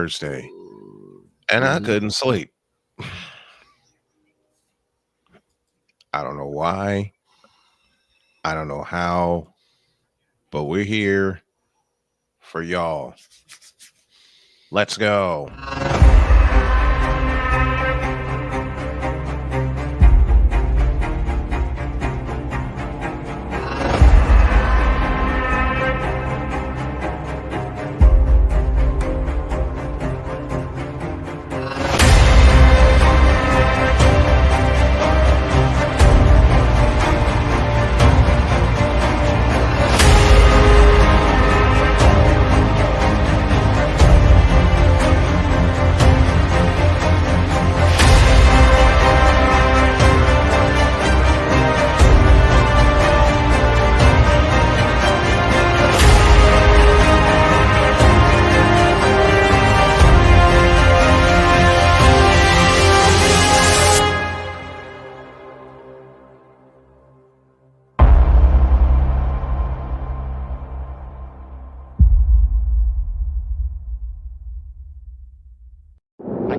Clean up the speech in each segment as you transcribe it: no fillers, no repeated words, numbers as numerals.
Thursday, and I couldn't sleep. I don't know why. I don't know how, but we're here for y'all. Let's go.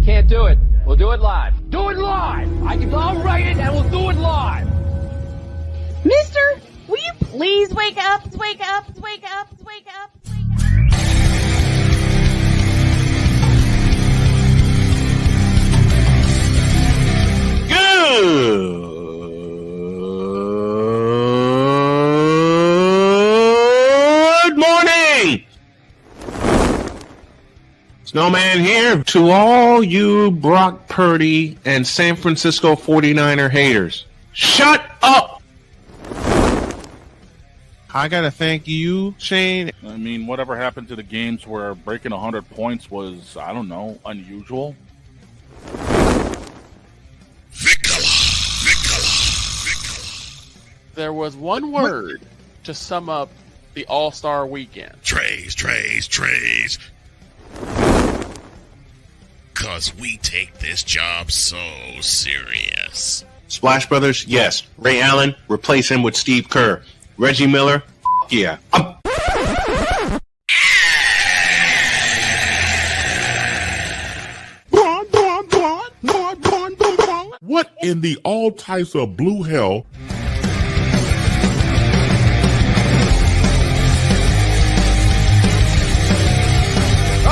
Can't do it. We'll do it live. Do it live! I'll write it and we'll do it live! Mister, will you please wake up, wake up, wake up, wake up, wake up? Good morning! Snowman here to all you Brock Purdy and San Francisco 49er haters. Shut up! I gotta thank you, Shane. I mean, whatever happened to the games where breaking 100 points was, I don't know, unusual? There was one word to sum up the All-Star weekend. Trays. Cause we take this job so serious. Splash Brothers, yes. Ray Allen, replace him with Steve Kerr. Reggie Miller, yeah. What in the all types of blue hell?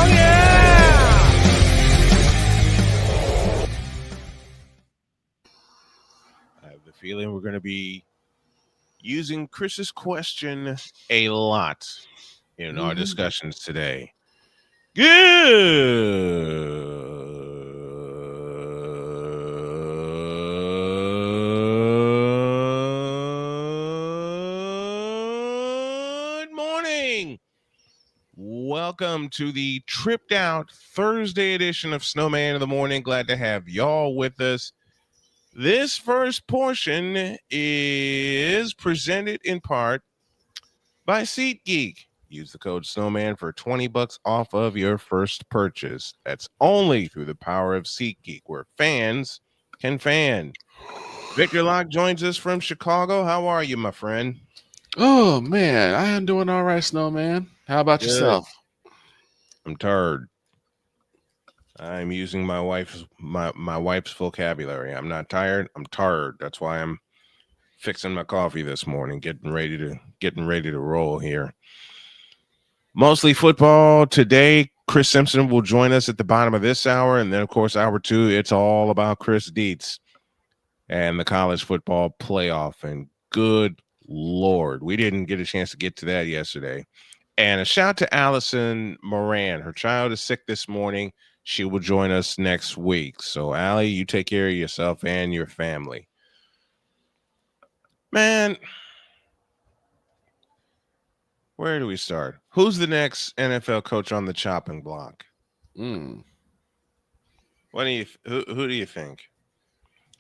Oh yeah! I have the feeling we're going to be using Chris's question a lot in our discussions today. Good morning. Welcome to the tripped out Thursday edition of Snowman in the Morning. Glad to have y'all with us. This first portion is presented in part by SeatGeek. Use the code Snowman for $20 off of your first purchase. That's only through the power of SeatGeek, where fans can fan. Victor Locke joins us from Chicago. How are you, my friend? Oh, man, I am doing all right, Snowman. How about yourself? I'm tired. I'm using my wife's vocabulary. I'm not tired. I'm tired. That's why I'm fixing my coffee this morning, getting ready to roll here. Mostly football today. Chris Simpson will join us at the bottom of this hour, and then of course hour 2. It's all about Chris Dietz and the college football playoff. And good Lord, we didn't get a chance to get to that yesterday. And a shout to Allison Moran. Her child is sick this morning. She will join us next week. So, Allie, you take care of yourself and your family. Man, where do we start? Who's the next NFL coach on the chopping block? Mm. What do you? Who do you think?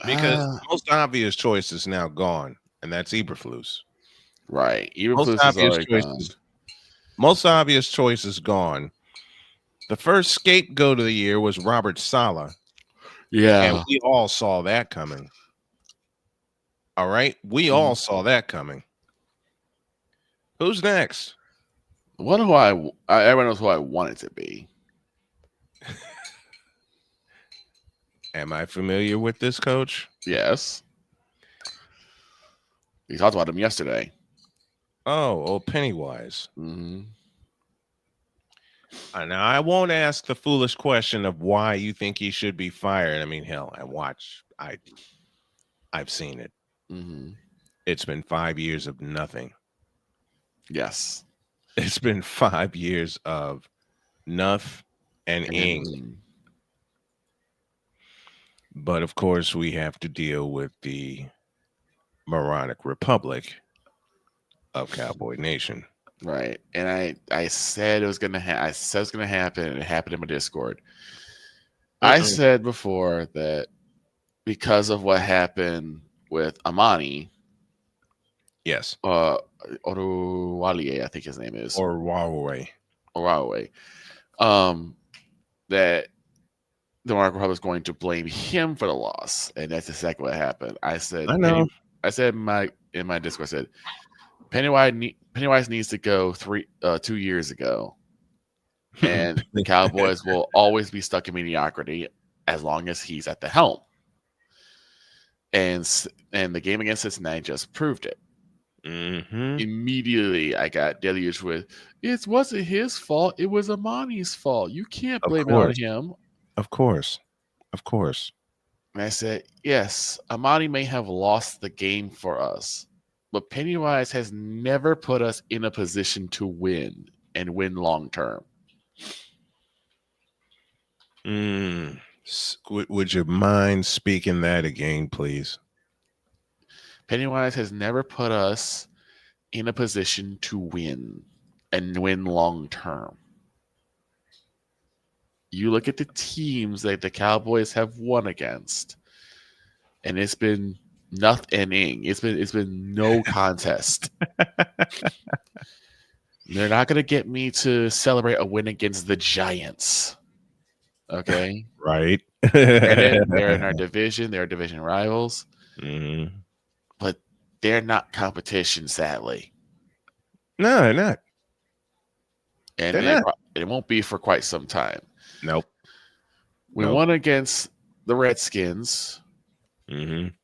Because the most obvious choice is now gone, and that's Eberflus. Right, Eberflus Most obvious choice is gone. The first scapegoat of the year was Robert Saleh. Yeah. And we all saw that coming. All right? We all saw that coming. Who's next? Everyone knows who I want it to be. Am I familiar with this coach? Yes. We talked about him yesterday. Oh, Pennywise. Mm-hmm. Now I won't ask the foolish question of why you think he should be fired. I mean, hell, I've seen it. Mm-hmm. It's been 5 years of nothing. Yes. It's been 5 years of noth and ing. But of course, we have to deal with the moronic republic of Cowboy Nation. Right. And I said it was gonna I said it's gonna happen, and it happened in my Discord. I said before that because of what happened with Amani, Yes. Oruwaliye, I think his name is. Or Huawei. Huawei. That the Moroccan Republic is going to blame him for the loss, and that's exactly what happened. I said, I know. I said in my Discord, I said Pennywise needs to go 2 years ago, and the Cowboys will always be stuck in mediocrity as long as he's at the helm. And the game against Cincinnati just proved it. Mm-hmm. Immediately, I got deluged with, it wasn't his fault. It was Amani's fault. You can't blame it on him. Of course. Of course. And I said, yes, Amani may have lost the game for us, but Pennywise has never put us in a position to win and win long term. Would you mind speaking that again, please? Pennywise has never put us in a position to win and win long term. You look at the teams that the Cowboys have won against, and it's been nothing. It's been no contest. They're not going to get me to celebrate a win against the Giants. Okay, right. They're in our division. They're division rivals, but they're not competition. Sadly, no, they're not. And it won't be for quite some time. Nope. We won against the Redskins,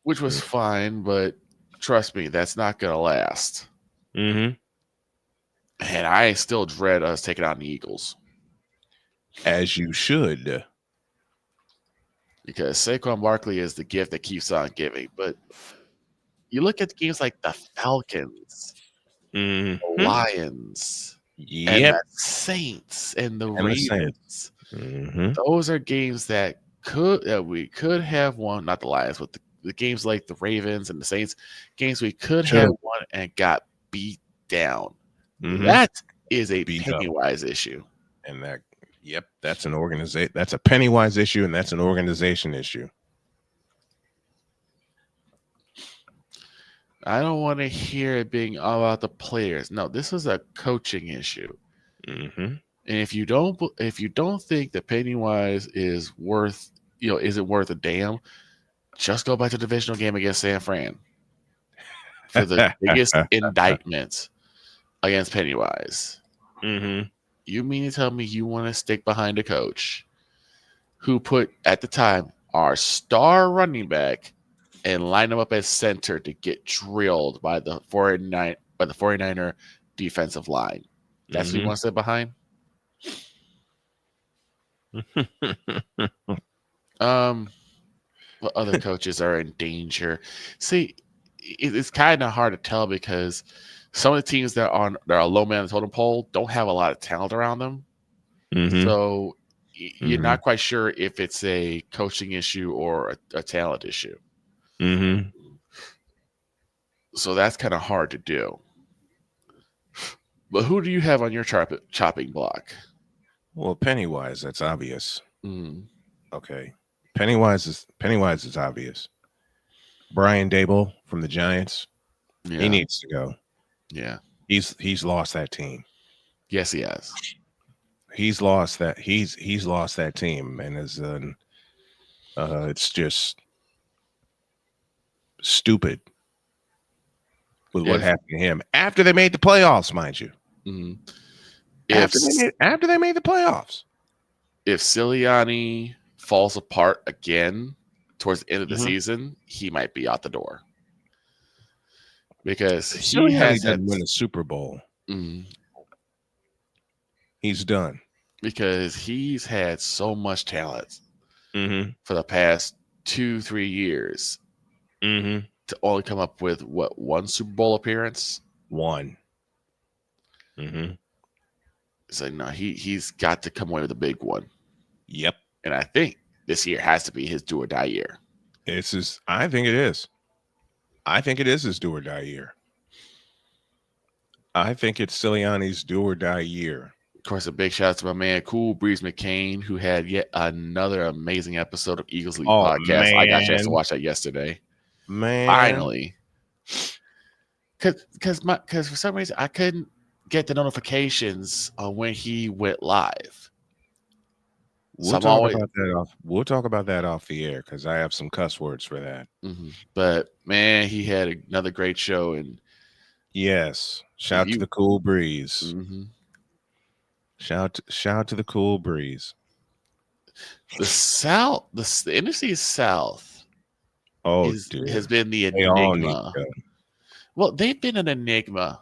which was fine, but trust me, that's not going to last. And I still dread us taking on the Eagles. As you should. Because Saquon Barkley is the gift that keeps on giving. But you look at games like the Falcons, the Lions, and the Saints, and the Ravens. Those are games that we could have won, not the Lions, but the games like the Ravens and the Saints, games we could have won and got beat down. That is a Pennywise issue. And that's an organization. That's a Pennywise issue, and that's an organization issue. I don't want to hear it being all about the players. No, this is a coaching issue. And if you don't think that Pennywise is worth, isn't worth a damn, just go back to the divisional game against San Fran for the biggest indictment against Pennywise. You mean to tell me you want to stick behind a coach who put, at the time, our star running back and line him up as center to get drilled by the 49er defensive line? That's what you want to sit behind? What other coaches are in danger? See, it's kind of hard to tell because some of the teams that are low man on the totem pole don't have a lot of talent around them. So you're not quite sure if it's a coaching issue or a talent issue. So that's kind of hard to do. But who do you have on your chopping block? Well, Pennywise, that's obvious. Okay. Pennywise is obvious. Brian Dable from the Giants, he needs to go. Yeah. He's lost that team. Yes, he has. He's lost that team, and it's just stupid with what happened to him after they made the playoffs, mind you. After they made the playoffs. If Sirianni falls apart again, towards the end of the season, he might be out the door because he Sirianni has doesn't win a Super Bowl. He's done because he's had so much talent for the past 2-3 years to only come up with one Super Bowl appearance. One. So no, he's got to come away with a big one. Yep. And I think this year has to be his do or die year. I think it is. I think it is his do or die year. I think it's Sirianni's do or die year. Of course, a big shout out to my man, Cool Breeze McCain, who had yet another amazing episode of Eagles League podcast. Man. I got a chance to watch that yesterday. Man. Finally. Because for some reason, I couldn't get the notifications on when he went live. We'll talk about that off the air because I have some cuss words for that. But man, he had another great show. And yes, shout out to the Cool Breeze. Shout out to the Cool Breeze. The South, the NFC South, has been the enigma. Well, they've been an enigma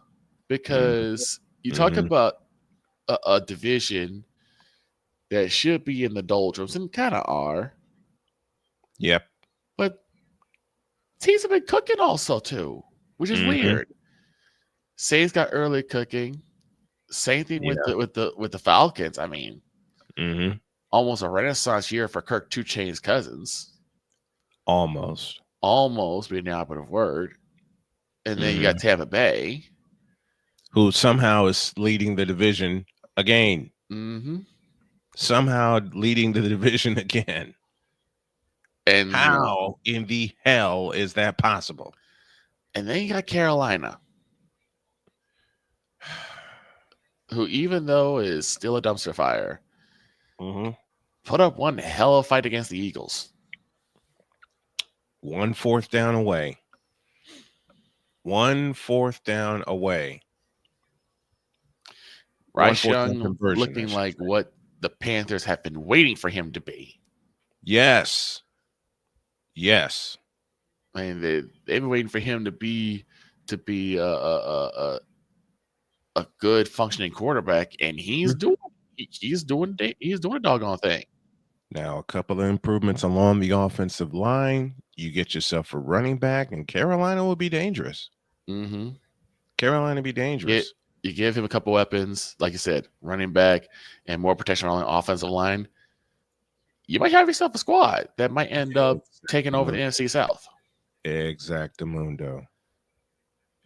because you talk about a division that should be in the doldrums and kind of are. Yep. But teams have been cooking also too, which is weird. Saints got early cooking. Same thing with the Falcons. I mean, almost a renaissance year for Kirk 2 Chainz Cousins. Almost being the operative word. And then you got Tampa Bay, who somehow is leading the division again. Somehow leading the division again. And how in the hell is that possible? And then you got Carolina, who, even though is still a dumpster fire, put up one hell of a fight against the Eagles. 1 4th down away. 1 4th down away. Bryce Young looking like what the Panthers have been waiting for him to be. Yes. I mean, they've been waiting for him to be a good functioning quarterback, and he's doing a doggone thing. Now, a couple of improvements along the offensive line. You get yourself a running back, and Carolina will be dangerous. Carolina will be dangerous. You give him a couple weapons, like you said, running back and more protection on the offensive line. You might have yourself a squad that might end up taking over the NFC South. Exactamundo.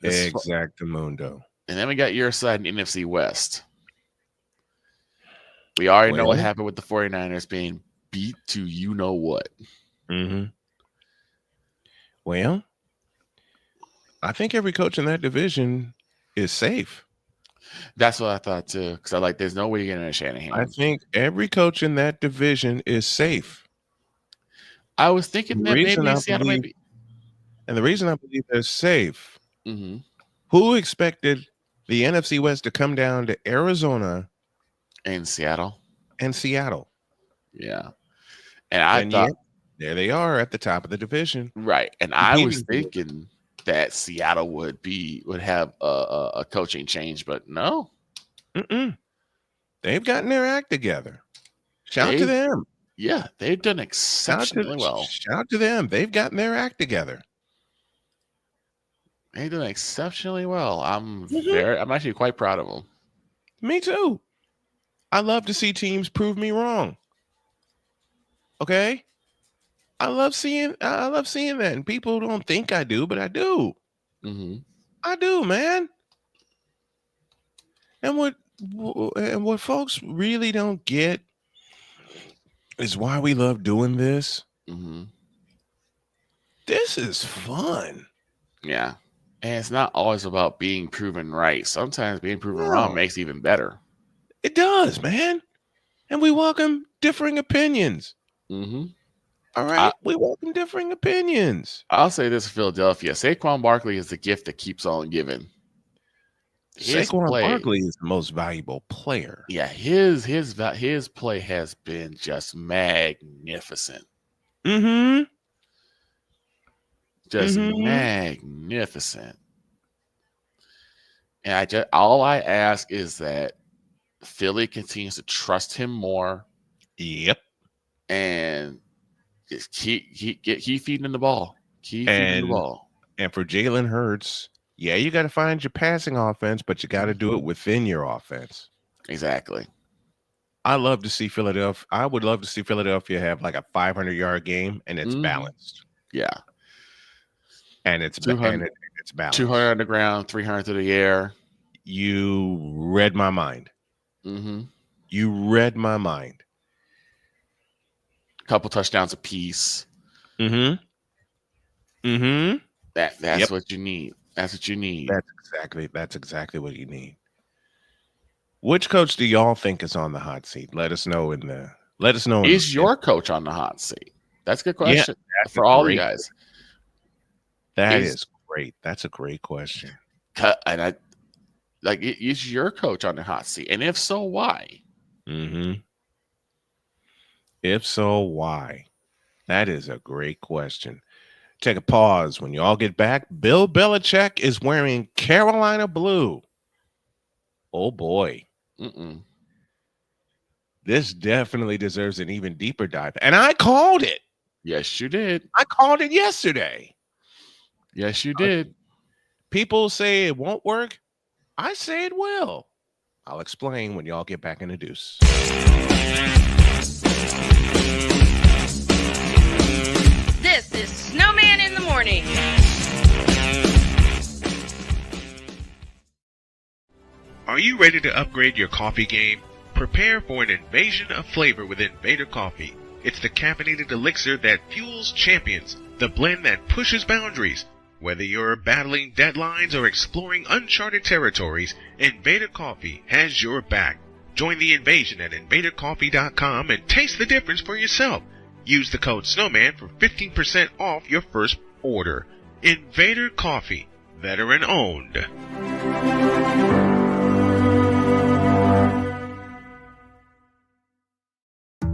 And then we got your side in NFC West. We already know what happened with the 49ers being beat to you-know-what. Well, I think every coach in that division is safe. That's what I thought, too, because there's no way you're getting a Shanahan. I think every coach in that division is safe. I was thinking that maybe Seattle might be. And the reason I believe they're safe, who expected the NFC West to come down to Arizona and Seattle? Yeah. And I thought there they are at the top of the division. Right. And I was thinking that Seattle would have a coaching change, but no. They've gotten their act together. Shout out to them. Yeah, they've done exceptionally well. Shout out to them. They've gotten their act together. They've done exceptionally well. I'm actually quite proud of them. Me too. I love to see teams prove me wrong. Okay? I love seeing that. And people don't think I do, but I do. I do, man. And what folks really don't get is why we love doing this. This is fun. Yeah. And it's not always about being proven right. Sometimes being proven wrong makes it even better. It does, man. And we welcome differing opinions. All right. We welcome differing opinions. I'll say this for Philadelphia. Saquon Barkley is the gift that keeps on giving. Saquon Barkley is the most valuable player. Yeah, his play has been just magnificent. Just magnificent. And all I ask is that Philly continues to trust him more. Yep. And just keep feeding the ball. Keep feeding the ball. And for Jalen Hurts, yeah, you got to find your passing offense, but you got to do it within your offense. Exactly. I would love to see Philadelphia have like a 500-yard game, and it's balanced. Yeah. And it's balanced. 200 on the ground, 300 through the air. You read my mind. You read my mind. Couple touchdowns apiece. That's what you need. That's what you need. That's exactly what you need. Which coach do y'all think is on the hot seat? Let us know Is your coach on the hot seat? That's a good question for all you guys. That is great. That's a great question. And is your coach on the hot seat? And if so, why? If so, why? That is a great question. Take a pause. When you all get back, Bill Belichick is wearing Carolina blue. Oh, boy. This definitely deserves an even deeper dive. And I called it. Yes, you did. I called it yesterday. Yes, you did. People say it won't work. I say it will. I'll explain when y'all get back in the deuce. This is Snowman in the morning. Are you ready to upgrade your coffee game? Prepare for an invasion of flavor with Invader Coffee. It's the caffeinated elixir that fuels champions, the blend that pushes boundaries. Whether you're battling deadlines or exploring uncharted territories, Invader Coffee has your back. Join the invasion at invadercoffee.com and taste the difference for yourself. Use the code SNOWMAN for 15% off your first order. Invader Coffee, veteran owned.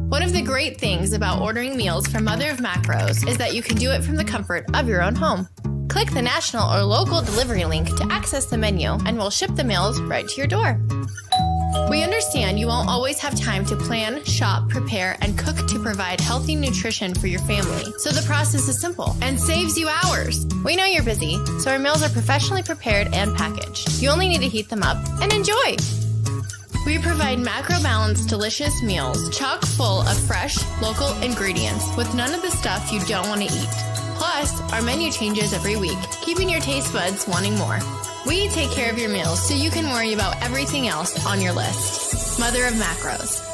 One of the great things about ordering meals from Mother of Macros is that you can do it from the comfort of your own home. Click the national or local delivery link to access the menu, and we'll ship the meals right to your door. We understand you won't always have time to plan, shop, prepare, and cook to provide healthy nutrition for your family, so the process is simple and saves you hours. We know you're busy, so our meals are professionally prepared and packaged. You only need to heat them up and enjoy. We provide macro-balanced, delicious meals chock full of fresh, local ingredients with none of the stuff you don't want to eat. Plus, our menu changes every week, keeping your taste buds wanting more. We take care of your meals so you can worry about everything else on your list. Mother of Macros.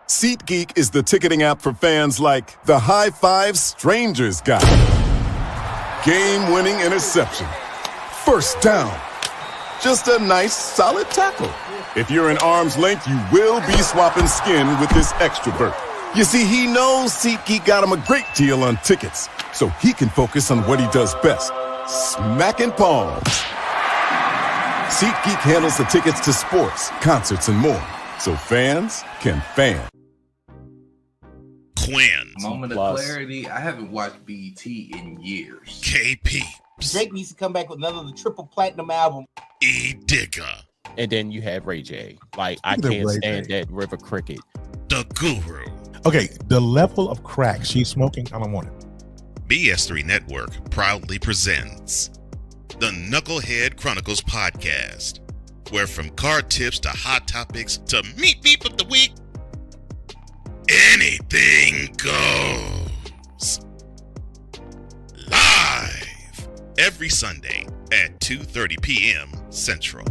SeatGeek is the ticketing app for fans like the High Five Strangers guy. Game-winning interception. First down. Just a nice, solid tackle. If you're in arm's length, you will be swapping skin with this extrovert. You see, he knows SeatGeek got him a great deal on tickets, so he can focus on what he does best, smacking palms. SeatGeek handles the tickets to sports, concerts, and more, so fans can fan. Quinn. Moment of clarity. I haven't watched BT in years. KP. Drake needs to come back with another triple platinum album. E Digger. And then you have Ray J. Like, I can't stand that River Cricket. The Guru. Okay, the level of crack she's smoking, I don't want it. BS3 Network proudly presents the Knucklehead Chronicles podcast, where from card tips to hot topics to meat beef of the week, anything goes. Live every Sunday at 2:30 p.m. Central.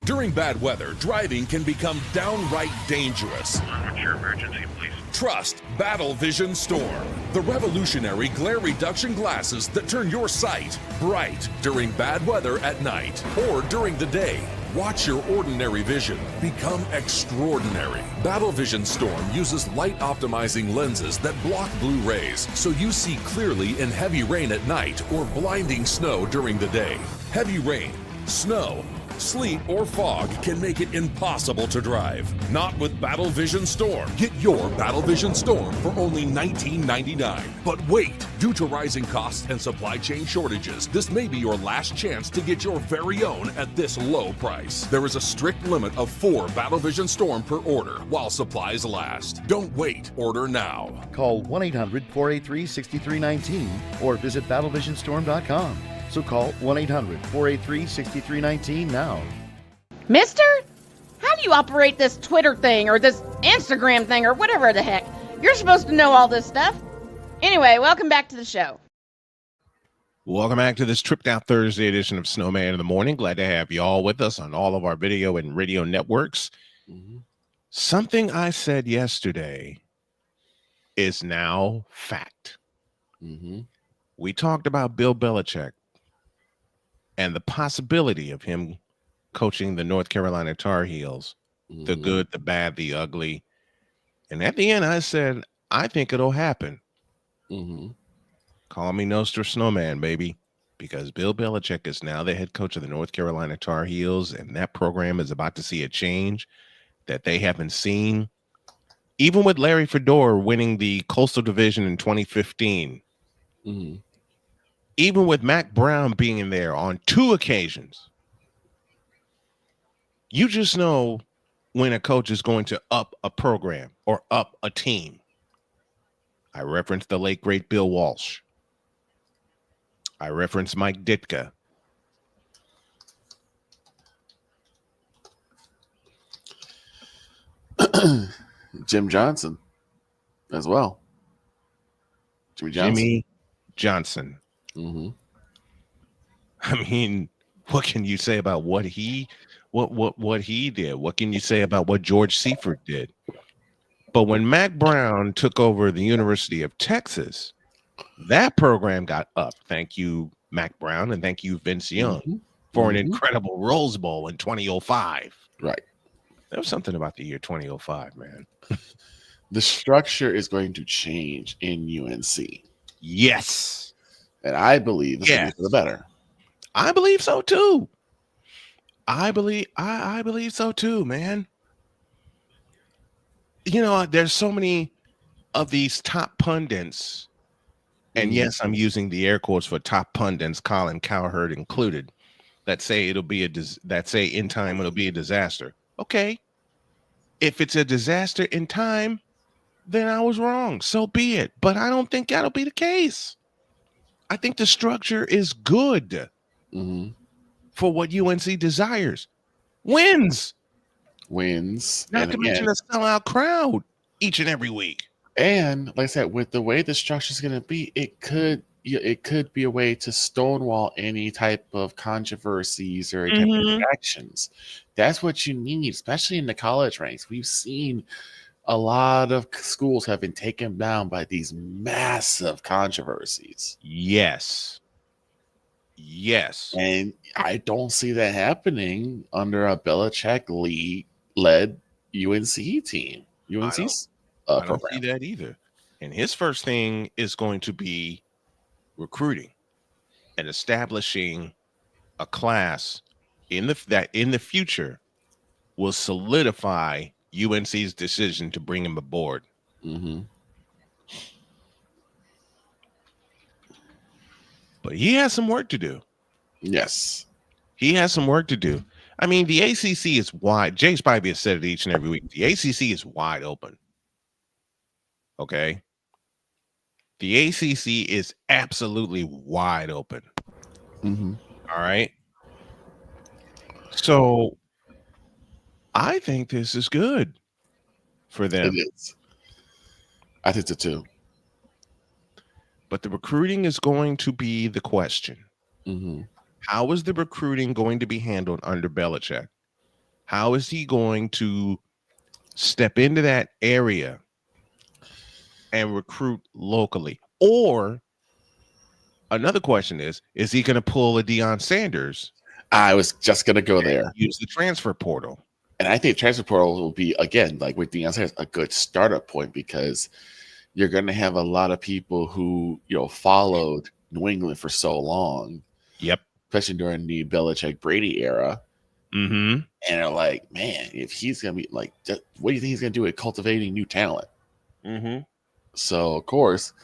During bad weather, driving can become downright dangerous. What's your emergency, please? Trust Battle Vision Storm, the revolutionary glare reduction glasses that turn your sight bright during bad weather at night or during the day. Watch your ordinary vision become extraordinary. Battle Vision Storm uses light optimizing lenses that block blue rays so you see clearly in heavy rain at night or blinding snow during the day. Heavy rain, snow, sleet, or fog can make it impossible to drive. Not with Battle Vision Storm. Get your Battle Vision Storm for only $19.99. But wait, due to rising costs and supply chain shortages, this may be your last chance to get your very own at this low price. There is a strict limit of 4 Battle Vision Storm per order while supplies last. Don't wait, order now. Call 1-800-483-6319 or visit battlevisionstorm.com. So call 1-800-483-6319 now. Mister, how do you operate this Twitter thing or this Instagram thing or whatever the heck? You're supposed to know all this stuff. Anyway, welcome back to the show. Welcome back to this Tripped Out Thursday edition of Snowman in the Morning. Glad to have you all with us on all of our video and radio networks. Something I said yesterday is now fact. We talked about Bill Belichick and the possibility of him coaching the North Carolina Tar Heels, the good, the bad, the ugly. And at the end, I said, I think it'll happen. Call me Nostra Snowman, baby, because Bill Belichick is now the head coach of the North Carolina Tar Heels, and that program is about to see a change that they haven't seen. Even with Larry Fedora winning the Coastal Division in 2015, even with Mac Brown being in there on 2 occasions, you just know when a coach is going to up a program or up a team. I referenced the late, great Bill Walsh. I referenced Mike Ditka. Jim Johnson as well. Jimmy Johnson. I mean, what can you say about what he did? What can you say about what George Seifert did? But when Mac Brown took over the University of Texas, that program got up. Thank you, Mac Brown, and thank you, Vince Young, for an incredible Rose Bowl in 2005. Right. There was something about the year 2005, man. The structure is going to change in UNC. Yes. And I believe this will be for the better. I believe so too. I believe so too, man. You know, there's so many of these top pundits, and yes, I'm using the air quotes for top pundits, Colin Cowherd included, that say in time it'll be a disaster. Okay. If it's a disaster in time, then I was wrong. So be it. But I don't think that'll be the case. I think the structure is good for what UNC desires. Wins. Not to mention a sellout crowd each and every week. And like I said, with the way the structure is going to be, it could be a way to stonewall any type of controversies or type of actions. That's what you need, especially in the college ranks. We've seen a lot of schools have been taken down by these massive controversies. Yes. And I don't see that happening under a Belichick-led UNC team. UNC's I don't see that either. And his first thing is going to be recruiting and establishing a class that in the future will solidify UNC's decision to bring him aboard. But he has some work to do. Yes. He has some work to do. I mean, the ACC is wide. Jay Spivey has said it each and every week. The ACC is wide open. Okay? The ACC is absolutely wide open. All right? So I think this is good for them. It is. I think so too. But the recruiting is going to be the question. How is the recruiting going to be handled under Belichick? How is he going to step into that area and recruit locally? Or another question is he going to pull a Deion Sanders I was just gonna go there. Use the transfer portal. And I think transfer portal will be, again, like what Dion says, a good startup point because you're going to have a lot of people who, followed New England for so long. Yep. Especially during the Belichick Brady era. Mm-hmm. And are like, man, if he's going to be like, what do you think he's going to do with cultivating new talent? Mm-hmm. So, of course,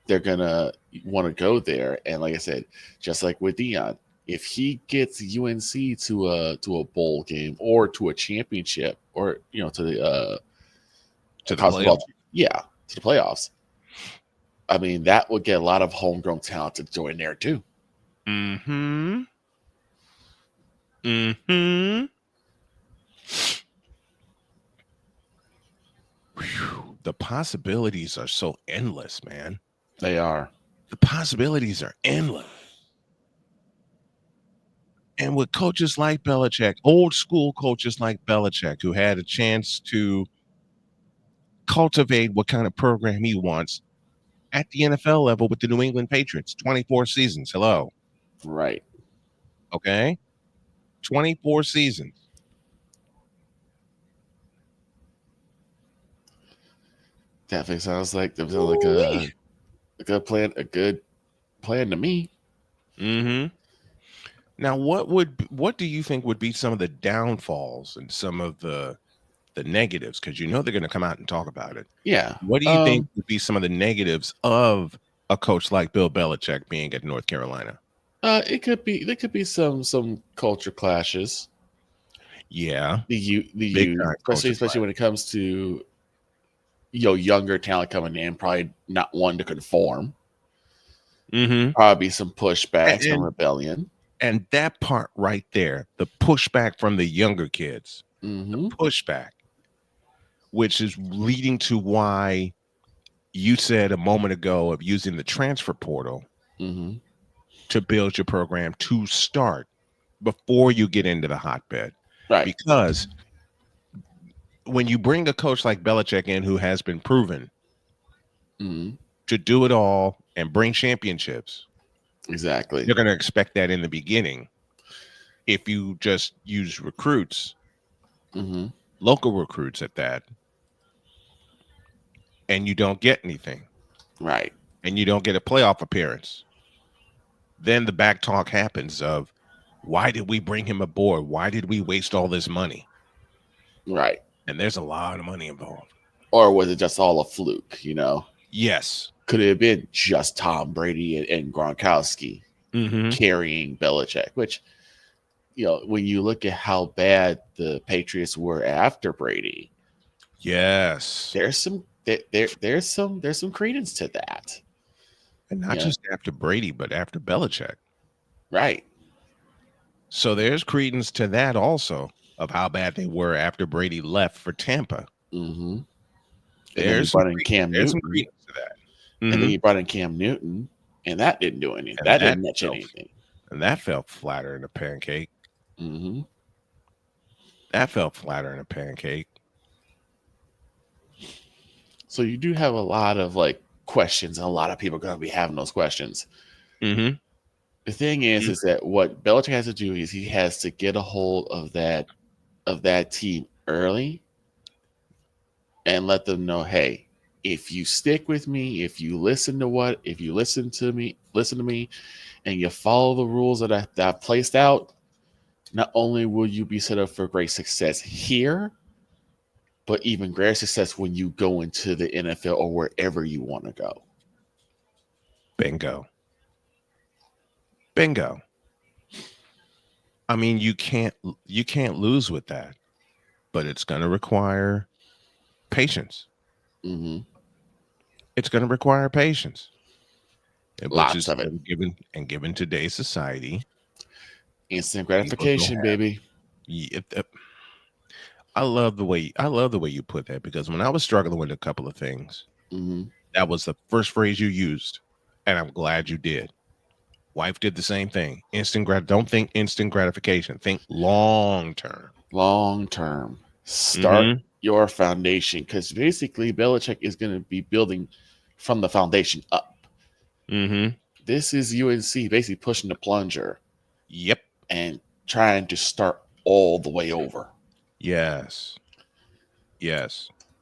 they're going to want to go there. And like I said, just like with Dion, if he gets UNC to a bowl game or to a championship or to the playoffs, to the playoffs, I mean that would get a lot of homegrown talent to join there too. Mm-hmm. Mm-hmm. Whew. The possibilities are so endless, man. They are. The possibilities are endless. And with coaches like Belichick, old school coaches like Belichick, who had a chance to cultivate what kind of program he wants at the NFL level with the New England Patriots, 24 seasons. Hello. Right. Okay. 24 seasons. Definitely sounds like a good plan to me. Mm-hmm. Now, what do you think would be some of the downfalls and some of the negatives? Because they're going to come out and talk about it. Yeah. What do you think would be some of the negatives of a coach like Bill Belichick being at North Carolina? There could be some culture clashes. Yeah. The youth, especially when it comes to younger talent coming in, probably not one to conform. Mm-hmm. Probably some pushback, some rebellion. And that part right there, the pushback from the younger kids, mm-hmm. the pushback, which is leading to why you said a moment ago of using the transfer portal mm-hmm. to build your program to start before you get into the hotbed. Right. Because when you bring a coach like Belichick in who has been proven mm-hmm. to do it all and bring championships, exactly, you're going to expect that in the beginning. If you just use recruits, mm-hmm. local recruits at that, and you don't get anything, right, and you don't get a playoff appearance, then the back talk happens of, why did we bring him aboard? Why did we waste all this money? Right. And there's a lot of money involved. Or was it just all a fluke, Yes. Could it have been just Tom Brady and Gronkowski mm-hmm. carrying Belichick? Which, when you look at how bad the Patriots were after Brady, yes, there's some credence to that. And not just after Brady, but after Belichick. Right. So there's credence to that also, of how bad they were after Brady left for Tampa. Mm-hmm. There's some credence to that. Mm-hmm. And then you brought in Cam Newton, and that didn't do anything. That didn't match anything. And that fell flatter in a pancake. Mm-hmm. That fell flatter in a pancake. So you do have a lot of questions, and a lot of people are going to be having those questions. Mm-hmm. The thing is that what Belichick has to do is he has to get a hold of that team early and let them know, hey, if you stick with me, if you listen to me, and you follow the rules that I've placed out, not only will you be set up for great success here, but even greater success when you go into the NFL or wherever you want to go. Bingo. I mean, you can't lose with that, but it's going to require patience. Mm-hmm. It's going to require patience. Lots of it. Given today's society. Instant gratification, baby. Yeah, I love the way you put that, because when I was struggling with a couple of things, mm-hmm. that was the first phrase you used, and I'm glad you did. Wife did the same thing. Don't think instant gratification. Think long term. Start your foundation, because basically Belichick is going to be building from the foundation up. Mm-hmm. This is UNC basically pushing the plunger. Yep. And trying to start all the way over. Yes.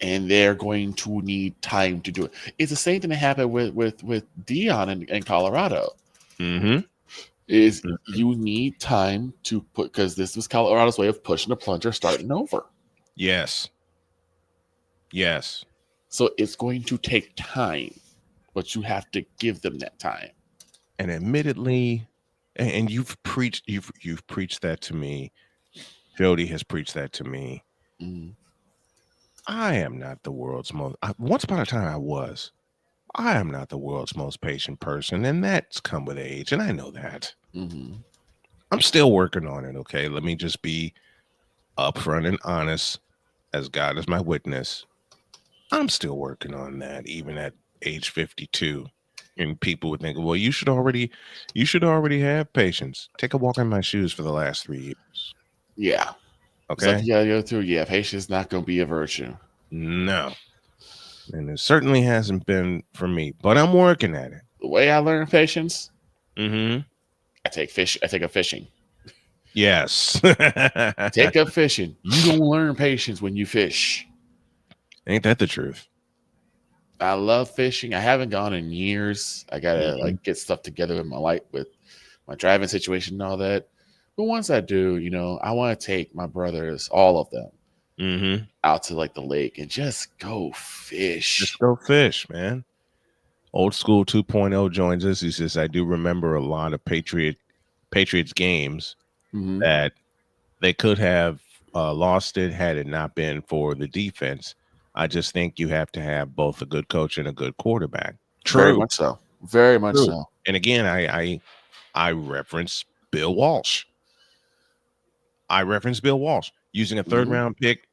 And they're going to need time to do it. It's the same thing that happened with Dion in Colorado. Mm-hmm. You need time to put, because this was Colorado's way of pushing the plunger, starting over. Yes. So it's going to take time, but you have to give them that time. And admittedly, and you've preached that to me. Jody has preached that to me. Mm-hmm. I am not the world's most. Once upon a time, I was. I am not the world's most patient person, and that's come with age, and I know that. Mm-hmm. I'm still working on it. Okay, let me just be upfront and honest, as God is my witness. I'm still working on that, even at age 52. And people would think, well, you should already have patience. Take a walk in my shoes for the last 3 years. Yeah. Okay. So you gotta go through. Yeah, patience is not going to be a virtue. No. And it certainly hasn't been for me, but I'm working at it. The way I learn patience, I take up fishing. Yes. Take up fishing. You don't learn patience when you fish. Ain't that the truth? I love fishing. I haven't gone in years. I gotta get stuff together with my life, with my driving situation and all that. But once I do, I want to take my brothers, all of them, out to the lake and just go fish. Just go fish, man. Old School 2.0 joins us. He says, I do remember a lot of Patriots games that they could have lost it had it not been for the defense. I just think you have to have both a good coach and a good quarterback. True. Very much so. Very much so. And again, I reference Bill Walsh. Using a third round pick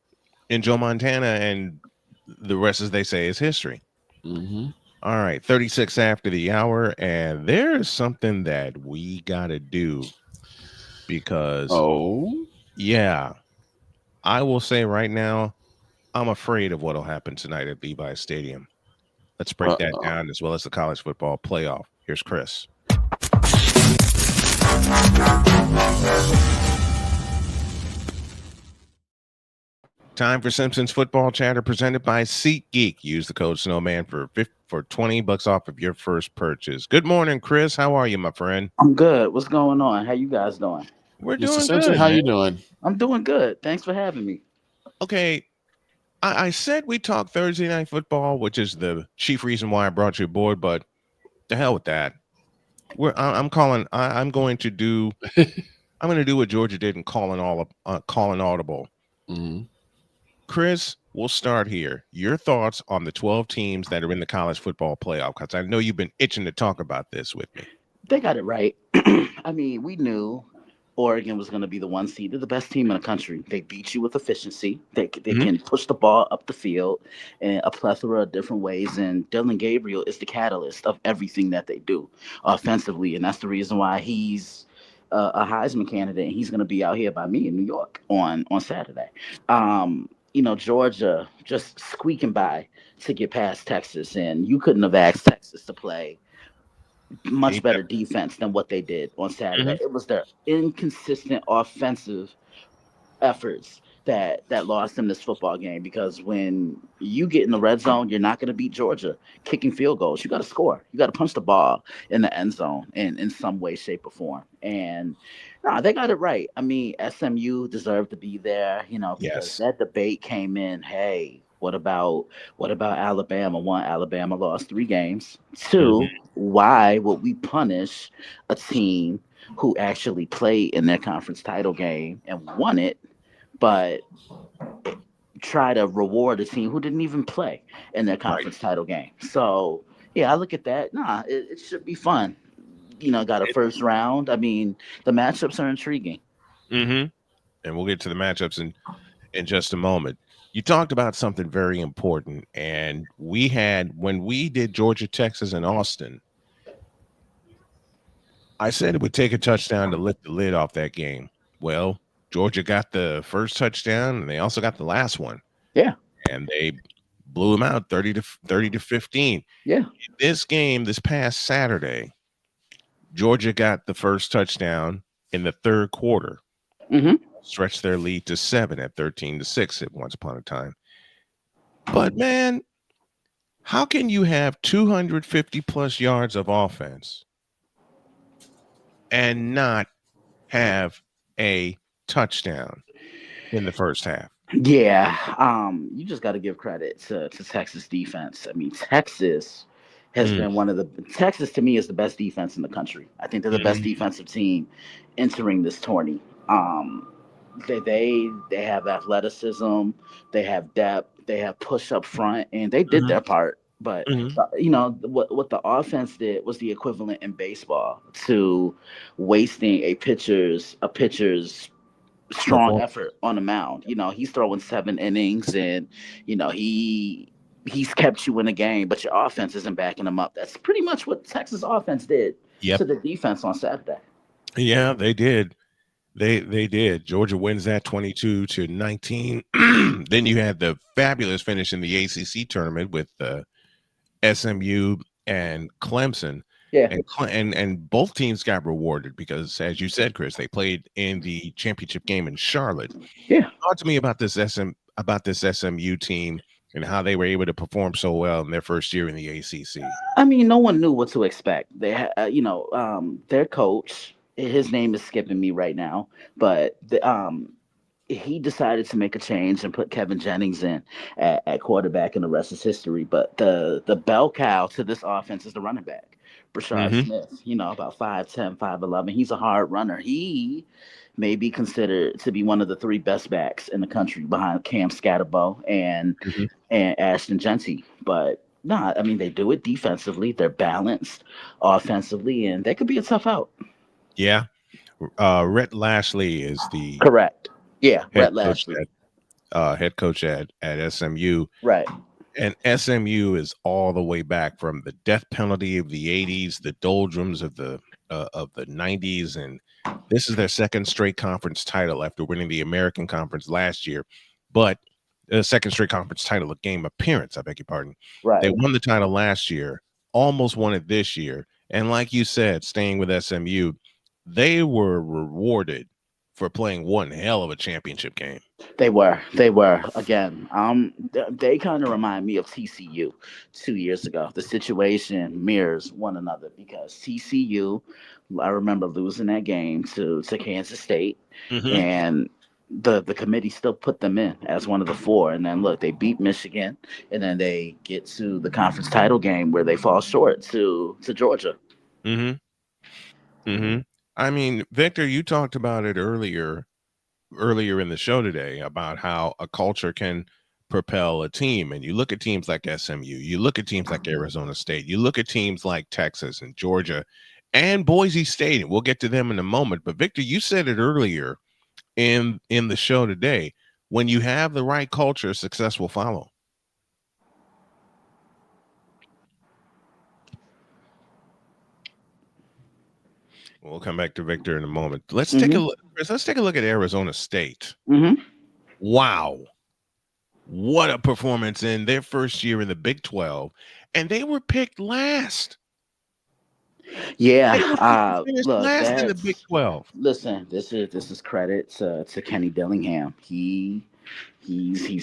in Joe Montana, and the rest, as they say, is history. All right, 36 after the hour, and there's something that we got to do because, I will say right now, I'm afraid of what will happen tonight at Levi's Stadium. Let's break that down, as well as the college football playoff. Here's Chris. Time for Simpsons Football Chatter, presented by SeatGeek. Use the code Snowman for $20 off of your first purchase. Good morning, Chris. How are you, my friend? I'm good. What's going on? How you guys doing? We're Mr. doing Simpson, good. how man. you doing? I'm doing good. Thanks for having me. Okay. I said we talk Thursday night football, which is the chief reason why I brought you aboard, but the hell with that. I'm going to do what Georgia did and call an audible. Chris, we'll start here. Your thoughts on the 12 teams that are in the college football playoff, because I know you've been itching to talk about this with me. They got it right. I mean, we knew Oregon was going to be the 1 seed. They're the best team in the country. They beat you with efficiency. They can push the ball up the field in a plethora of different ways. And Dylan Gabriel is the catalyst of everything that they do offensively. And that's the reason why he's a Heisman candidate. And he's going to be out here by me in New York on Saturday. Georgia just squeaking by to get past Texas. And you couldn't have asked Texas to play much better defense than what they did on Saturday. It was their inconsistent offensive efforts that lost them this football game, because when you get in the red zone, you're not going to beat Georgia kicking field goals. You got to score. You got to punch the ball in the end zone in some way, shape, or form. And they got it right. I mean, SMU deserved to be there, because that debate came in. Hey, what about Alabama? 1, Alabama lost 3 games. 2, why would we punish a team who actually played in their conference title game and won it, but try to reward a team who didn't even play in their conference title game? So, I look at that. It should be fun. Got a first round. I mean, the matchups are intriguing. And we'll get to the matchups in just a moment. You talked about something very important, and when we did Georgia, Texas, and Austin, I said it would take a touchdown to lift the lid off that game. Well, Georgia got the first touchdown, and they also got the last one. Yeah. And they blew them out 30 to 15. Yeah. In this game this past Saturday, Georgia got the first touchdown in the third quarter. stretched their lead to 7 at 13-6 at once upon a time. But man, how can you have 250 plus yards of offense and not have a touchdown in the first half? Yeah, you just got to give credit to Texas defense. I mean, Texas has been one of the Texas to me is the best defense in the country. I think they're the best defensive team entering this tourney. They have athleticism, they have depth, they have push up front, and they did their part. But what the offense did was the equivalent in baseball to wasting a pitcher's strong effort on the mound. He's throwing 7 innings, and he's kept you in the game, but your offense isn't backing him up. That's pretty much what Texas offense did to the defense on Saturday. Yeah, they did. They did. Georgia wins that 22-19. Then you had the fabulous finish in the ACC tournament with SMU and Clemson. Yeah. And both teams got rewarded because, as you said, Chris, they played in the championship game in Charlotte. Yeah. Talk to me about this SMU team and how they were able to perform so well in their first year in the ACC. I mean, no one knew what to expect. They their coach, his name is skipping me right now, but he decided to make a change and put Kevin Jennings in at quarterback, and the rest is history. But the bell cow to this offense is the running back. Brashard Smith, about 5'10", 5'11". He's a hard runner. He may be considered to be one of the 3 best backs in the country behind Cam Scatterbo and Ashton Genty. But I mean, they do it defensively. They're balanced offensively, and they could be a tough out. Yeah. Rhett Lashley is the correct. Yeah, Rhett Lashley, head coach at SMU. Right. And SMU is all the way back from the death penalty of the 80s, the doldrums of the 90s, and this is their second straight conference title after winning the American Conference last year. But the second straight conference title, a game appearance, I beg your pardon. Right. They won the title last year, almost won it this year. And like you said, staying with SMU, they were rewarded for playing one hell of a championship game. They were again. They kind of remind me of TCU 2 years ago. The situation mirrors one another because TCU, I remember losing that game to Kansas State, and the committee still put them in as one of the 4. And then look, they beat Michigan, and then they get to the conference title game where they fall short to Georgia. I mean, Victor, you talked about it earlier in the show today about how a culture can propel a team. And you look at teams like SMU, you look at teams like Arizona State, you look at teams like Texas and Georgia and Boise State, and we'll get to them in a moment. But Victor, you said it earlier in the show today, when you have the right culture, success will follow. We'll come back to Victor in a moment. Let's take a look. Let's take a look at Arizona State. Wow. What a performance in their first year in the Big 12. And they were picked last. Yeah. Look, last in the Big 12. Listen, this is credit to Kenny Dillingham. He's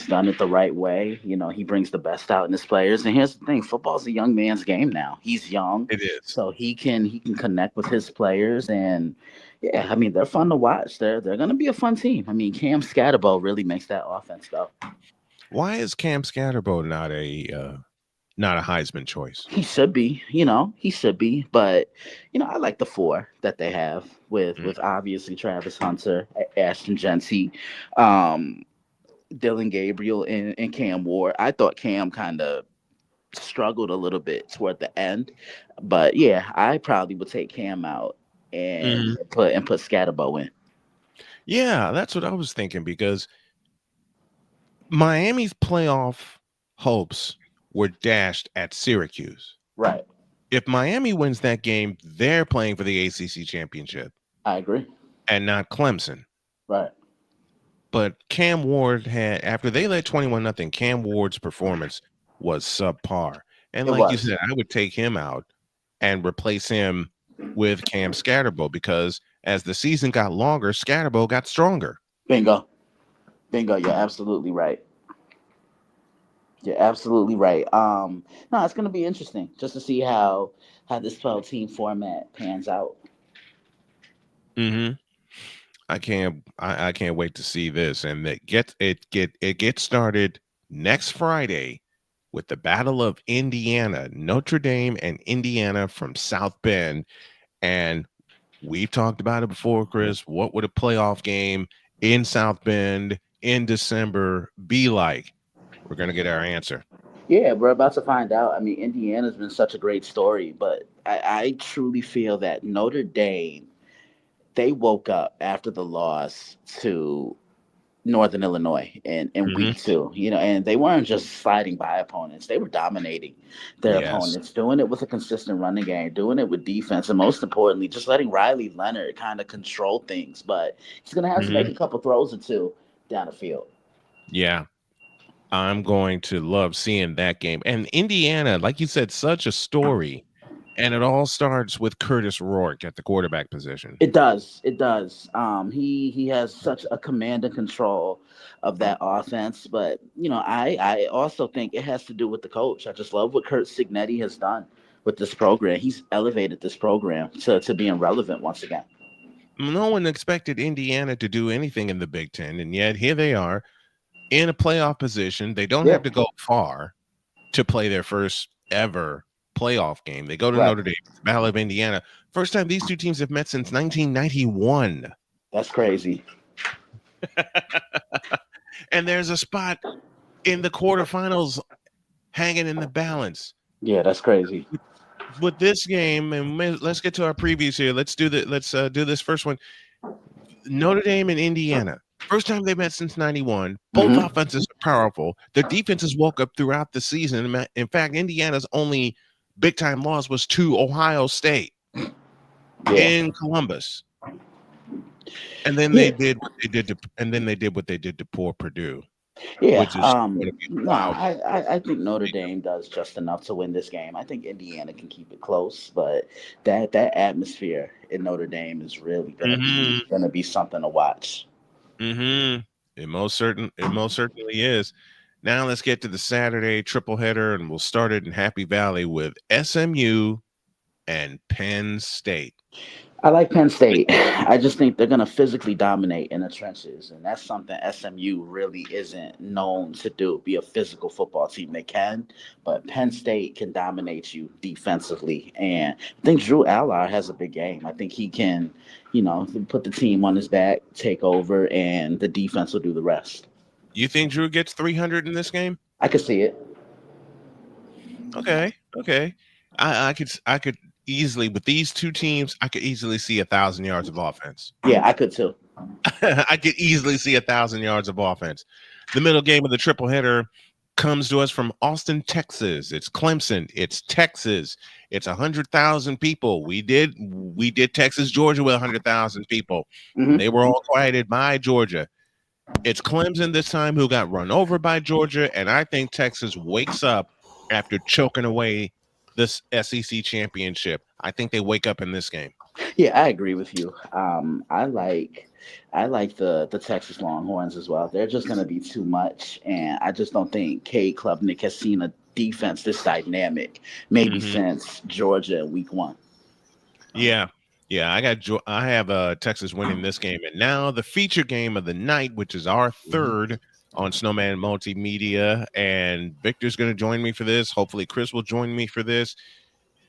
done it the right way. He brings the best out in his players. And here's the thing: football's a young man's game now. He's young. It is. So he can connect with his players, and yeah, I mean, they're fun to watch. They're going to be a fun team. I mean, Cam Scatterbo really makes that offense go. Why is Cam Scatterbo not a Heisman choice? He should be. He should be. But I like the 4 that they have with obviously Travis Hunter, Ashton Genty, Dylan Gabriel, and Cam Ward. I thought Cam kind of struggled a little bit toward the end, but yeah, I probably would take Cam out and put Scatterbo in. Yeah, that's what I was thinking, because Miami's playoff hopes were dashed at Syracuse. Right. If Miami wins that game, they're playing for the ACC championship. I agree. And not Clemson. Right. But Cam Ward had, after they led 21-0, Cam Ward's performance was subpar. And like you said, I would take him out and replace him with Cam Scatterbo, because as the season got longer, Scatterbo got stronger. Bingo. You're absolutely right. You're absolutely right. No, it's gonna be interesting just to see how this 12-team format pans out. Mm-hmm. I can't wait to see this, and it gets started next Friday with the Battle of Indiana, Notre Dame and Indiana from South Bend, and we've talked about it before, Chris. What would a playoff game in South Bend in December be like? We're gonna get our answer. Yeah, we're about to find out. I mean, Indiana's been such a great story, but I truly feel that Notre Dame, they woke up after the loss to Northern Illinois in Mm-hmm. week 2, and they weren't just sliding by opponents. They were dominating their Yes. opponents, doing it with a consistent running game, doing it with defense, and most importantly, just letting Riley Leonard kind of control things. But he's going to have to make Mm-hmm. a couple throws or two down the field. Yeah. I'm going to love seeing that game. And Indiana, like you said, such a story. And it all starts with Curtis Rourke at the quarterback position. It does. It does. He has such a command and control of that offense. But I also think it has to do with the coach. I just love what Kurt Signetti has done with this program. He's elevated this program to being relevant once again. No one expected Indiana to do anything in the Big Ten, and yet here they are in a playoff position. They don't have to go far to play their first ever playoff game. They go to Notre Dame, Battle of Indiana. First time these two teams have met since 1991. That's crazy. And there's a spot in the quarterfinals hanging in the balance. Yeah, that's crazy. With this game, and let's get to our previews here. Let's do this first one. Notre Dame and Indiana. First time they met since 91. Both offenses are powerful. Their defenses woke up throughout the season. In fact, Indiana's only big time loss was to Ohio State in Columbus. And then they did what they did to poor Purdue. Yeah, Which is no, I think Notre Dame does just enough to win this game. I think Indiana can keep it close, but that atmosphere in Notre Dame is really gonna be something to watch. Mm-hmm. It most certainly is. Now let's get to the Saturday triple header, and we'll start it in Happy Valley with SMU and Penn State. I like Penn State. I just think they're going to physically dominate in the trenches, and that's something SMU really isn't known to do, be a physical football team. They can, but Penn State can dominate you defensively, and I think Drew Allard has a big game. I think he can, put the team on his back, take over, and the defense will do the rest. You think Drew gets 300 in this game? I could see it. Okay. I could easily, with these two teams, I could easily see 1,000 yards of offense. Yeah, I could too. I could easily see 1,000 yards of offense. The middle game of the triple header comes to us from Austin, Texas. It's Clemson. It's Texas. It's 100,000 people. We did Texas, Georgia with 100,000 people. They were all quieted by Georgia. It's Clemson this time who got run over by Georgia, and I think Texas wakes up after choking away this SEC championship. I think they wake up in this game. Yeah, I agree with you. I like the Texas Longhorns as well. They're just going to be too much, and I just don't think Cade Klubnik has seen a defense this dynamic maybe since Georgia week 1. Yeah. I have Texas winning this game, and now the feature game of the night, which is our third on Snowman Multimedia, and Victor's going to join me for this. Hopefully Chris will join me for this.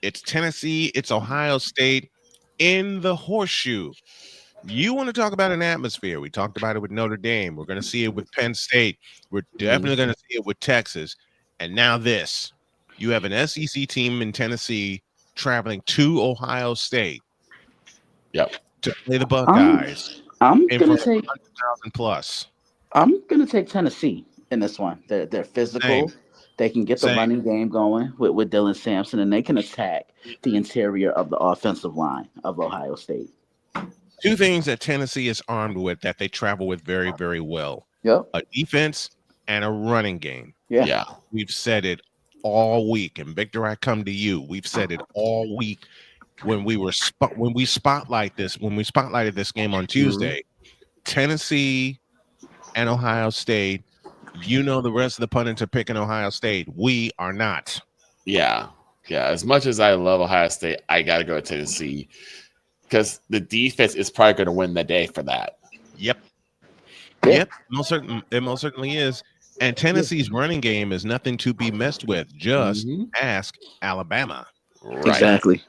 It's Tennessee, it's Ohio State in the Horseshoe. You want to talk about an atmosphere? We talked about it with Notre Dame. We're going to see it with Penn State. We're definitely going to see it with Texas. And now this. You have an SEC team in Tennessee traveling to Ohio State. Yep. To play the Buckeyes. I'm going to take 100,000 plus. I'm going to take Tennessee in this one. They're physical. Same. They can get the running game going with Dylan Sampson, and they can attack the interior of the offensive line of Ohio State. Two things that Tennessee is armed with that they travel with very, very well. Yep. A defense and a running game. Yeah. We've said it all week. And Victor, I come to you. We've said it all week. when we spotlighted this game on Tuesday, Tennessee and Ohio State. You know, the rest of the pundits are picking Ohio State. We are not. Yeah. As much as I love Ohio State, I got to go to Tennessee because the defense is probably going to win the day for that. Yep. It most certainly is. And Tennessee's running game is nothing to be messed with. Just ask Alabama. Right. Exactly.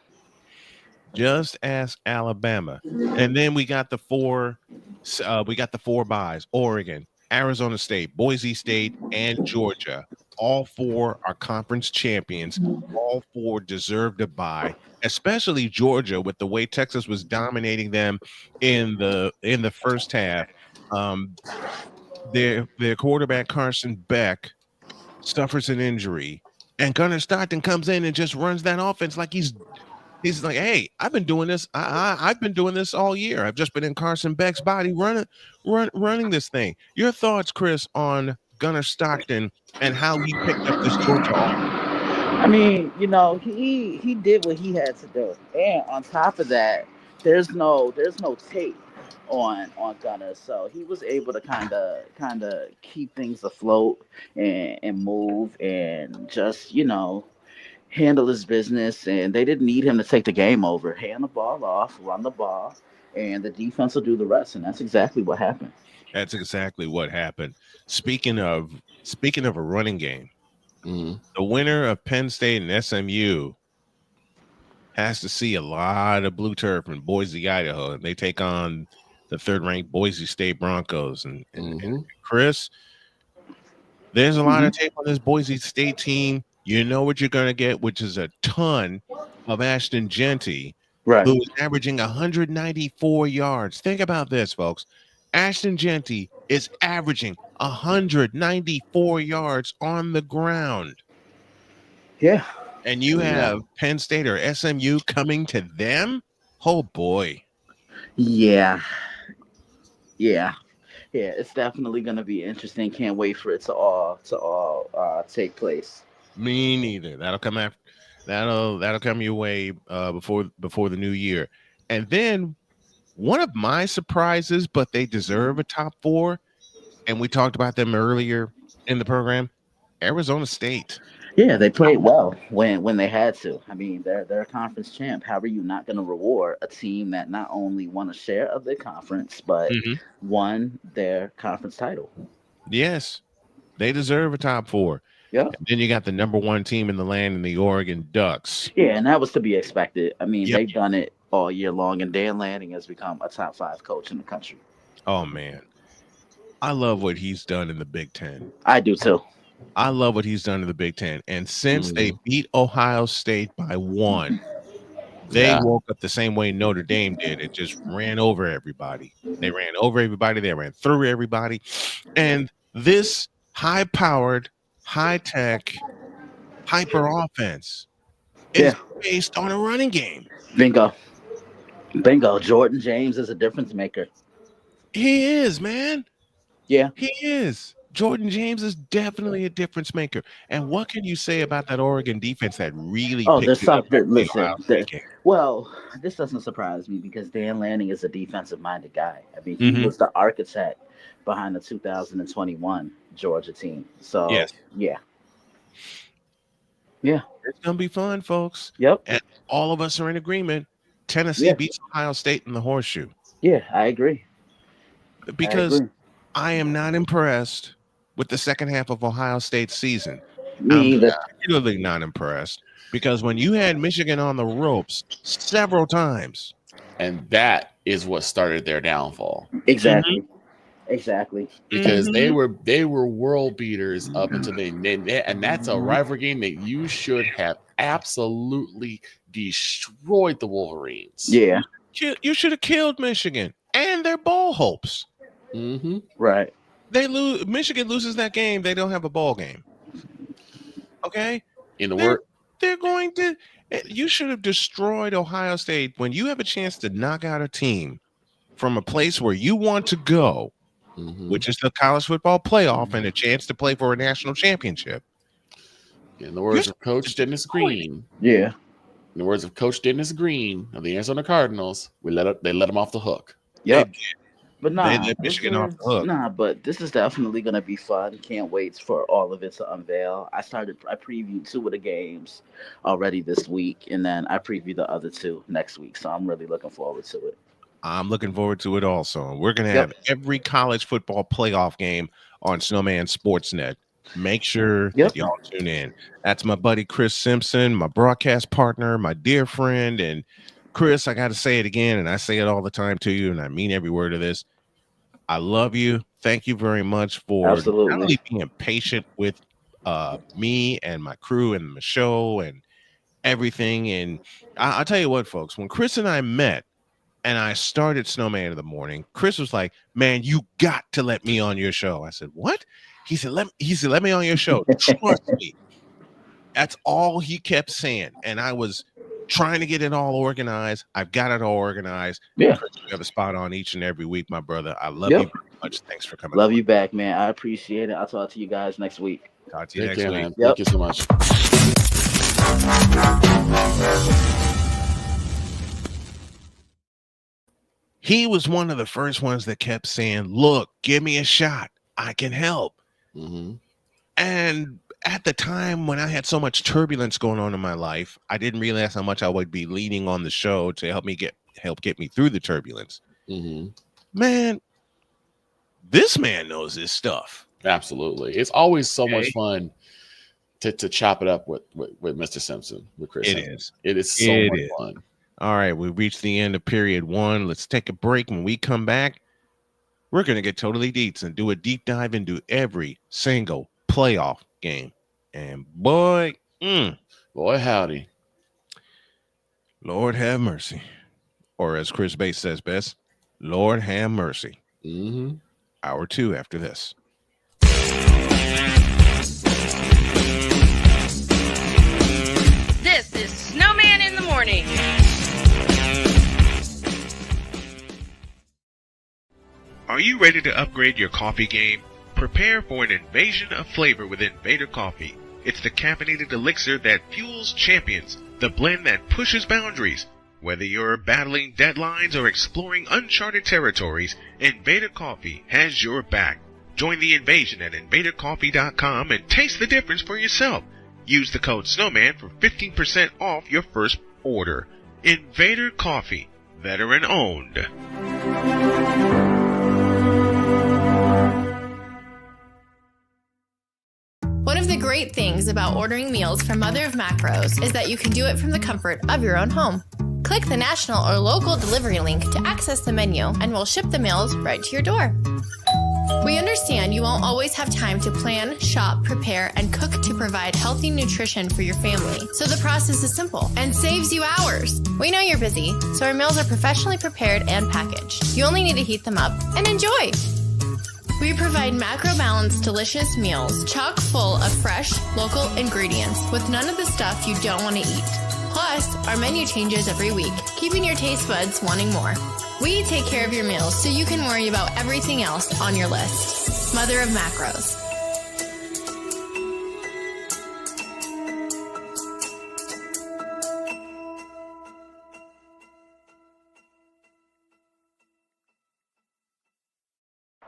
Just ask Alabama. And then we got the four buys: Oregon, Arizona State, Boise State, and Georgia. All four are conference champions. All four deserve to bye, especially Georgia, with the way Texas was dominating them in the first half. Their quarterback Carson Beck suffers an injury, and Gunnar Stockton comes in and just runs that offense like he's like, hey, I've been doing this. I've been doing this all year. I've just been in Carson Beck's body running this thing. Your thoughts, Chris, on Gunnar Stockton and how he picked up this Georgia offense? I mean, you know, he did what he had to do, and on top of that, there's no tape on Gunner, so he was able to kind of keep things afloat and move and just, you know, handle his business. And they didn't need him to take the game over. Hand the ball off, run the ball, and the defense will do the rest. And that's exactly what happened. That's exactly what happened. Speaking of a running game, the winner of Penn State and SMU has to see a lot of blue turf in Boise, Idaho, and they take on the third-ranked Boise State Broncos. And Chris, there's a lot of tape on this Boise State team. You know what you're going to get, which is a ton of Ashton Jeanty, right, who is averaging 194 yards. Think about this, folks. Ashton Jeanty is averaging 194 yards on the ground. Yeah. And you have Penn State or SMU coming to them? Oh, boy. Yeah, it's definitely going to be interesting. Can't wait for it to all take place. Me neither. That'll come after. That'll come your way before the new year. And then one of my surprises, but they deserve a top 4, and we talked about them earlier in the program, Arizona State. Yeah, they played well when they had to. I mean, they're a conference champ. How are you not going to reward a team that not only won a share of their conference, but won their conference title? Yes, they deserve a top 4. Yeah. And then you got the number 1 team in the land in the Oregon Ducks. Yeah, and that was to be expected. I mean, they've done it all year long, and Dan Lanning has become a top 5 coach in the country. Oh, man. I love what he's done in the Big Ten. I do, too. I love what he's done in the Big Ten. And since they beat Ohio State by 1, they woke up the same way Notre Dame did. It just ran over everybody. They ran over everybody. They ran through everybody. And this high-powered, high-tech, hyper offense is based on a running game. Bingo. Jordan James is a difference maker. He is, man. Yeah. He is. Jordan James is definitely a difference maker. And what can you say about that Oregon defense that really picked it up? Well, this doesn't surprise me because Dan Lanning is a defensive-minded guy. I mean, he was the architect behind the 2021 Georgia team. So, yeah. It's going to be fun, folks. Yep. And all of us are in agreement. Tennessee beats Ohio State in the horseshoe. Yeah, I agree. Because I am not impressed with the second half of Ohio State's season. Me either. Particularly not impressed because when you had Michigan on the ropes several times. And that is what started their downfall. Exactly. Because they were world beaters up until and that's a rivalry game that you should have absolutely destroyed the Wolverines. Yeah. You should have killed Michigan and their bowl hopes. Right. Michigan loses that game, they don't have a ball game. Okay? They're going to. You should have destroyed Ohio State when you have a chance to knock out a team from a place where you want to go, which is the college football playoff and a chance to play for a national championship. In the words of Coach Dennis Green. Yeah. In the words of Coach Dennis Green of the Arizona Cardinals, they let them off the hook. Yep. But They nah, let Michigan off the hook. but this is definitely gonna be fun. Can't wait for all of it to unveil. I previewed 2 of the games already this week, and then I preview the other 2 next week. So I'm really looking forward to it. I'm looking forward to it also. We're going to have every college football playoff game on Snowman Sportsnet. Make sure that y'all tune in. That's my buddy Chris Simpson, my broadcast partner, my dear friend. And Chris, I got to say it again, and I say it all the time to you, and I mean every word of this. I love you. Thank you very much for not only being patient with me and my crew and the show and everything. And I'll tell you what, folks, when Chris and I met and I started Snowman in the morning, Chris was like, "Man, you got to let me on your show." I said, "What?" He said, let me on your show. Trust me. That's all he kept saying. And I was trying to get it all organized. I've got it all organized. Yeah. Chris, you have a spot on each and every week, my brother. I love you very much. Thanks for coming. Love you back, man. I appreciate it. I'll talk to you guys next week. Talk to you next week. Man. Thank you so much. He was one of the first ones that kept saying, "Look, give me a shot. I can help." Mm-hmm. And at the time when I had so much turbulence going on in my life, I didn't realize how much I would be leaning on the show to help get me through the turbulence. Mm-hmm. Man, this man knows his stuff. Absolutely. It's always so much fun to chop it up with Mr. Simpson, with Chris. It is so much fun. All right, we reached the end of period 1. Let's take a break. When we come back, we're going to get totally deets and do a deep dive into every single playoff game. And boy, howdy. Lord have mercy. Or as Chris Bates says best, Lord have mercy. Mm-hmm. Hour 2 after this. This is Snowman in the Morning. Are you ready to upgrade your coffee game? Prepare for an invasion of flavor with Invader Coffee. It's the caffeinated elixir that fuels champions, the blend that pushes boundaries. Whether you're battling deadlines or exploring uncharted territories, Invader Coffee has your back. Join the invasion at invadercoffee.com and taste the difference for yourself. Use the code Snowman for 15% off your first order. Invader Coffee, veteran owned. One of the great things about ordering meals from Mother of Macros is that you can do it from the comfort of your own home. Click the national or local delivery link to access the menu, and we'll ship the meals right to your door. We understand you won't always have time to plan, shop, prepare, and cook to provide healthy nutrition for your family, so the process is simple and saves you hours. We know you're busy, so our meals are professionally prepared and packaged. You only need to heat them up and enjoy. We provide macro-balanced, delicious meals, chock full of fresh, local ingredients with none of the stuff you don't want to eat. Plus, our menu changes every week, keeping your taste buds wanting more. We take care of your meals so you can worry about everything else on your list. Mother of Macros.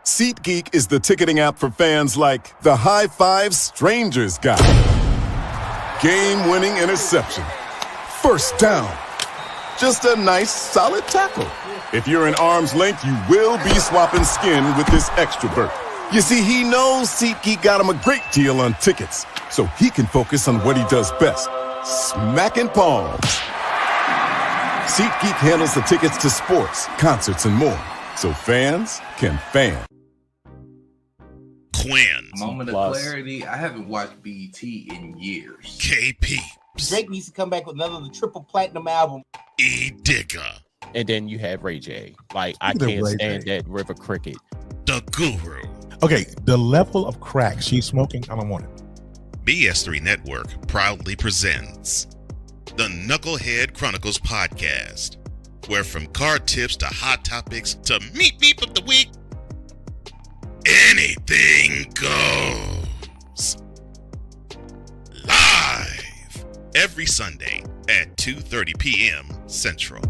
SeatGeek is the ticketing app for fans like the High Five Strangers guy. Game-winning interception. First down. Just a nice, solid tackle. If you're in arm's length, you will be swapping skin with this extra berth. You see, he knows SeatGeek got him a great deal on tickets, so he can focus on what he does best, smacking palms. SeatGeek handles the tickets to sports, concerts, and more, so fans can fan. Quinn. Moment of clarity. I haven't watched BET in years. KP. Drake needs to come back with another triple platinum album. E. Digger. And then you have Ray J. Like, I can't stand that River Cricket. The Guru. Okay, the level of crack she's smoking, I don't want it. BS3 Network proudly presents the Knucklehead Chronicles podcast, where from card tips to hot topics to meep of the week, anything goes. Live every Sunday at 2:30 p.m. Central.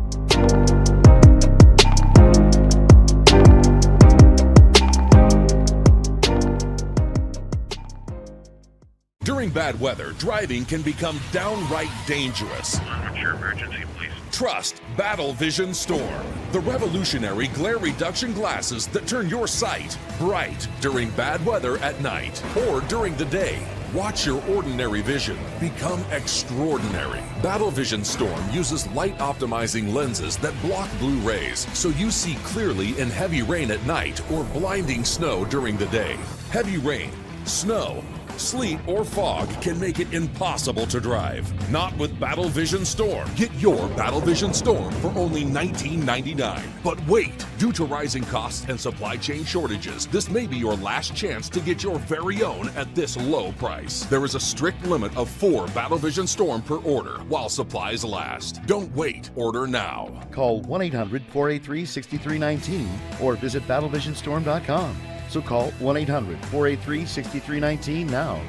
During bad weather, driving can become downright dangerous. What's your emergency, please? Trust Battle Vision Storm, the revolutionary glare reduction glasses that turn your sight bright during bad weather at night or during the day. Watch your ordinary vision become extraordinary. Battle Vision Storm uses light optimizing lenses that block blue rays so you see clearly in heavy rain at night or blinding snow during the day. Heavy rain, snow, sleet, or fog can make it impossible to drive. Not with Battle Vision Storm. Get your Battle Vision Storm for only $19.99. But wait, due to rising costs and supply chain shortages, this may be your last chance to get your very own at this low price. There is a strict limit of 4 Battle Vision Storm per order while supplies last. Don't wait. Order now. Call 1-800-483-6319 or visit battlevisionstorm.com. So call 1-800-483-6319 now.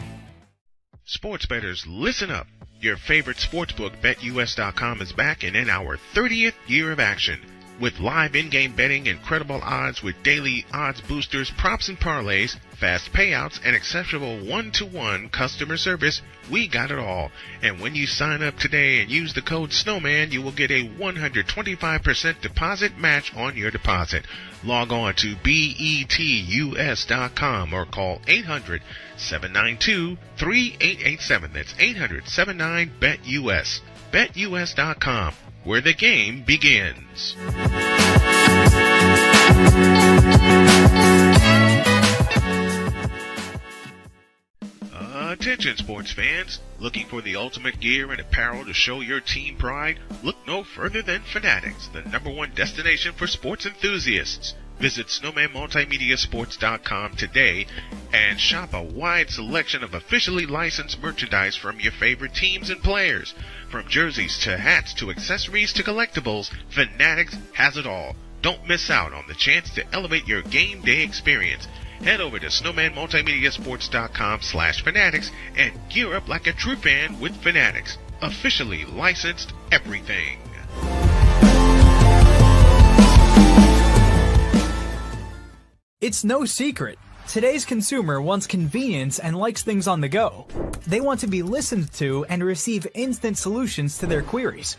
Sports bettors, listen up. Your favorite sportsbook, BetUS.com, is back and in our 30th year of action. With live in-game betting, incredible odds with daily odds boosters, props and parlays, fast payouts, and exceptional one-to-one customer service, we got it all. And when you sign up today and use the code Snowman, you will get a 125% deposit match on your deposit. Log on to betus.com or call 800-792-3887. That's 800-79-BET-US. BetUS.com, where the game begins. Attention sports fans, looking for the ultimate gear and apparel to show your team pride? Look no further than Fanatics, the #1 destination for sports enthusiasts. Visit snowmanmultimediasports.com today and shop a wide selection of officially licensed merchandise from your favorite teams and players. From jerseys to hats to accessories to collectibles, Fanatics has it all. Don't miss out on the chance to elevate your game day experience. Head over to snowmanmultimediasports.com/fanatics and gear up like a true fan with Fanatics. Officially licensed everything. It's no secret. Today's consumer wants convenience and likes things on the go. They want to be listened to and receive instant solutions to their queries.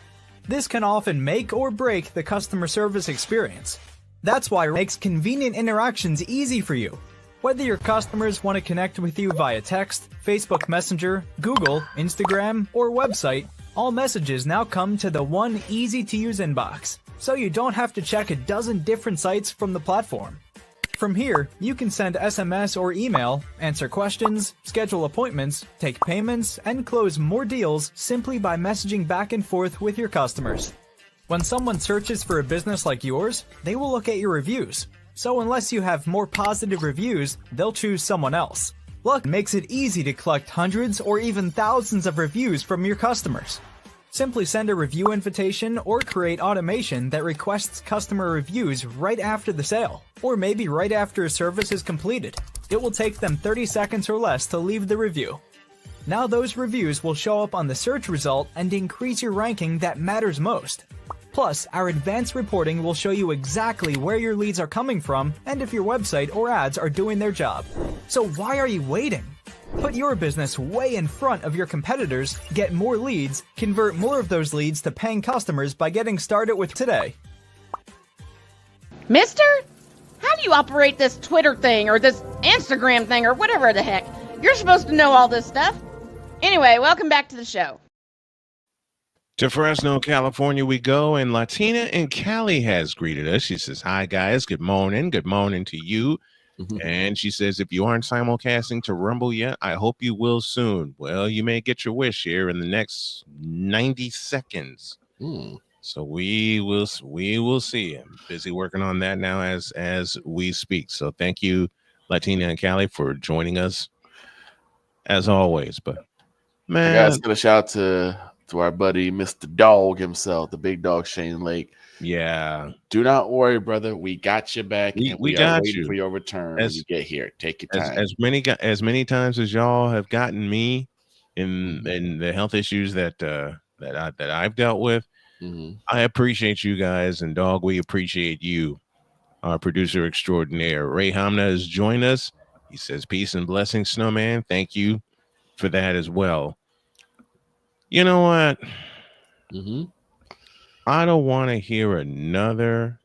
This can often make or break the customer service experience. That's why it makes convenient interactions easy for you. Whether your customers want to connect with you via text, Facebook Messenger, Google, Instagram, or website, all messages now come to the one easy-to-use inbox, so you don't have to check a dozen different sites from the platform. From here, you can send SMS or email, answer questions, schedule appointments, take payments, and close more deals simply by messaging back and forth with your customers. When someone searches for a business like yours, they will look at your reviews. So unless you have more positive reviews, they'll choose someone else. Luck makes it easy to collect hundreds or even thousands of reviews from your customers. Simply send a review invitation or create automation that requests customer reviews right after the sale, or maybe right after a service is completed. It will take them 30 seconds or less to leave the review. Now those reviews will show up on the search result and increase your ranking that matters most. Plus, our advanced reporting will show you exactly where your leads are coming from and if your website or ads are doing their job. So why are you waiting? Put your business way in front of your competitors, get more leads, convert more of those leads to paying customers by getting started with today. Mister? How do you operate this Twitter thing or this Instagram thing or whatever the heck? You're supposed to know all this stuff. Anyway, welcome back to the show. To Fresno, California we go, and Latina in Cali has greeted us. She says, hi, guys. Good morning. Good morning to you. And she says, if you aren't simulcasting to Rumble yet, I hope you will soon. Well, you may get your wish here in the next 90 seconds. So we will see. I'm busy working on that now as we speak. So thank you, Latina and Cali, for joining us as always. But man, I gotta give a shout out to our buddy Mr. Dog himself, the big dog Shane Lake. Yeah. Do not worry, brother. We got you back. We are got waiting you for your return when you get here. Take your time. As many times as y'all have gotten me in the health issues that that I've dealt with. I appreciate you guys, and dog, we appreciate you, our producer extraordinaire. Ray Hamna has joined us. He says, peace and blessings, Snowman. Thank you for that as well. You know what? I don't want to hear another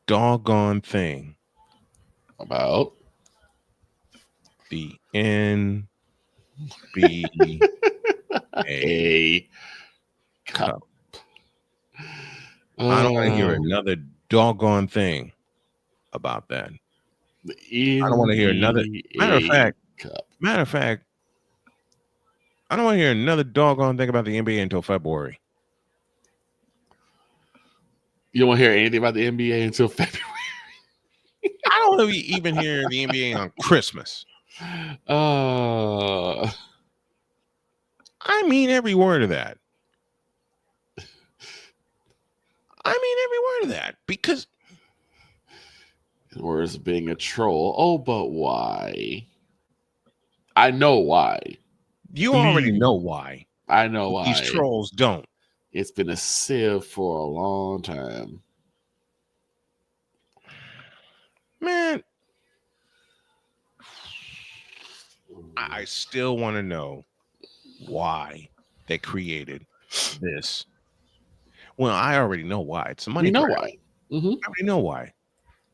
doggone thing about the NBA Cup. I don't want to hear another doggone thing about that. I don't want to hear another. Matter of fact, I don't want to hear another doggone thing about the NBA until February. You don't want to hear anything about the NBA until February. I don't want to even hear the NBA on Christmas. I mean every word of that. Because words of being a troll. Oh, but why? I know why. You already know why. I know why. These trolls don't. It's been a sieve for a long time. Man, I still want to know why they created this. Well, I already know why. It's a money. You know grab. why? I already know why.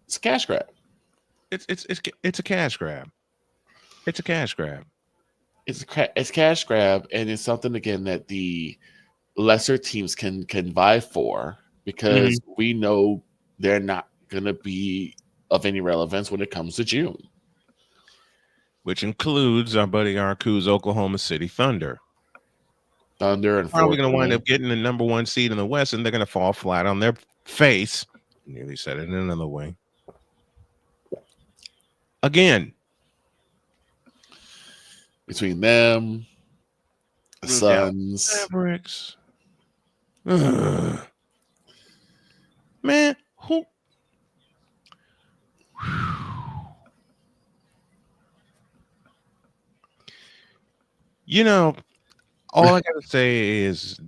It's a cash grab. It's a cash grab. It's a cash grab. It's cash grab, and it's something again that the lesser teams can vie for because we know they're not going to be of any relevance when it comes to June. Which includes our buddy Arku's Oklahoma City Thunder. And probably going to wind up getting the number 1 seed in the West, and they're going to fall flat on their face. Nearly said it in another way. Again, between them, the Suns, Mavericks. Man, who? You know, all I gotta say is,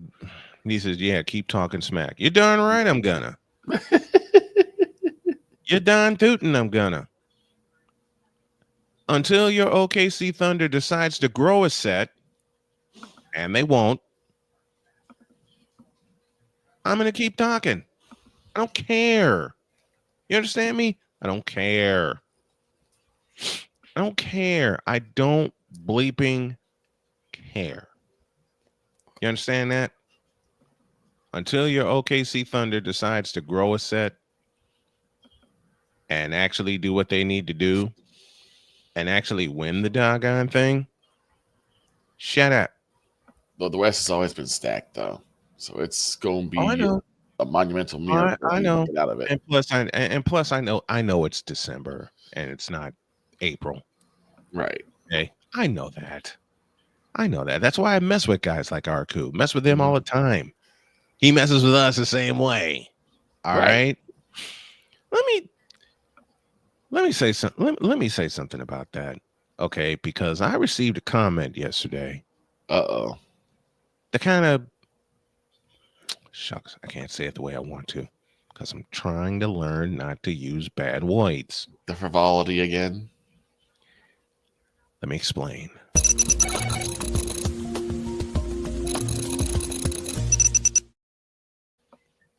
he says, "Yeah, keep talking smack." You're darn right, I'm gonna. You're darn tootin', I'm gonna. Until your OKC Thunder decides to grow a set, and they won't, I'm gonna keep talking. I don't care. You understand me? I don't care. I don't care. I don't bleeping care. You understand that? Until your OKC Thunder decides to grow a set and actually do what they need to do and actually win the doggone thing, shut up. Though the West has always been stacked, though, so it's going to be a monumental miracle. I know. Get out of it. And plus, I know it's December and it's not April. Right. Okay. I know that. That's why I mess with guys like Arku. Mess with him all the time. He messes with us the same way. All right. Let me say something. Let me say something about that. Okay, because I received a comment yesterday. The kind of shucks, I can't say it the way I want to because I'm trying to learn not to use bad words. The frivolity again. Let me explain.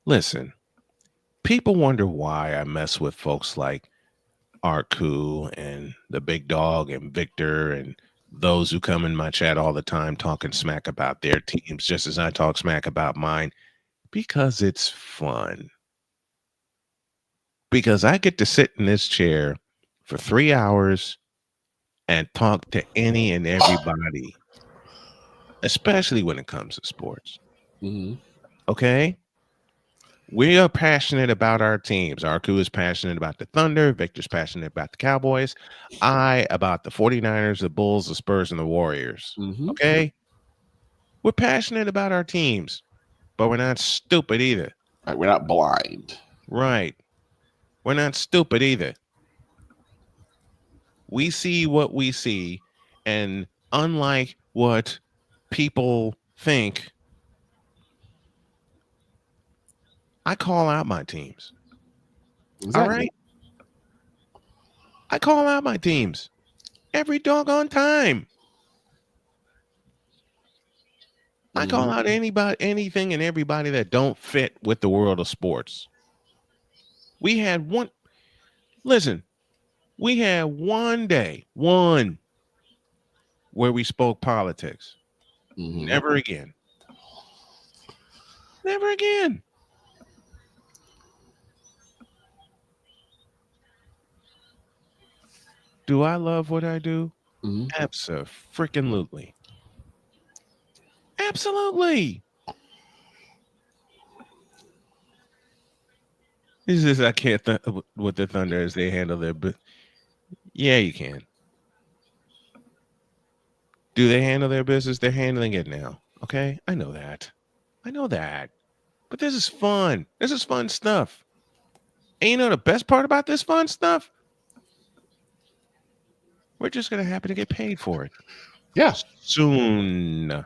Listen, people wonder why I mess with folks like Arku and the Big Dog and Victor and those who come in my chat all the time talking smack about their teams just as I talk smack about mine, because it's fun. Because I get to sit in this chair for 3 hours and talk to any and everybody, especially when it comes to sports. Okay? We are passionate about our teams. Arku is passionate about the Thunder. Victor's passionate about the Cowboys. I about the 49ers, the Bulls, the Spurs, and the Warriors. Okay? We're passionate about our teams, but we're not stupid either. Right, we're not blind. Right. We're not stupid either. We see what we see, and unlike what people think, I call out my teams. Exactly. All right. I call out my teams every doggone time. I call out anybody, anything, and everybody that don't fit with the world of sports. We had one. Listen, we had one day, where we spoke politics. Never again. Never again. Do I love what I do? Absolutely. Absolutely. It's just I can't with the Thunder as they handle their yeah, you can. Do they handle their business? They're handling it now. Okay? I know that. But this is fun. This is fun stuff. And you know the best part about this fun stuff? We're just going to happen to get paid for it. Yeah. Soon.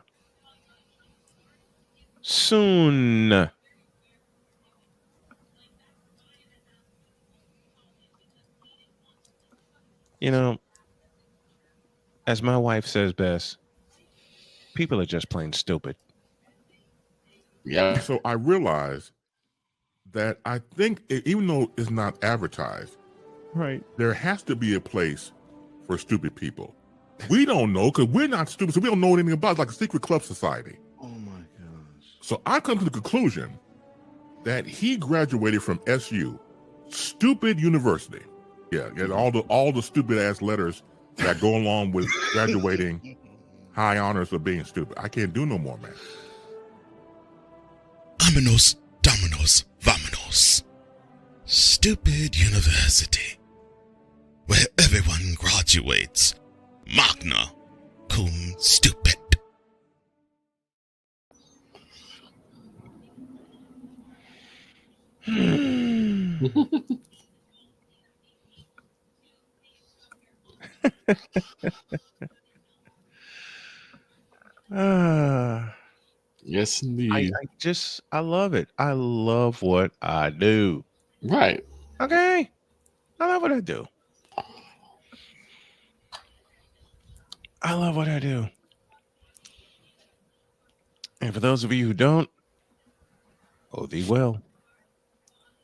You know, as my wife says best, people are just plain stupid. Yeah. So I realized that I think even though it's not advertised, right, there has to be a place for stupid people. We don't know because we're not stupid, so we don't know anything about it. It's like a secret club society. Oh my gosh. So I come to the conclusion that he graduated from SU, stupid university. Yeah, get all the stupid ass letters that go along with graduating high honors of being stupid. I can't do no more, man. Vámonos, dominos, vámonos. Stupid university, where everyone graduates magna cum stupid. Yes, indeed. I love it. I love what I do. Right. Okay. I love what I do. I love what I do. And for those of you who don't, oh, thee well.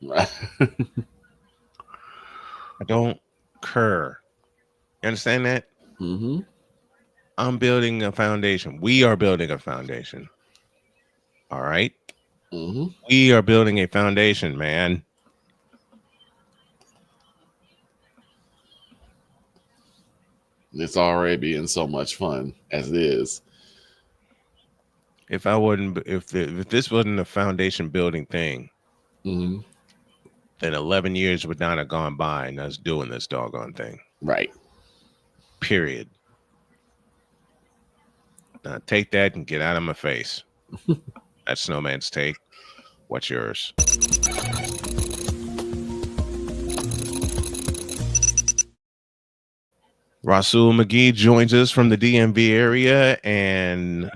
I don't care. You understand that? Mm-hmm. I'm building a foundation. We are building a foundation. All right? Mm-hmm. We are building a foundation, man. It's already being so much fun as it is. If this wasn't a foundation building thing, then 11 years would not have gone by and us doing this doggone thing. Right. Period. Now take that and get out of my face. That's Snowman's take. What's yours? Rasul McGee joins us from the DMV area, and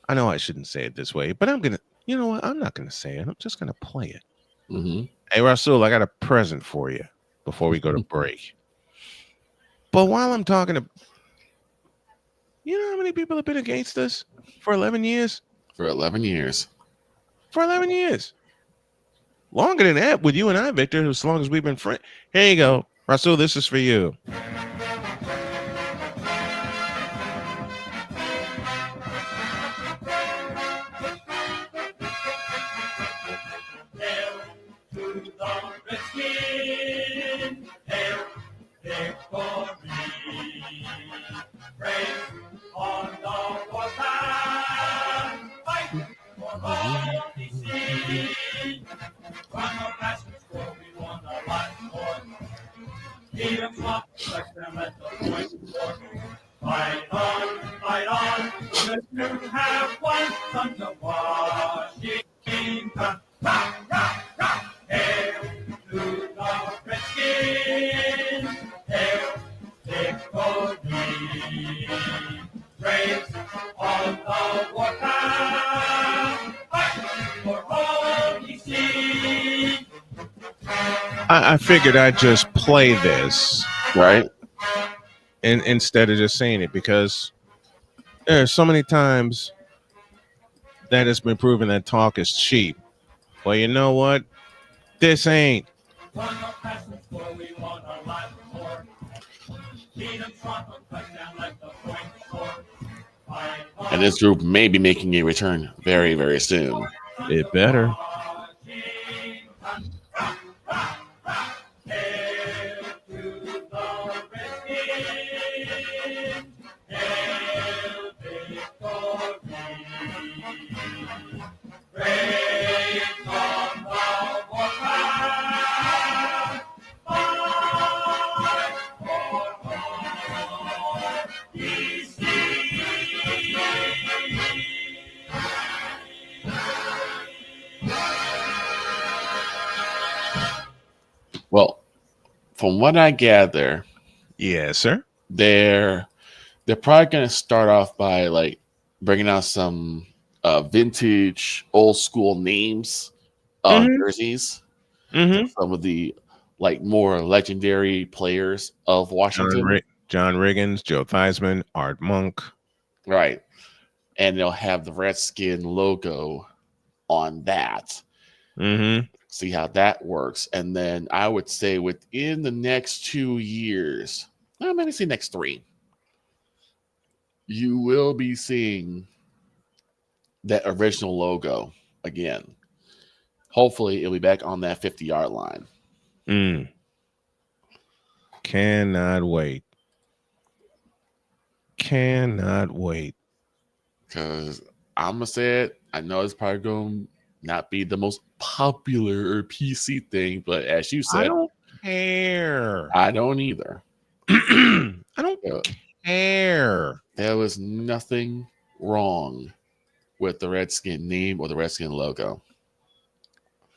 I know I shouldn't say it this way, but I'm gonna. You know what? I'm not gonna say it. I'm just gonna play it. Hey, Rasul, I got a present for you before we go to break. But while I'm talking to, you know how many people have been against us for 11 years? For 11 years. For 11 years. Longer than that with you and I, Victor, as long as we've been friends. Here you go. Rasul, this is for you. Fight on, let's have one, come to Washington. Rock, rock, rock. Hail to the Redskins, hail victory. Praise on the warpath, fight for all ye see. I figured I'd just play this. Right. And instead of just saying it, because there are so many times that it's been proven that talk is cheap. Well, you know what? This ain't. And this group may be making a return very, very soon. It better. Well, from what I gather, yes, sir. They're probably going to start off by like bringing out some vintage, old school names of jerseys. Some of the like more legendary players of Washington. John Riggins, Joe Theismann, Art Monk. Right. And they'll have the Redskin logo on that. See how that works. And then I would say within the next 2 years, maybe say next 3, you will be seeing that original logo again. Hopefully it'll be back on that 50-yard line. Cannot wait. Cannot wait. Because I'm going to say it. I know it's probably going to not be the most popular or PC thing, but as you said, I don't care. I don't either. I don't care. There was nothing wrong with the Redskin name or the Redskin logo.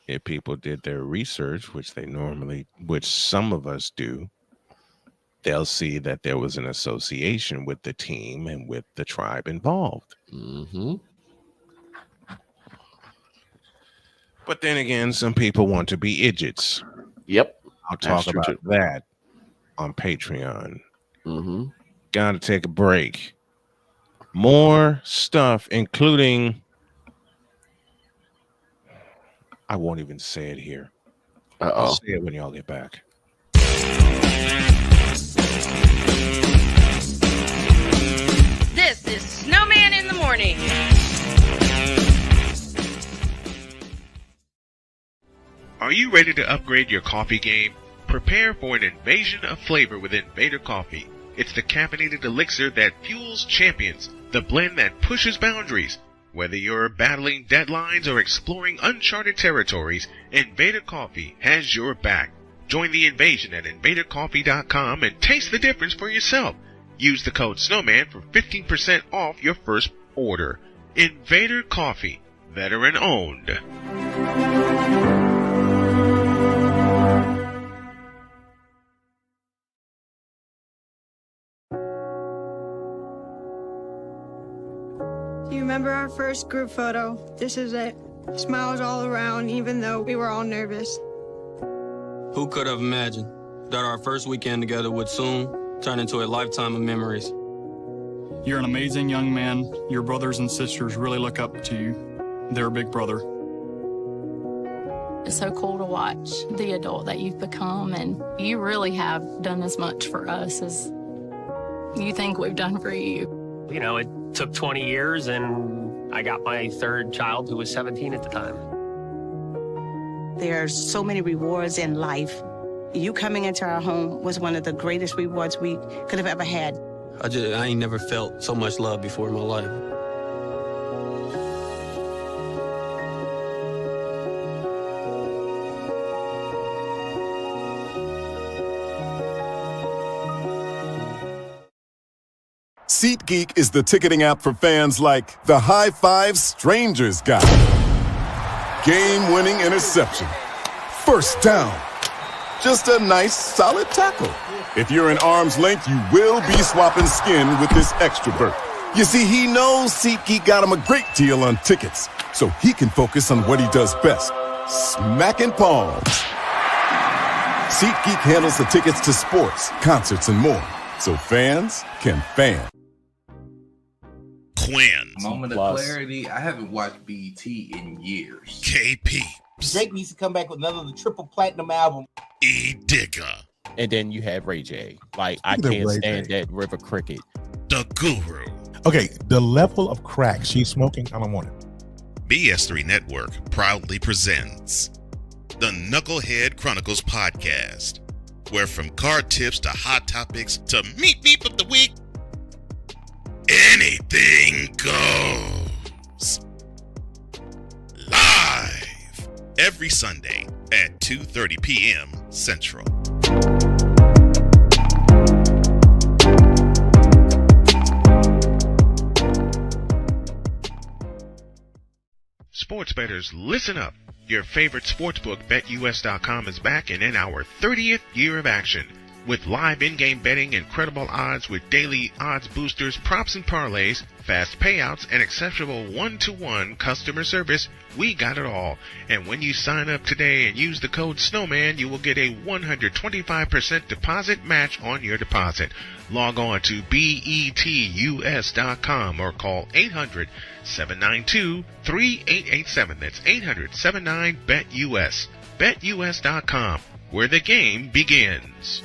If people did their research, which some of us do, they'll see that there was an association with the team and with the tribe involved. But then again, some people want to be idiots. Yep. I'll talk about that on Patreon. Gotta take a break. More stuff, including... I won't even say it here. I'll say it when y'all get back. This is Snowman in the Morning. Are you ready to upgrade your coffee game? Prepare for an invasion of flavor with Invader Coffee. It's the caffeinated elixir that fuels champions, the blend that pushes boundaries. Whether you're battling deadlines or exploring uncharted territories, Invader Coffee has your back. Join the invasion at invadercoffee.com and taste the difference for yourself. Use the code Snowman for 15% off your first order. Invader Coffee, veteran owned. Do you remember our first group photo? This is it. Smiles all around, even though we were all nervous. Who could have imagined that our first weekend together would soon turn into a lifetime of memories? You're an amazing young man. Your brothers and sisters really look up to you. They're a big brother. It's so cool to watch the adult that you've become, and you really have done as much for us as you think we've done for you. You know, it took 20 years, and I got my third child, who was 17 at the time. There are so many rewards in life. You coming into our home was one of the greatest rewards we could have ever had. I ain't never felt so much love before in my life. SeatGeek is the ticketing app for fans like the High Five Strangers guy. Game-winning interception. First down. Just a nice, solid tackle. If you're in arm's length, you will be swapping skin with this extrovert. You see, he knows SeatGeek got him a great deal on tickets, so he can focus on what he does best, smacking palms. SeatGeek handles the tickets to sports, concerts, and more, so fans can fan. Quinn. Moment of clarity. I haven't watched BT in years. KP. Drake needs to come back with another triple platinum album. E Digger. And then you have Ray J. Like, I can't stand that River Cricket. The Guru. Okay, the level of crack she's smoking, I don't want it. BS3 Network proudly presents the Knucklehead Chronicles podcast, where from card tips to hot topics to meet me of the week, anything goes. Live every Sunday at 2:30 p.m. Central. Sports bettors, listen up. Your favorite sportsbook, BetUS.com, is back and in our 30th year of action. With live in-game betting, incredible odds with daily odds boosters, props and parlays, fast payouts, and exceptional one-to-one customer service, we got it all. And when you sign up today and use the code Snowman, you will get a 125% deposit match on your deposit. Log on to betus.com or call 800-792-3887. That's 800-79-BET-US. BetUS.com, where the game begins.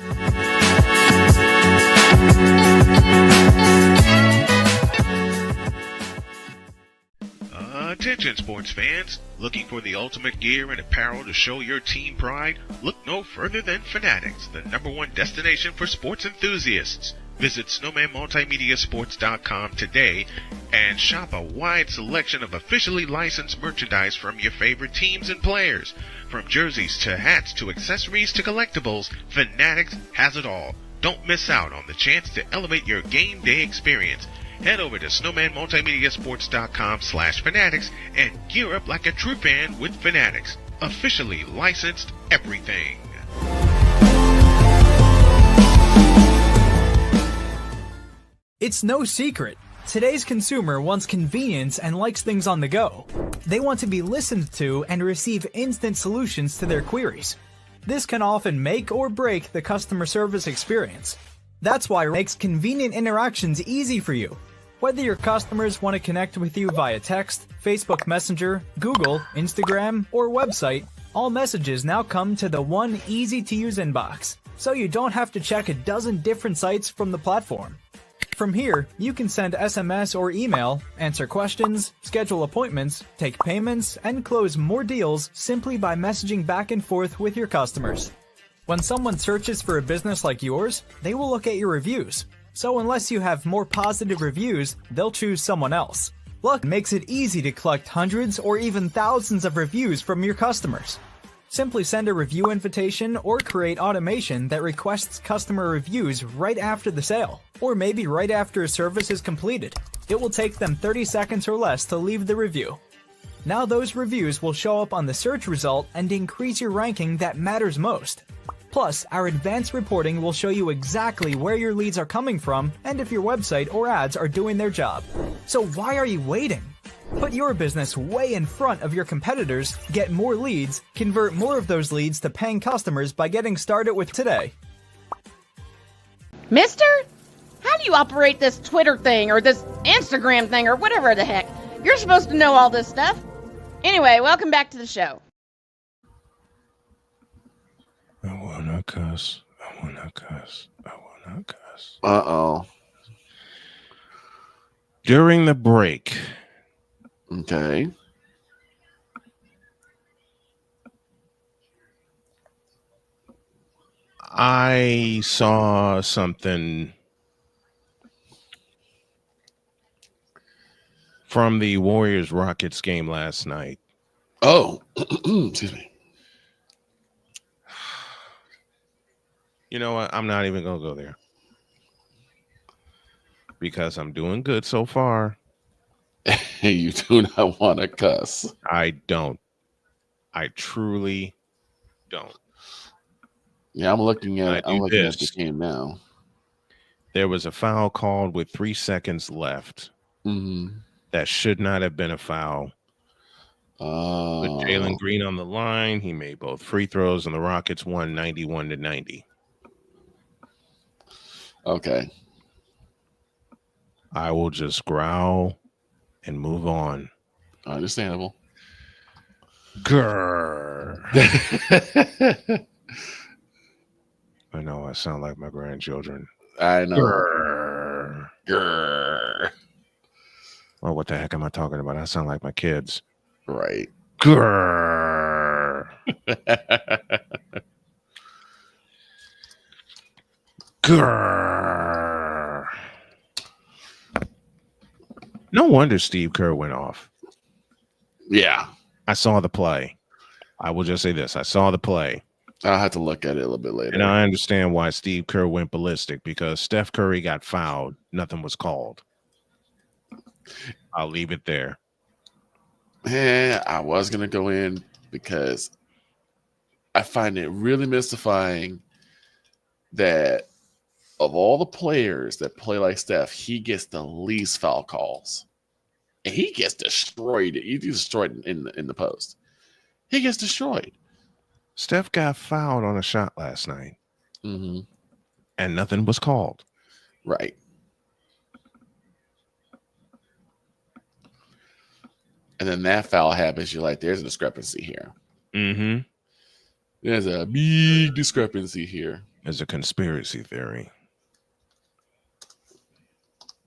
Attention sports fans, looking for the ultimate gear and apparel to show your team pride? Look no further than Fanatics, the #1 destination for sports enthusiasts. Visit snowmanmultimediasports.com today and shop a wide selection of officially licensed merchandise from your favorite teams and players. From jerseys to hats to accessories to collectibles, Fanatics has it all. Don't miss out on the chance to elevate your game day experience. Head over to snowmanmultimediasports.com/fanatics and gear up like a true fan with Fanatics. Officially licensed everything. It's no secret. Today's consumer wants convenience and likes things on the go. They want to be listened to and receive instant solutions to their queries. This can often make or break the customer service experience. That's why it makes convenient interactions easy for you. Whether your customers want to connect with you via text, Facebook Messenger, Google, Instagram, or website, all messages now come to the one easy-to-use inbox, so you don't have to check a dozen different sites from the platform. From here, you can send SMS or email, answer questions, schedule appointments, take payments, and close more deals simply by messaging back and forth with your customers. When someone searches for a business like yours, they will look at your reviews. So unless you have more positive reviews, they'll choose someone else. Luck makes it easy to collect hundreds or even thousands of reviews from your customers. Simply send a review invitation or create automation that requests customer reviews right after the sale, or maybe right after a service is completed. It will take them 30 seconds or less to leave the review. Now those reviews will show up on the search result and increase your ranking that matters most. Plus, our advanced reporting will show you exactly where your leads are coming from and if your website or ads are doing their job. So why are you waiting? Put your business way in front of your competitors, get more leads, convert more of those leads to paying customers by getting started with today. Mister? How do you operate this Twitter thing or this Instagram thing or whatever the heck? You're supposed to know all this stuff. Anyway, welcome back to the show. I wanna cuss. I wanna cuss. I wanna cuss. Uh-oh. During the break. Okay. I saw something from the Warriors Rockets game last night. Oh, excuse me. You know what? I'm not even going to go there because I'm doing good so far. You do not want to cuss. I don't. I truly don't. Yeah, I'm looking at the game now. There was a foul called with 3 seconds left. Mm-hmm. That should not have been a foul. Put Jalen Green on the line. He made both free throws, and the Rockets won 91-90. Okay. I will just growl and move on. Understandable. Grrr. I know I sound like my grandchildren. I know. Grrr. Grrr. Well, what the heck am I talking about? I sound like my kids. Right. Grrr. Grrr. No wonder Steve Kerr went off. Yeah. I saw the play. I will just say this. I saw the play. I'll have to look at it a little bit later. And I understand why Steve Kerr went ballistic, because Steph Curry got fouled. Nothing was called. I'll leave it there. Yeah, I was going to go in because I find it really mystifying that of all the players that play like Steph, he gets the least foul calls. And he gets destroyed. He's destroyed in the post. He gets destroyed. Steph got fouled on a shot last night. Mm-hmm. And nothing was called. Right. And then that foul happens. You're like, there's a discrepancy here. Mm-hmm. There's a big discrepancy here. There's a conspiracy theory.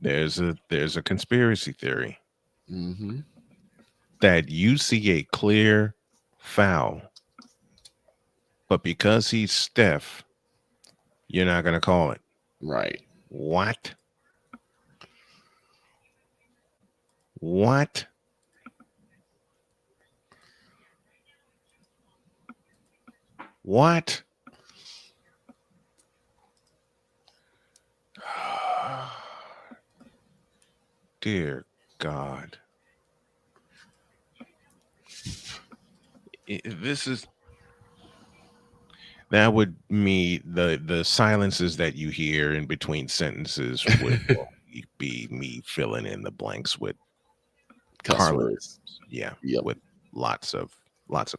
There's a conspiracy theory. Mm-hmm. That you see a clear foul, but because he's Steph, you're not going to call it. Right. What? What? What? Dear God. That would mean the silences that you hear in between sentences would be me filling in the blanks with cuss words. Yeah, yep. With lots of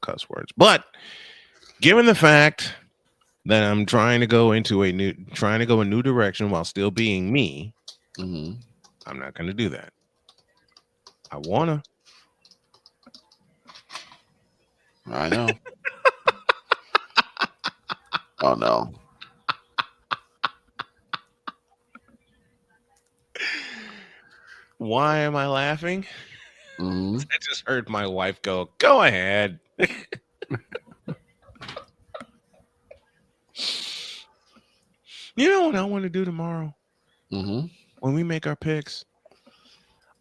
cuss words. But given the fact that I'm trying to go a new direction while still being me, mm-hmm. I'm not going to do that. I wanna. I know. Oh no. Why am I laughing? Mm-hmm. I just heard my wife go ahead. You know what I want to do tomorrow? Mm-hmm. When we make our picks,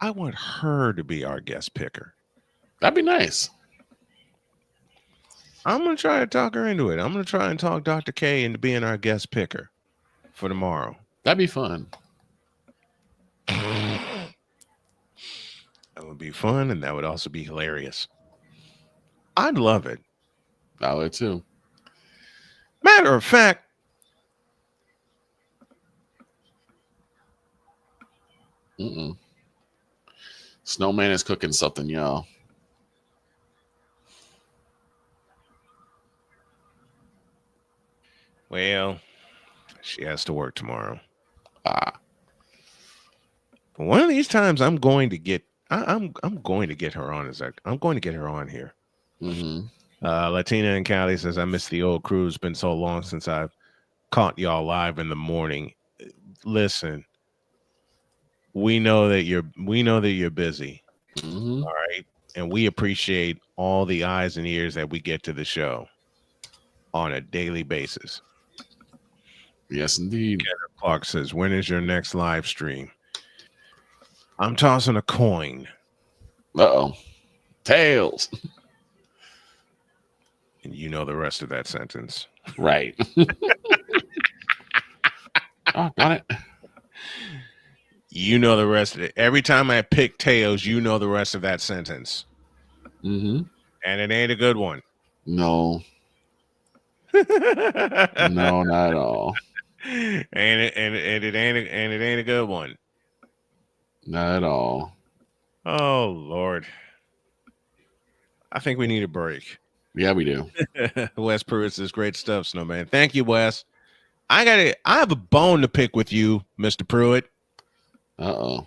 I want her to be our guest picker. That'd be nice. I'm going to try to talk her into it. I'm going to try and talk Dr. K into being our guest picker for tomorrow. That'd be fun. That would be fun, and that would also be hilarious. I'd love it. I would too. Matter of fact, Snowman is cooking something, y'all. Well, she has to work tomorrow. But one of these times, I'm going to get her on. I'm going to get her on here. Mm-hmm. Latina in Cali says, "I miss the old crew. It's been so long since I've caught y'all live in the morning." Listen, we know that you're busy. Mm-hmm. All right, and we appreciate all the eyes and ears that we get to the show on a daily basis. Yes, indeed. Kenneth Clark says, "When is your next live stream?" I'm tossing a coin. Uh-oh. Tails. And you know the rest of that sentence. Right. Oh, got it. You know the rest of it. Every time I pick tails, you know the rest of that sentence. Mm-hmm. And it ain't a good one. No. No, not at all. And it ain't a good one. Not at all. Oh Lord. I think we need a break. Yeah, we do. Wes Pruitt says great stuff, Snowman. Thank you, Wes. I have a bone to pick with you, Mr. Pruitt. Uh-oh.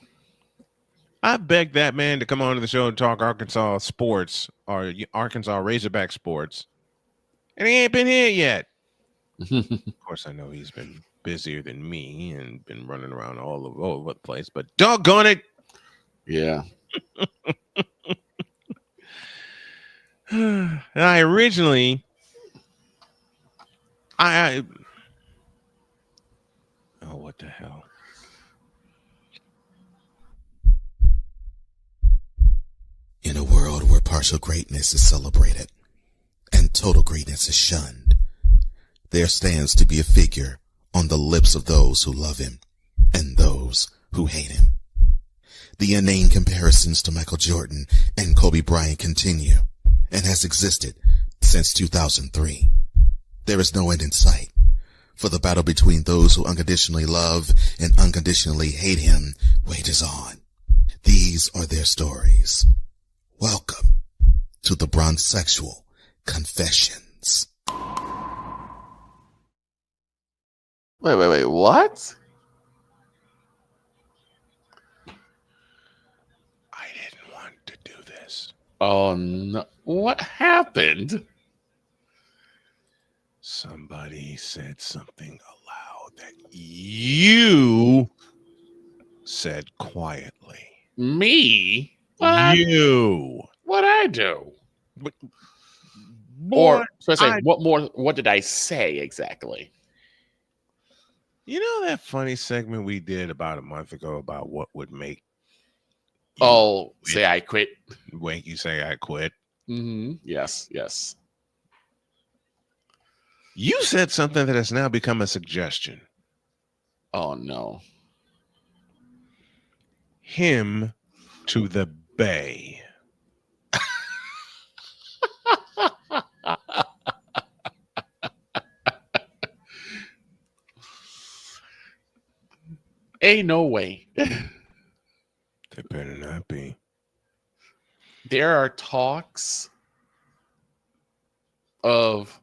I begged that man to come on to the show and talk Arkansas sports or Arkansas Razorback sports, and he ain't been here yet. Of course, I know he's been busier than me and been running around all over the place, but doggone it. Yeah. I originally, oh, what the hell? In a world where partial greatness is celebrated and total greatness is shunned, there stands to be a figure on the lips of those who love him and those who hate him. The inane comparisons to Michael Jordan and Kobe Bryant continue and has existed since 2003. There is no end in sight, for the battle between those who unconditionally love and unconditionally hate him wages on. These are their stories. Welcome to the Bronzexual Confessions. Wait, what? I didn't want to do this. Oh, no. What happened? Somebody said something aloud that you said quietly. Me? What? You. What'd I do? Boy, what did I say exactly? You know that funny segment we did about a month ago about what would make say I quit. Make you say I quit. Mm-hmm. Yes. You said something that has now become a suggestion. Oh no. Him to the bay. Ain't no way. There better not be. There are talks of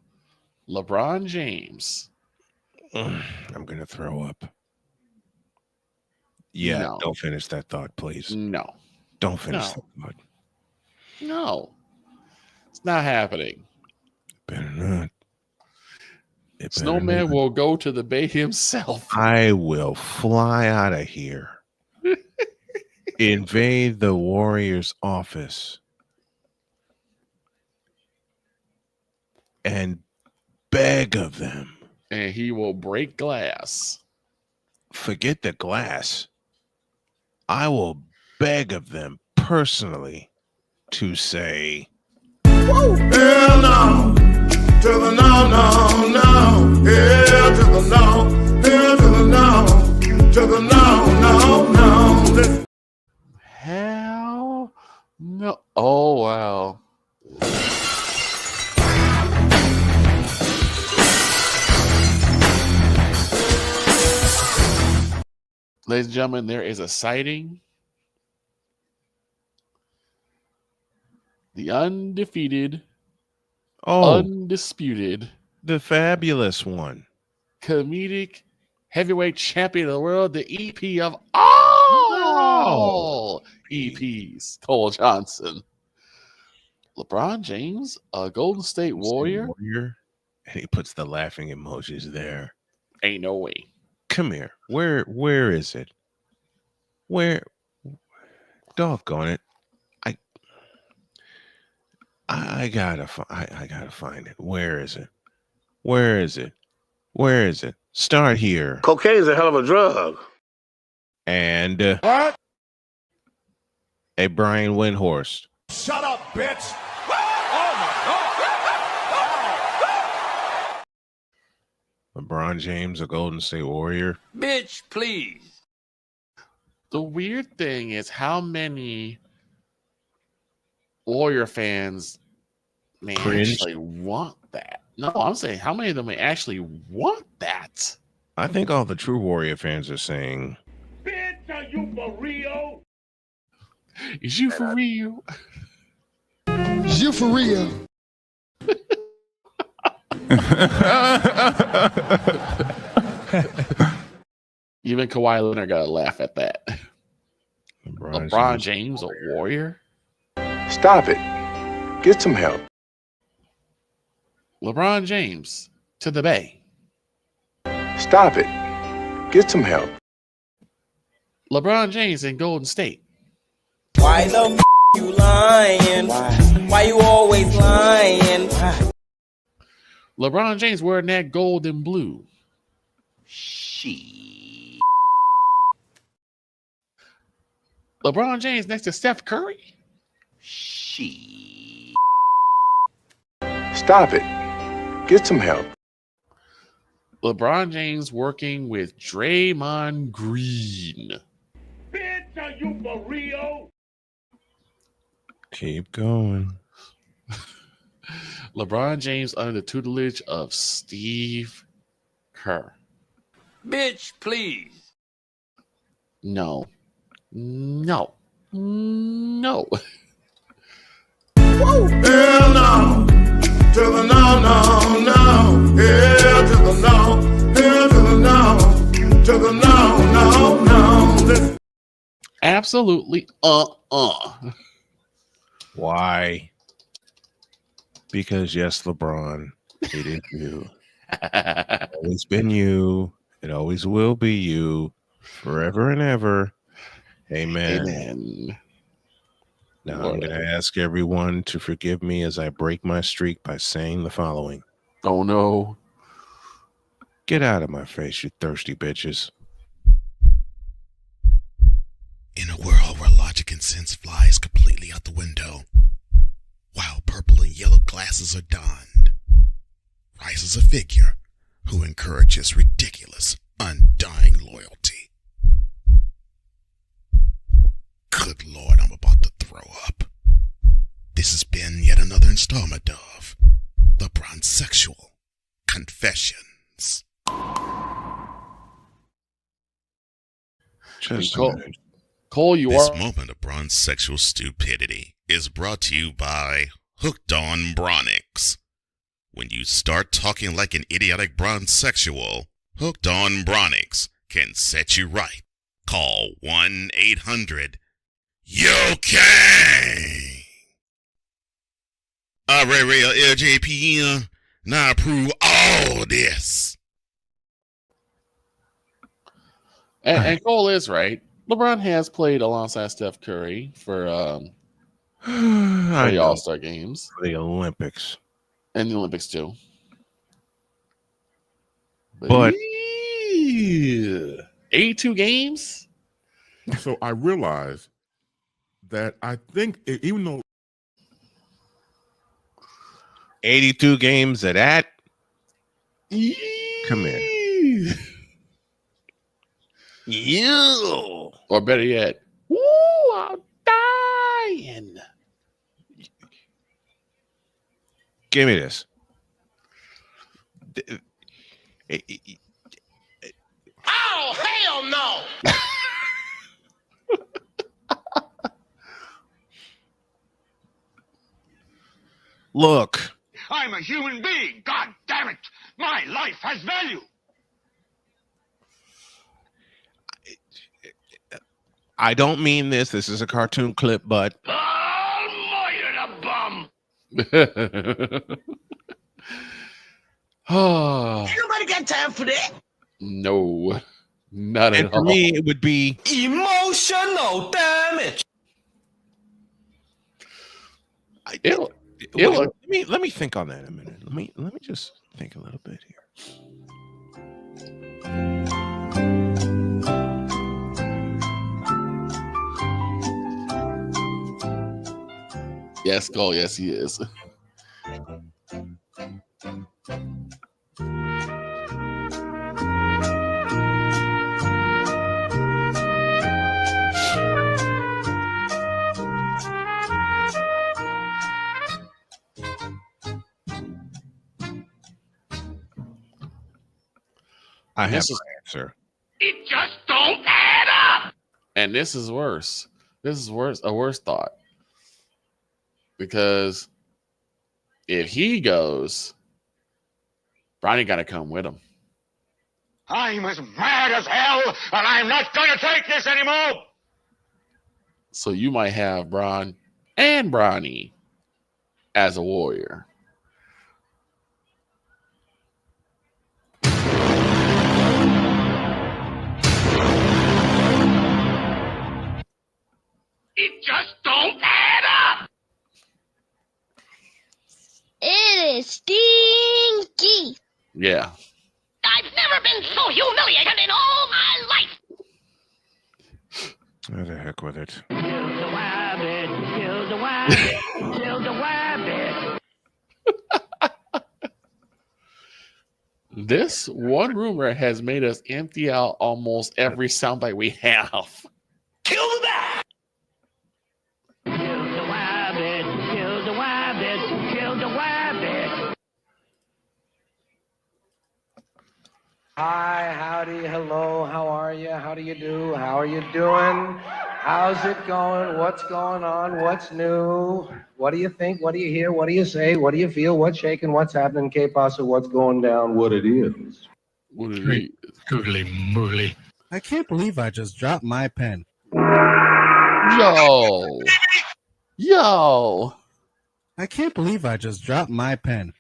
LeBron James. I'm going to throw up. Yeah, No. Don't finish that thought, please. No. Don't finish that thought. No. It's not happening. Better not. Snowman will go to the bay himself. I will fly out of here. Invade the Warriors' office. And beg of them. And he will break glass. Forget the glass. I will beg of them personally to say, Hell no. To the no, no, no. Hell to the no. Hell to the no. To the no, no, no. Hell no. Oh, wow. Ladies and gentlemen, there is a sighting. The undefeated, undisputed, the fabulous one, comedic heavyweight champion of the world, the EP of all EPs, Cole Johnson. LeBron James, a Golden State Warrior. And he puts the laughing emojis there. Ain't no way. Come here. Where is it? Where? Doggone it! I gotta find it. Where is it? Where is it? Where is it? Start here. Cocaine's a hell of a drug. And what? A Brian Windhorst. Shut up, bitch. LeBron James, a Golden State Warrior. Bitch, please. The weird thing is how many Warrior fans may actually want that. No, I'm saying how many of them may actually want that. I think all the true Warrior fans are saying, Bitch, are you for real? Is you for real? Is you for real? Even Kawhi Leonard got to laugh at that. LeBron James, a warrior? Stop it. Get some help. LeBron James to the Bay. Stop it. Get some help. LeBron James in Golden State. Why the you lying? Why you always lying? LeBron James wearing that gold and blue. LeBron James next to Steph Curry. Stop it. Get some help. LeBron James working with Draymond Green. Bitch, are you for real? Keep going. LeBron James under the tutelage of Steve Kerr. Bitch, please. No. No. No. Hell no. To the no, no, no. Hell to the no. Hell to the no. To the no, no, no. Absolutely. Why? Because yes, LeBron, it is you. Always been you. It always will be you. Forever and ever. Amen. Amen. Now I'm going to ask everyone to forgive me as I break my streak by saying the following. Oh, no. Get out of my face, you thirsty bitches. In a world where logic and sense flies completely out the window, while purple and yellow glasses are donned, rises a figure who encourages ridiculous, undying loyalty. Good Lord, I'm about to throw up. This has been yet another installment of The Bronsexual Confessions. Just Cole, you This are... moment of bronsexual stupidity is brought to you by Hooked on Bronix. When you start talking like an idiotic bronsexual, Hooked on Bronix can set you right. Call 1-800-YO-KANG. Real LJPM, now approve all this. And Cole is right. LeBron has played alongside Steph Curry for the All-Star games. The Olympics. And the Olympics, too. But 82 games? So I realized that I think even though 82 games of that, come here. You. Or better yet, woo, I'm dying. Give me this. Oh, hell no. Look. I'm a human being. God damn it. My life has value. I don't mean this. This is a cartoon clip, but Almighty the bum. Nobody got time for that. No, not and at for all. me, it would be Emotional damage. Let me think on that a minute. Let me just think a little bit here. Yes, Cole. Yes, he is. I have This an is- answer. It just don't add up. And this is worse. This is worse. A worse thought. Because if he goes, Bronny got to come with him. I'm as mad as hell, and I'm not going to take this anymore. So you might have Braun and Bronny as a warrior. It just don't add up. It is stinky. Yeah. I've never been so humiliated in all my life. Oh, the heck with it. Kill the rabbit, kill the rabbit, kill the rabbit. This one rumor has made us empty out almost every soundbite we have. Kill the bat. Kill the rabbit, kill the rabbit, kill the rabbit. Hi, howdy, hello, how are you? How do you do? How are you doing? How's it going? What's going on? What's new? What do you think? What do you hear? What do you say? What do you feel? What's shaking? What's happening? K-Pasa, what's going down? What it is. Googly moogly. I can't believe I just dropped my pen. Yo. I can't believe I just dropped my pen.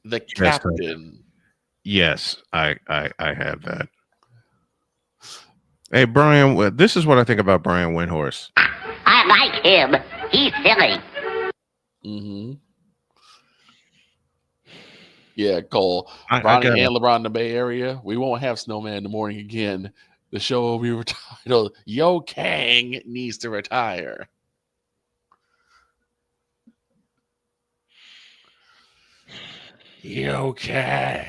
The captain. Yes, I have that. Hey, Brian, this is what I think about Brian Windhorse. I like him. He's silly. Mm-hmm. Yeah, Cole. I Bronny got it. and LeBron in the Bay Area. We won't have Snowman in the morning again. The show will be retitled Yo Kang Needs to Retire. Yo Kang.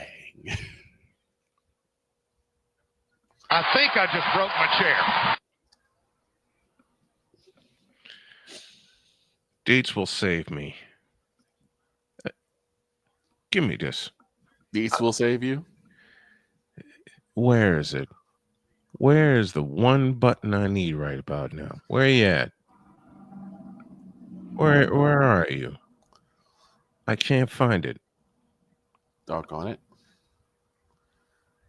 I think I just broke my chair. Dates will save me. Give me this. Dates will save you? Where is it? Where is the one button I need right about now? Where you at? Where are you? I can't find it. Doggone it.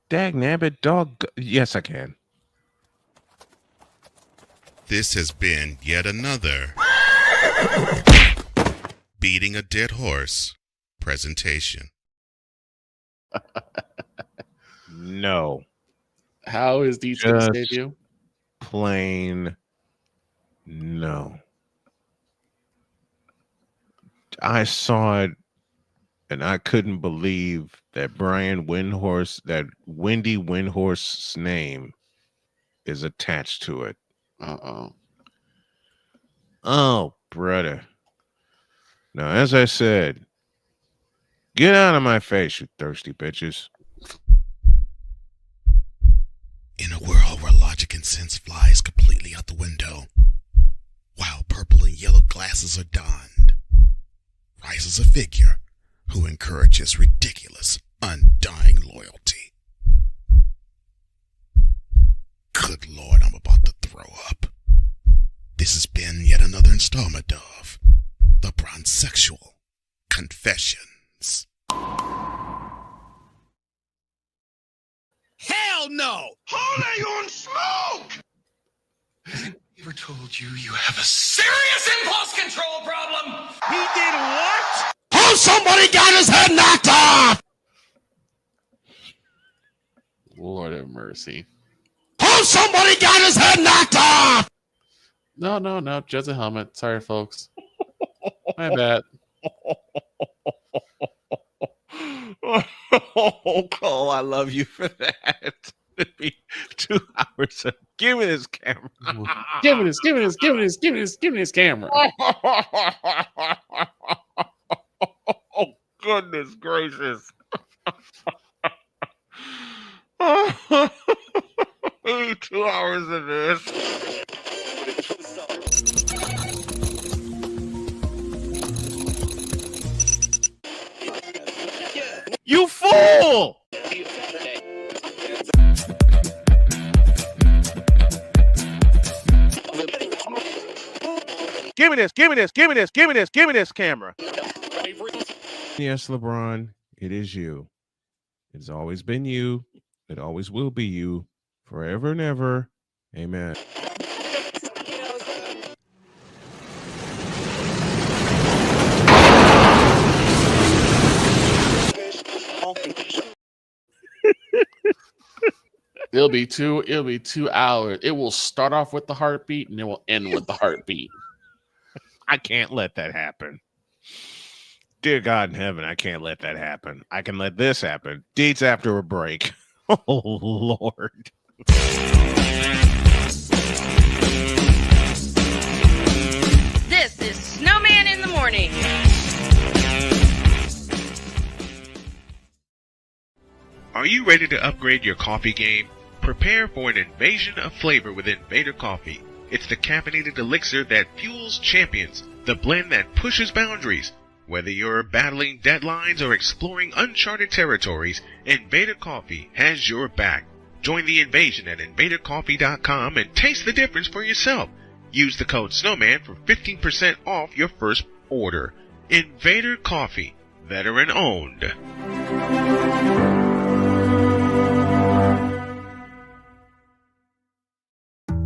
Dag nabbit dog. Yes, I can. This has been yet another Beating a Dead Horse presentation. No. How is these going to save you? Plain no. I saw it and I couldn't believe that Brian Windhorse, that Wendy Windhorse's name is attached to it. Oh, brother. Now, as I said, get out of my face, you thirsty bitches. In a world where logic and sense flies completely out the window, while purple and yellow glasses are donned, rises a figure who encourages ridiculous, undying loyalty. Good Lord, I'm about to throw up. This has been yet another installment of The Bronzexual Confessions. Hell no! Hold on smoke! Ever told you you have a serious impulse control problem? He did what? Oh, somebody got his head knocked off! Lord have mercy. Oh, somebody got his head knocked off! No, just a helmet. Sorry, folks. My bad. Oh, Cole, I love you for that. It'd be 2 hours. Give me this camera. Give me this camera. Oh, goodness gracious. 2 hours of this. You fool! Give me this. Give me this. Give me this. Give me this. Give me this camera. Yes, LeBron, it is you. It's always been you. It always will be you. Forever and ever. Amen. It'll be 2 hours. It will start off with the heartbeat and it will end with the heartbeat. I can't let that happen. Dear God in heaven, I can't let that happen. I can let this happen. Dates after a break. Oh, Lord. This is Snowman in the morning. Are you ready to upgrade your coffee game? Prepare for an invasion of flavor with Invader Coffee. It's the caffeinated elixir that fuels champions, the blend that pushes boundaries. Whether you're battling deadlines or exploring uncharted territories, Invader Coffee has your back. Join the invasion at invadercoffee.com and taste the difference for yourself. Use the code Snowman for 15% off your first order. Invader Coffee, veteran owned.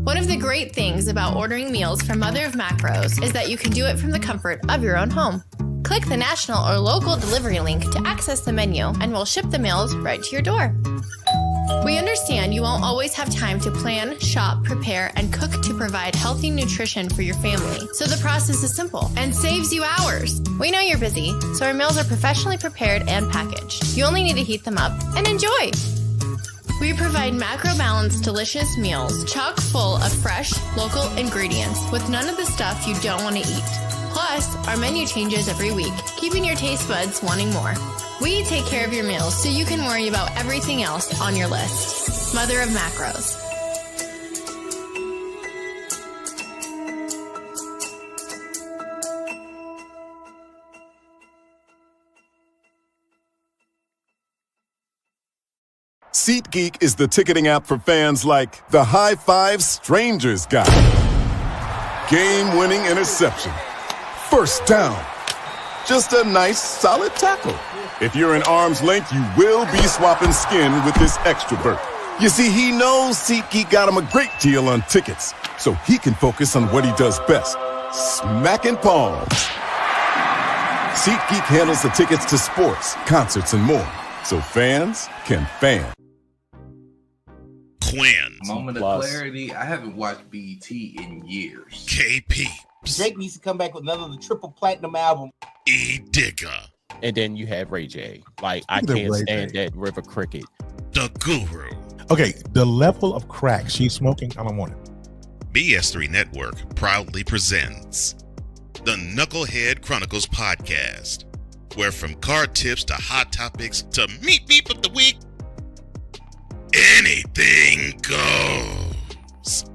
One of the great things about ordering meals from Mother of Macros is that you can do it from the comfort of your own home. Click the national or local delivery link to access the menu, and we'll ship the meals right to your door. We understand you won't always have time to plan, shop, prepare, and cook to provide healthy nutrition for your family, so the process is simple and saves you hours. We know you're busy, so our meals are professionally prepared and packaged. You only need to heat them up and enjoy. We provide macro-balanced, delicious meals chock full of fresh, local ingredients with none of the stuff you don't want to eat. Plus, our menu changes every week, keeping your taste buds wanting more. We take care of your meals so you can worry about everything else on your list. Mother of Macros. SeatGeek is the ticketing app for fans like the High Five Strangers guy. Game-winning interception. First down. Just a nice, solid tackle. If you're in arm's length, you will be swapping skin with this extrovert. You see, he knows SeatGeek got him a great deal on tickets, so he can focus on what he does best, smacking palms. SeatGeek handles the tickets to sports, concerts, and more, so fans can fan. Quinn. Moment of clarity. I haven't watched BET in years. KP. Drake needs to come back with another triple platinum album. E Digger. And then you have Ray J. Like, I can't stand that River Cricket. The Guru. Okay, the level of crack she's smoking, I don't want it. BS3 Network proudly presents the Knucklehead Chronicles podcast, where from card tips to hot topics to meep of the week, anything goes.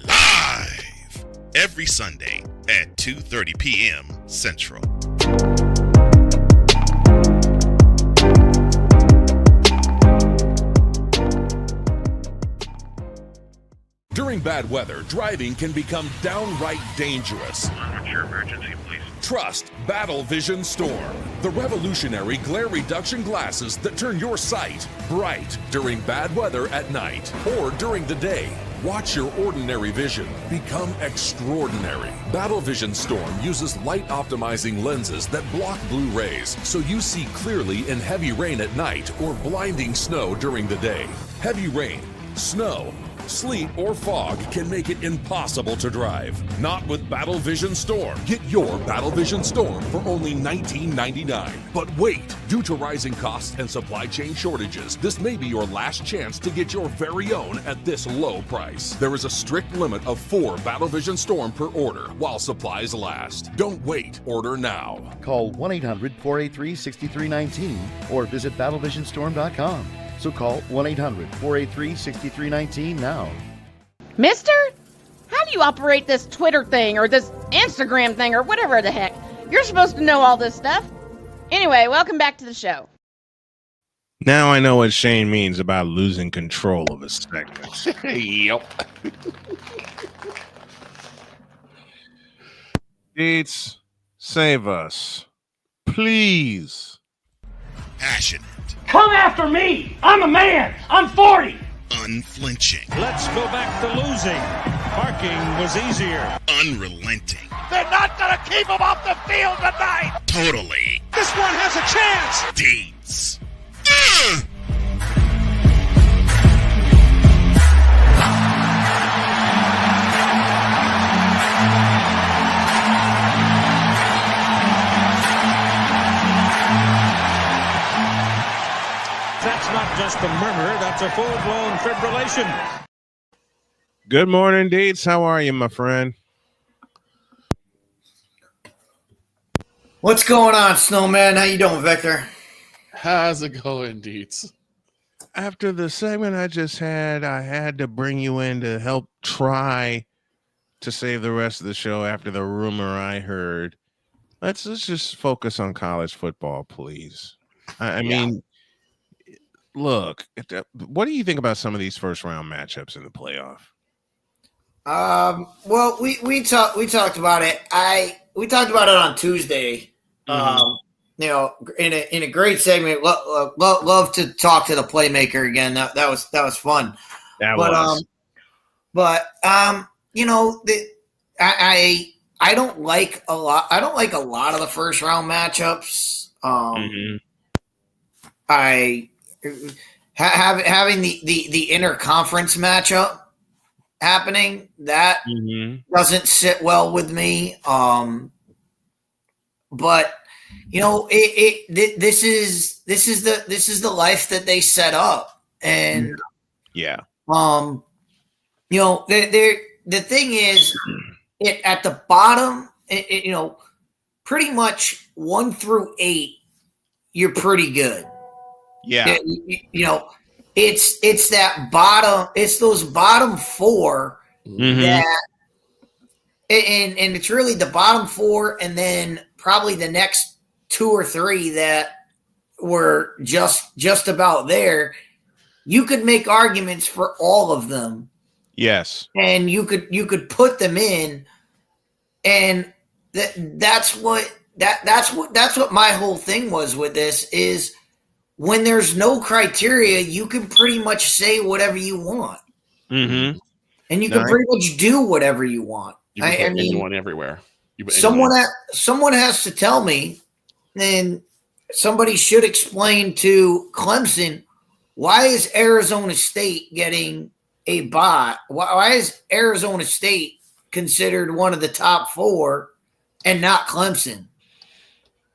Live every Sunday at 2:30 p.m. Central. During bad weather, driving can become downright dangerous. What's your emergency, please? Trust Battle Vision Storm, the revolutionary glare reduction glasses that turn your sight bright during bad weather at night or during the day. Watch your ordinary vision become extraordinary. Battle Vision Storm uses light optimizing lenses that block blue rays, so you see clearly in heavy rain at night or blinding snow during the day. Heavy rain, snow, sleet, or fog can make it impossible to drive. Not with Battle Vision Storm. Get your Battle Vision Storm for only $19.99. But wait, due to rising costs and supply chain shortages, this may be your last chance to get your very own at this low price. There is a strict limit of 4 Battle Vision Storm per order while supplies last. Don't wait, order now. Call 1-800-483-6319 or visit battlevisionstorm.com. So call 1-800-483-6319 now. Mister? How do you operate this Twitter thing or this Instagram thing or whatever the heck? You're supposed to know all this stuff. Anyway, welcome back to the show. Now I know what Shane means about losing control of his segments. Yep. Deets, save us. Please. Passionate. Come after me. I'm a man. I'm 40. Unflinching. Let's go back to losing. Parking was easier. Unrelenting. They're not going to keep him off the field tonight. Totally. This one has a chance. Deeds. That's not just a murmur. That's a full-blown fibrillation. Good morning, Deets. How are you, my friend? What's going on, Snowman? How you doing, Victor? How's it going, Deets? After the segment I just had, I had to bring you in to help try to save the rest of the show after the rumor I heard. Let's just focus on college football, please. I mean, look, what do you think about some of these first round matchups in the playoff? Well, we talked about it. We talked about it on Tuesday. You know, in a great segment. Love to talk to the playmaker again. That was fun. But you know, I don't like a lot. I don't like a lot of the first round matchups. Having the interconference matchup happening, that doesn't sit well with me. But you know, this is the life that they set up, and yeah. You know, the thing is, at the bottom, you know, pretty much 1 through 8, you're pretty good. Yeah. You know, it's that bottom, it's those bottom 4 that, and it's really the bottom 4, and then probably the next 2 or 3 that were just about there. You could make arguments for all of them. Yes. And you could put them in, and that's what my whole thing was with this is when there's no criteria, you can pretty much say whatever you want. And you can pretty much do whatever you want. You can put anyone everywhere. Someone has to tell me, and somebody should explain to Clemson, why is Arizona State getting a bye? Why is Arizona State considered one of the top 4 and not Clemson?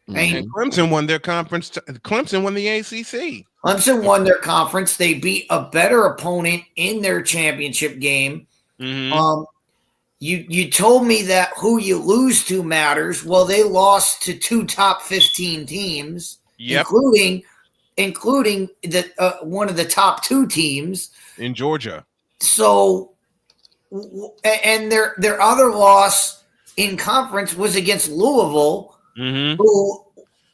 And Clemson won their conference. Clemson won the ACC. Clemson won their conference. They beat a better opponent in their championship game. You told me that who you lose to matters. Well, they lost to 2 top 15 teams, including the one of the top 2 teams in Georgia. So, and their other loss in conference was against Louisville, who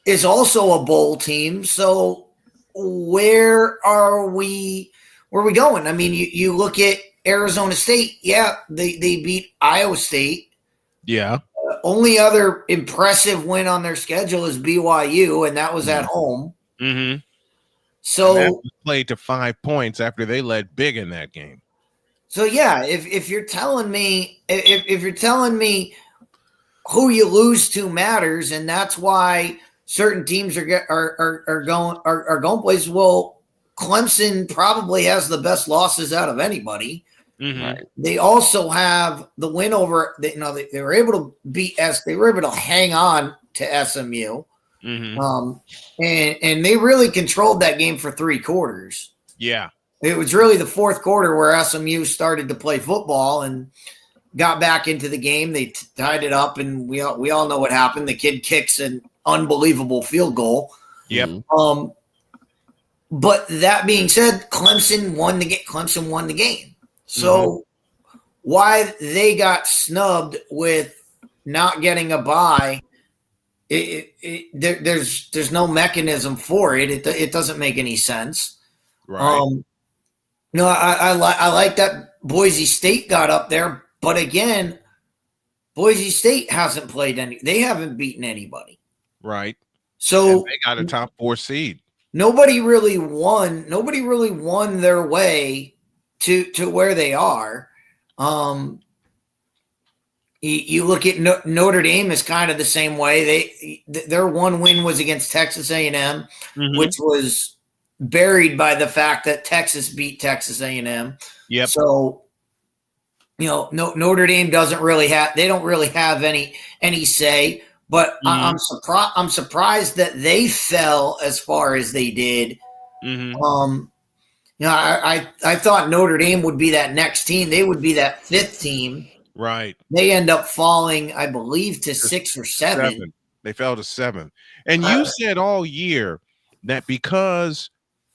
is also a bowl team. So, where are we going? I mean, you look at Arizona State. Yeah, they beat Iowa State. Yeah. Only other impressive win on their schedule is BYU, and that was at home. So and that was played to 5 points after they led big in that game. So yeah, if you're telling me if you're telling me who you lose to matters, and that's why certain teams are going places. Well, Clemson probably has the best losses out of anybody. They also have the win over. They were able to beat They were able to hang on to SMU, and they really controlled that game for 3 quarters. Yeah. It was really the 4th quarter where SMU started to play football and got back into the game. They tied it up, and we all know what happened. The kid kicks an unbelievable field goal. Yep. But that being said, Clemson won the game. So why they got snubbed with not getting a bye? There's no mechanism for it. It doesn't make any sense. Right. No, I like that Boise State got up there, but again, Boise State hasn't played any. They haven't beaten anybody. Right. So and they got a top 4 seed. Nobody really won their way to where they are. You look at Notre Dame is kind of the same way. Their one win was against Texas A&M, which was buried by the fact that Texas beat Texas A&M. Yep. So, Notre Dame don't really have any say. But I'm surprised that they fell as far as they did. I thought Notre Dame would be that next team. They would be that 5th team. Right. They end up falling, I believe, to 6 or 7. They fell to 7. And you said all year that because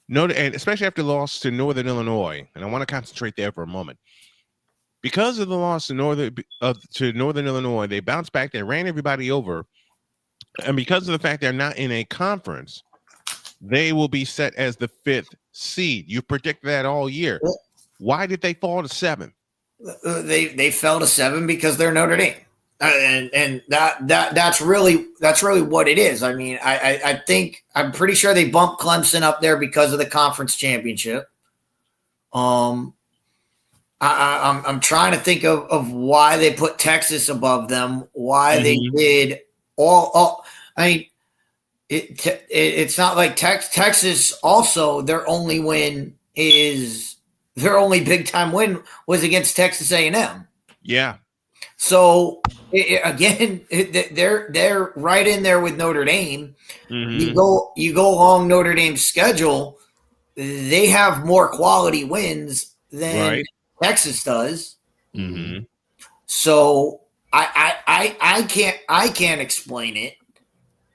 and especially after the loss to Northern Illinois, and I want to concentrate there for a moment. Because of the loss to Northern Illinois, they bounced back. They ran everybody over. And because of the fact they're not in a conference, they will be set as the 5th seed. You predicted that all year. Why did they fall to 7? They fell to 7 because they're Notre Dame, and that's really what it is. I mean, I'm pretty sure they bumped Clemson up there because of the conference championship. I'm trying to think of why they put Texas above them. Why they did all. I mean, it's not like Texas. Also, their only big time win was against Texas A&M. Yeah. So again, they're right in there with Notre Dame. You go along Notre Dame's schedule. They have more quality wins than Texas does. So I can't explain it.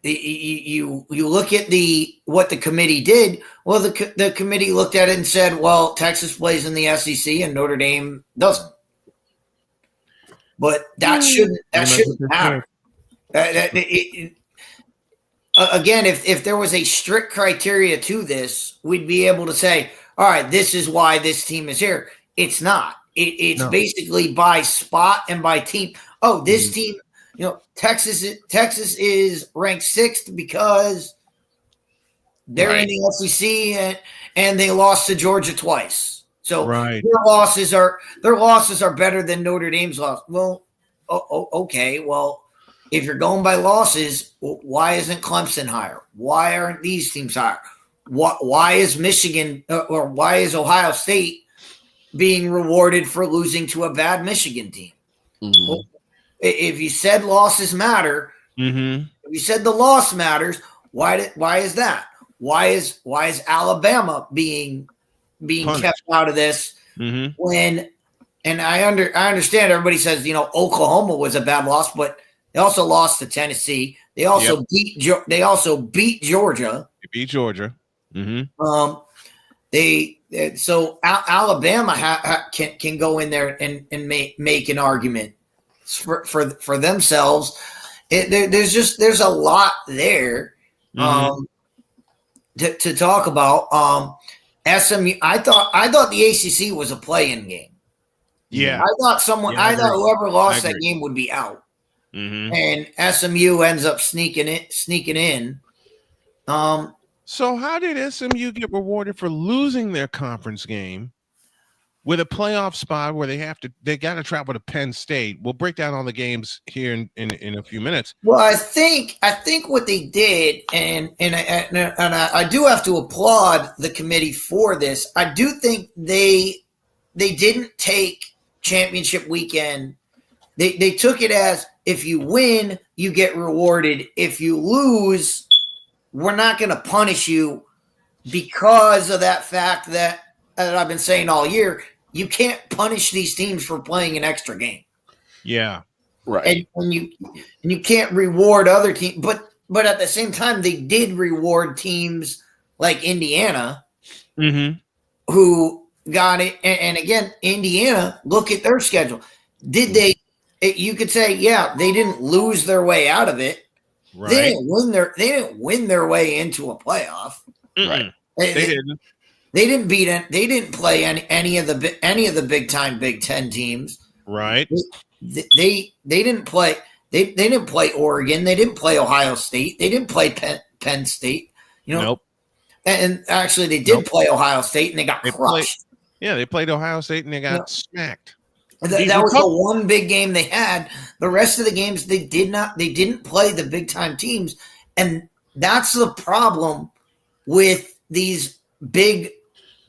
You look at what the committee did. Well, the committee looked at it and said, "Well, Texas plays in the SEC and Notre Dame doesn't." But that shouldn't matter. Again, if there was a strict criteria to this, we'd be able to say, "All right, this is why this team is here." It's not. It's basically by spot and by team. Oh, this team. Texas is ranked 6th because they're in the SEC and they lost to Georgia twice. So their losses are better than Notre Dame's loss. Well, okay. Well, if you're going by losses, why isn't Clemson higher? Why aren't these teams higher? Why is Michigan or why is Ohio State being rewarded for losing to a bad Michigan team? Well, if you said losses matter, if you said the loss matters, why is that? Why is Alabama being kept out of this when? And I understand everybody says Oklahoma was a bad loss, but they also lost to Tennessee. They also beat Georgia. They beat Georgia. So Alabama can go in there and make an argument for themselves. There's a lot there to talk about. SMU. I thought the ACC was a play-in game. Yeah, I thought whoever lost that game would be out, and SMU ends up sneaking in. So how did SMU get rewarded for losing their conference game with a playoff spot where they got to travel to Penn State? We'll break down all the games here in a few minutes. Well, I think what they did, and I do have to applaud the committee for this. I do think they didn't take championship weekend. They took it as, if you win, you get rewarded. If you lose, we're not going to punish you, because of that fact that I've been saying all year. You can't punish these teams for playing an extra game. Yeah, right. And you can't reward other teams, but at the same time, they did reward teams like Indiana, who got it. And again, Indiana, look at their schedule. Did they? You could say, yeah, they didn't lose their way out of it. Right. They didn't win their way into a playoff. Right. They didn't. They didn't beat it. They didn't play any of the big time Big Ten teams. Right. they didn't play. They didn't play Oregon. They didn't play Ohio State. They didn't play Penn State. Nope. And actually, they did play Ohio State, and they got crushed. They played Ohio State, and they got smacked. That was the one big game they had. The rest of the games they didn't play the big time teams, and that's the problem with these big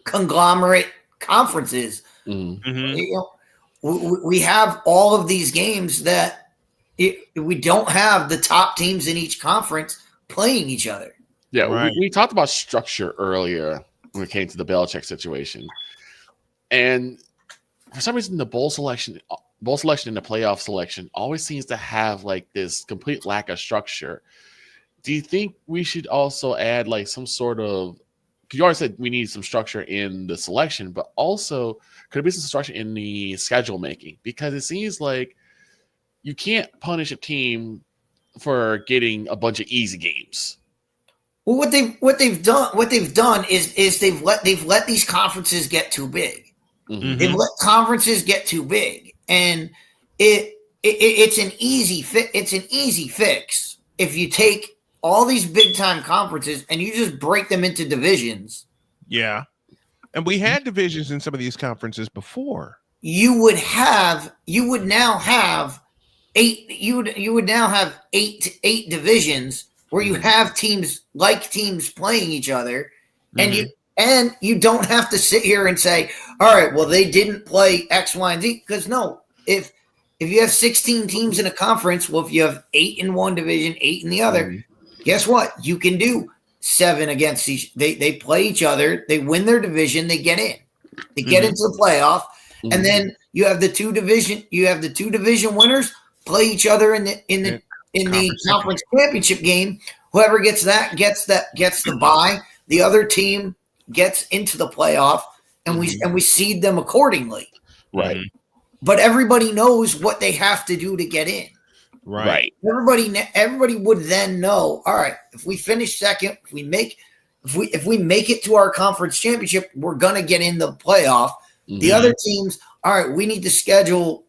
conglomerate conferences. We have all of these games that we don't have the top teams in each conference playing each other. Yeah, right. we talked about structure earlier when it came to the Belichick situation. And for some reason, the bowl selection and the playoff selection always seems to have like this complete lack of structure. Do you think we should also add like some sort of, because you already said we need some structure in the selection, but also could there be some structure in the schedule making? Because it seems like you can't punish a team for getting a bunch of easy games. Well, what they've done is they've let these conferences get too big. They've let conferences get too big, and it's an easy fix if you take all these big time conferences and you just break them into divisions. Yeah, and we had divisions in some of these conferences before. You would now have eight divisions where you have teams playing each other, and you don't have to sit here and say, all right, well, they didn't play X, Y, and Z. Because no, if you have 16 teams in a conference, well, if you have 8 in one division, 8 in the other, guess what? You can do 7 against each. They play each other, they win their division, they get in. They get into the playoff, and then you have the two division winners play each other in the conference championship game. Whoever gets the bye. The other team gets into the playoff, and we seed them accordingly. Right. But everybody knows what they have to do to get in. Right. Everybody would then know, all right, if we finish second, if we make it to our conference championship, we're gonna get in the playoff. The other teams, all right, we need to schedule,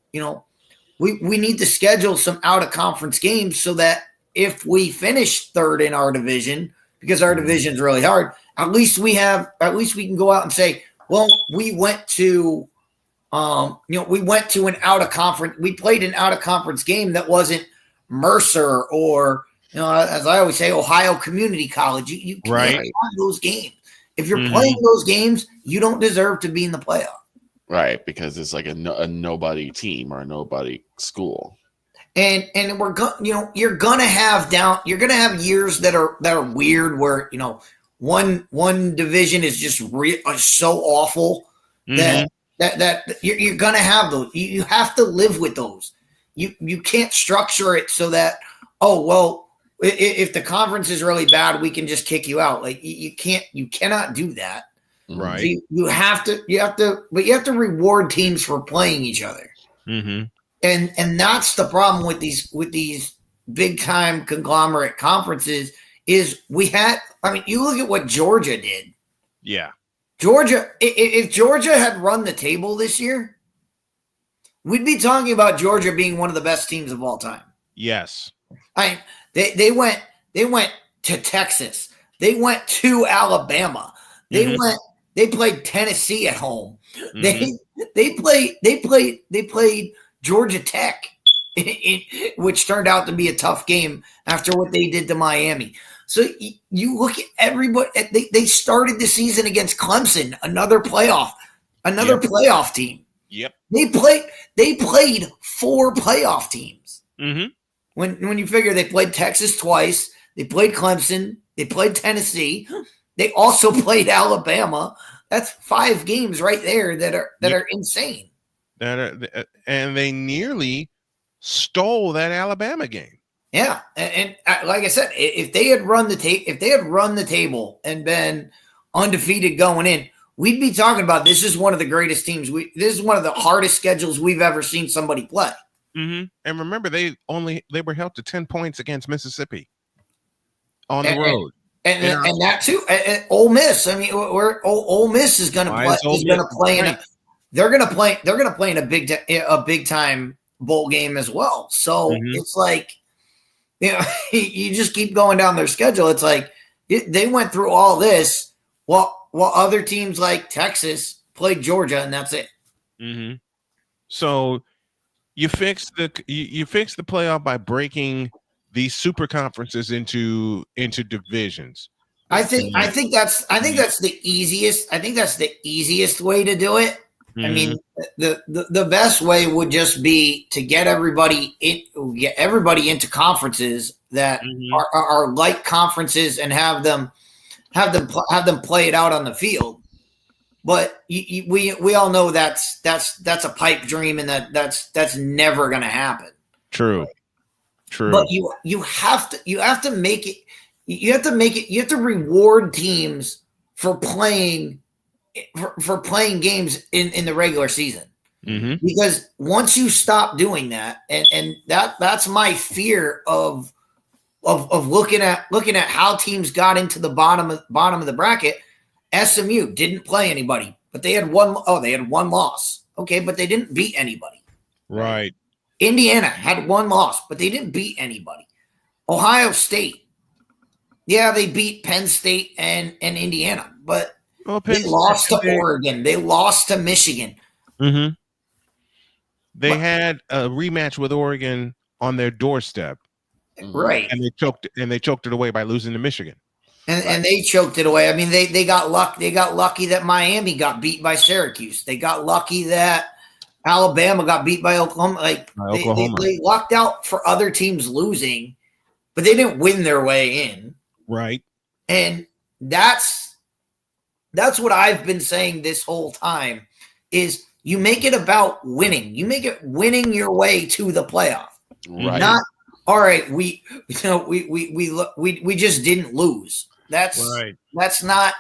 we need to schedule some out of conference games so that if we finish third in our division, because our division is really hard, at least we can go out and say, well, we went to an out of conference. We played an out of conference game that wasn't Mercer or, as I always say, Ohio Community College. You can't play those games. If you're playing those games, you don't deserve to be in the playoff. Right, because it's like a nobody team or a nobody school. And you're gonna have years that are weird where one division is just so awful that you're gonna have those. You have to live with those. You can't structure it so that if the conference is really bad, we can just kick you out. Like you cannot do that. Right. So you have to reward teams for playing each other. And that's the problem with these big time conglomerate conferences is you look at what Georgia did. Yeah. Georgia, if Georgia had run the table this year, we'd be talking about Georgia being one of the best teams of all time. Yes. They went to Texas. They went to Alabama. They played Tennessee at home. They played Georgia Tech, which turned out to be a tough game after what they did to Miami. So you look at everybody. They started the season against Clemson, another playoff team. Yep. They played 4 playoff teams. When you figure they played Texas twice, they played Clemson, they played Tennessee, they also played Alabama. That's 5 games right there that are insane. And they nearly stole that Alabama game. Yeah, and like I said, if they had run the table and been undefeated going in, we'd be talking about this is one of the greatest teams. This is one of the hardest schedules we've ever seen somebody play. And remember, they were held to 10 points against Mississippi on the road, and that too. And Ole Miss. I mean, Ole Miss is going to play. They're going to play in a big time bowl game as well. So it's like, you just keep going down their schedule. It's like they went through all this while other teams like Texas played Georgia, and that's it. Mm-hmm. So you fix the playoff by breaking these super conferences into divisions. I think that's the easiest. I think that's the easiest way to do it. I mean, the best way would just be to get everybody into conferences that are like conferences and have them play it out on the field. But we all know that's a pipe dream, and that's never going to happen. True. But you have to make it. You have to reward teams for playing games in the regular season. Because once you stop doing that, and that's my fear of looking at how teams got into the bottom of the bracket. SMU didn't play anybody, but they had one loss. Okay, but they didn't beat anybody. Right. Indiana had one loss, but they didn't beat anybody. Ohio State, yeah, they beat Penn State and Indiana, but they lost to Oregon. They lost to Michigan. They had a rematch with Oregon on their doorstep, right? And they choked it away by losing to Michigan. And they choked it away. I mean, they got lucky that Miami got beat by Syracuse. They got lucky that Alabama got beat by Oklahoma. They lucked out for other teams losing, but they didn't win their way in. Right. And that's what I've been saying this whole time is you make it about winning. You make it winning your way to the playoff. Right. Not all right, we just didn't lose. That's not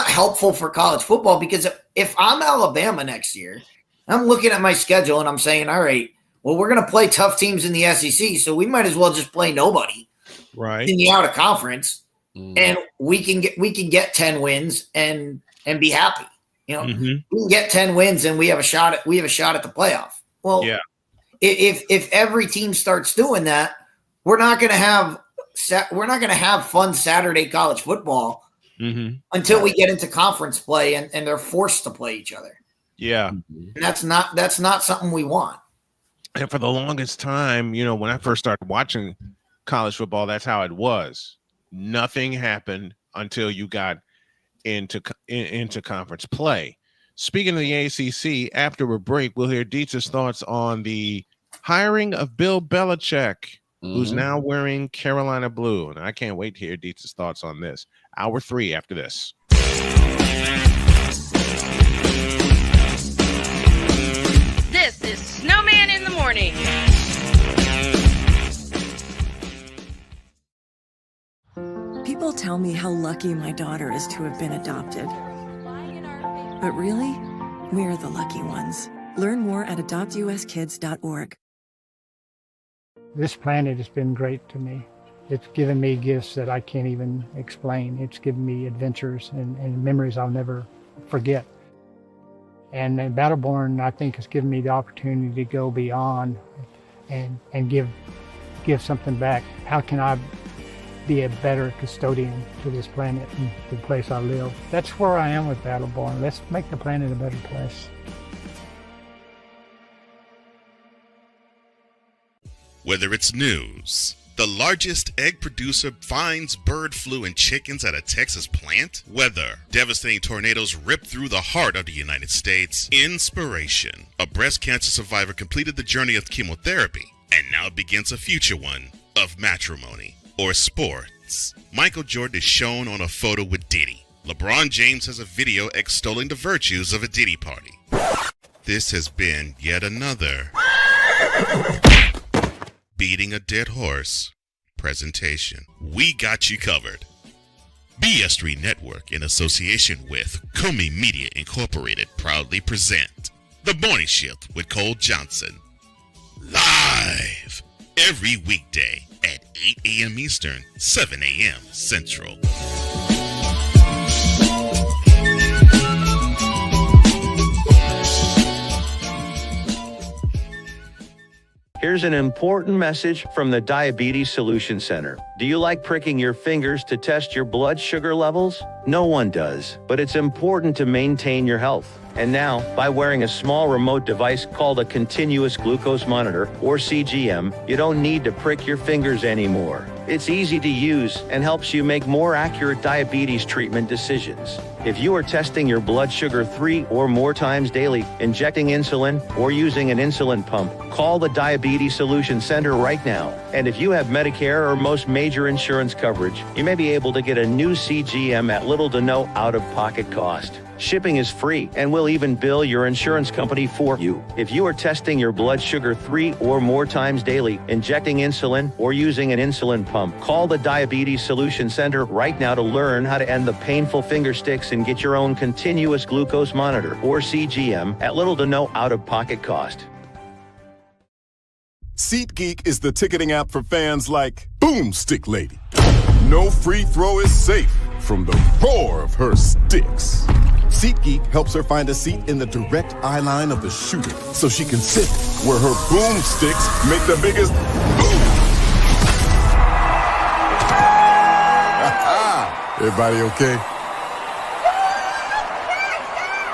helpful for college football, because if I'm Alabama next year, I'm looking at my schedule and I'm saying, all right, well, we're going to play tough teams in the SEC, so we might as well just play nobody in the out of conference, and we can get 10 wins and be happy. We can get 10 wins and we have a shot at the playoff. Well, yeah. If every team starts doing that, we're not going to have fun Saturday college football until we get into conference play and they're forced to play each other. Yeah. And that's not something we want. And for the longest time, when I first started watching college football, that's how it was. Nothing happened until you got into conference play. Speaking of the ACC, after a break, we'll hear Dietz's thoughts on the hiring of Bill Belichick, who's now wearing Carolina blue. And I can't wait to hear Dietz's thoughts on this. Hour 3 after this. This is Snowman in the Morning. People tell me how lucky my daughter is to have been adopted. But really, we're the lucky ones. Learn more at adoptuskids.org. This planet has been great to me. It's given me gifts that I can't even explain. It's given me adventures and memories I'll never forget. And Battleborn, I think, has given me the opportunity to go beyond and give something back. How can I be a better custodian to this planet and the place I live? That's where I am with Battleborn. Let's make the planet a better place. Whether it's news, the largest egg producer finds bird flu in chickens at a Texas plant, weather, devastating tornadoes rip through the heart of the United States, inspiration, a breast cancer survivor completed the journey of chemotherapy and now begins a future one of matrimony or sports. Michael Jordan is shown on a photo with Diddy. LeBron James has a video extolling the virtues of a Diddy party. This has been yet another beating a dead horse presentation. We got you covered. BS3 Network, in association with Comey Media Incorporated, proudly present The Morning Shift with Cole Johnson. Live every weekday at 8 a.m. Eastern, 7 a.m. Central. Here's an important message from the Diabetes Solution Center. Do you like pricking your fingers to test your blood sugar levels? No one does, but it's important to maintain your health. And now, by wearing a small remote device called a continuous glucose monitor, or CGM, you don't need to prick your fingers anymore. It's easy to use and helps you make more accurate diabetes treatment decisions. If you are testing your blood sugar 3 or more times daily, injecting insulin, or using an insulin pump, call the Diabetes Solution Center right now. And if you have Medicare or most major insurance coverage, you may be able to get a new CGM at little to no out-of-pocket cost. Shipping is free, and we'll even bill your insurance company for you. If you are testing your blood sugar 3 or more times daily, injecting insulin, or using an insulin pump, call the Diabetes Solution Center right now to learn how to end the painful finger sticks and get your own continuous glucose monitor, or CGM, at little to no out-of-pocket cost. SeatGeek is the ticketing app for fans like Boomstick Lady. No free throw is safe from the roar of her sticks. SeatGeek helps her find a seat in the direct eye line of the shooter so she can sit where her boomsticks make the biggest boom. Everybody okay?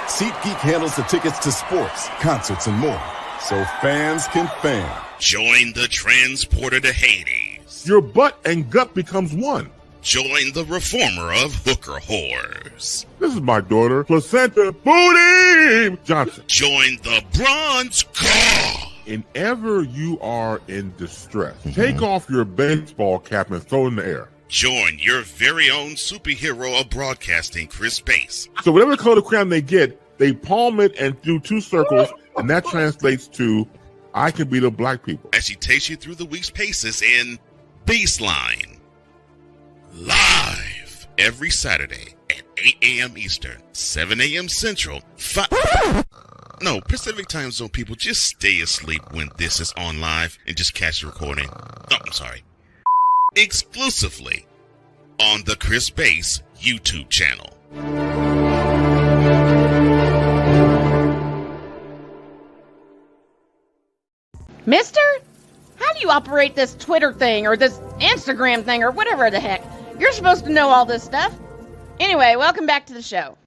SeatGeek handles the tickets to sports, concerts, and more, so fans can fan. Join the transporter to Hades. Your butt and gut becomes one. Join the reformer of hooker whores. This is my daughter, Placenta Booty Johnson. Join the bronze car. Whenever you are in distress, take off your baseball cap and throw it in the air. Join your very own superhero of broadcasting, Chris Bass. So whatever color crayon they get, they palm it and do 2 circles, and that translates to, I can beat up black people. As she takes you through the week's paces in Baseline. Live every Saturday at 8 a.m. Eastern, 7 a.m. Central, No, Pacific Time Zone people, just stay asleep when this is on live and just catch the recording. Oh, I'm sorry. Exclusively on the Chris Bass YouTube channel. Mister? How do you operate this Twitter thing or this Instagram thing or whatever the heck? You're supposed to know all this stuff. Anyway, welcome back to the show.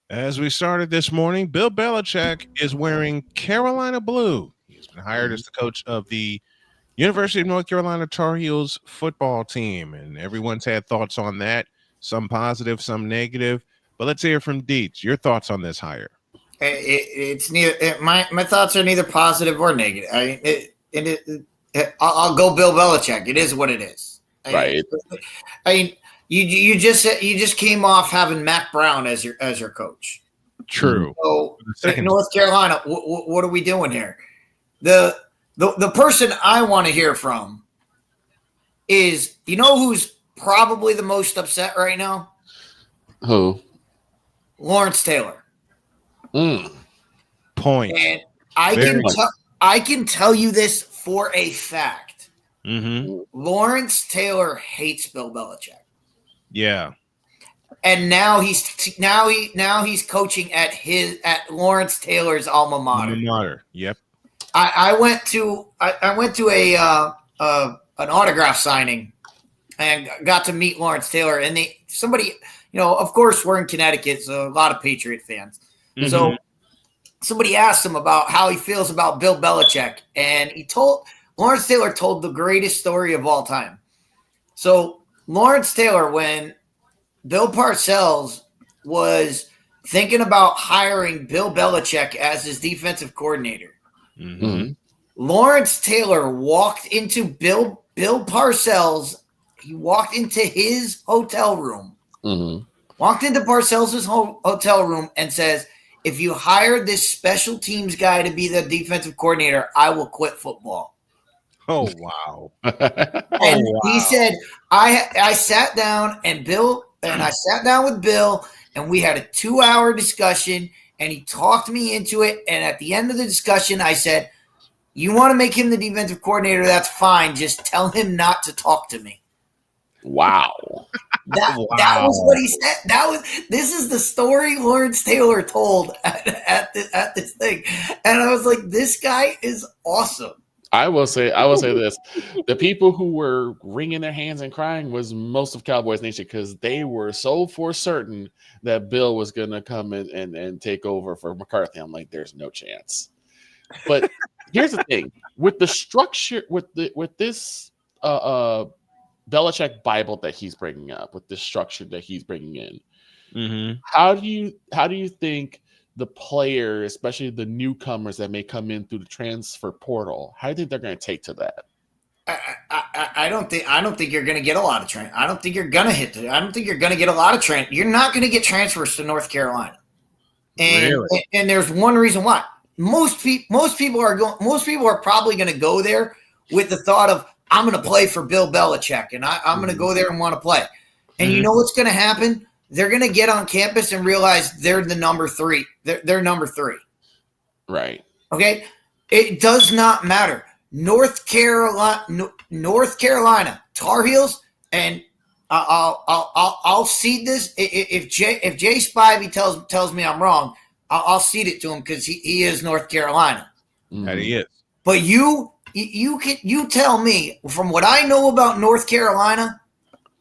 As we started this morning, Bill Belichick is wearing Carolina blue. He's been hired as the coach of the University of North Carolina Tar Heels football team, and everyone's had thoughts on that, some positive, some negative. But let's hear from Dietz. Your thoughts on this hire? It's neither. My thoughts are neither positive or negative. I'll go Bill Belichick. It is what it is. Right. I mean, you just came off having Mac Brown as your coach. True. So North Carolina, what are we doing here? The person I want to hear from is, you know, who's probably the most upset right now? Who? Lawrence Taylor. Point. And I can tell you this for a fact. Mm-hmm. Lawrence Taylor hates Bill Belichick. Yeah. And now he's coaching at Lawrence Taylor's alma mater. Yep. I went to an autograph signing and got to meet Lawrence Taylor, and of course we're in Connecticut, so a lot of Patriot fans. Mm-hmm. So somebody asked him about how he feels about Bill Belichick, and Lawrence Taylor told the greatest story of all time. So Lawrence Taylor, when Bill Parcells was thinking about hiring Bill Belichick as his defensive coordinator, mm-hmm. Lawrence Taylor walked into Bill Parcells. He walked into his hotel room, walked into Parcells' hotel room and says, if you hire this special teams guy to be the defensive coordinator, I will quit football. Oh, wow. He said, I sat down I sat down with Bill, and we had a 2-hour discussion, and he talked me into it. And at the end of the discussion, I said, you want to make him the defensive coordinator? That's fine. Just tell him not to talk to me. Wow. That was what he said. This is the story Lawrence Taylor told at this thing, and I was like, this guy is awesome. I will say this: the people who were wringing their hands and crying was most of Cowboys Nation because they were so for certain that Bill was going to come in and take over for McCarthy. I'm like, there's no chance. But here's the thing: with the structure, with this Belichick Bible that he's bringing up, with this structure that he's bringing in, how do you think the players, especially the newcomers that may come in through the transfer portal, how do you think they're going to take to that? I don't think you're going to get a lot of I don't think you're going to hit. I don't think you're going to get a lot of You're not going to get transfers to North Carolina, and there's one reason why. Most people are probably going to go there with the thought of, I'm going to play for Bill Belichick, and I'm going to go there and want to play. And you know what's going to happen? They're going to get on campus and realize they're the number 3. They're number 3. Right. Okay? It does not matter. North Carolina, Tar Heels, and I'll cede this. If Jay Spivey tells me I'm wrong, I'll cede it to him because he is North Carolina. That he is. But you tell me, from what I know about North Carolina,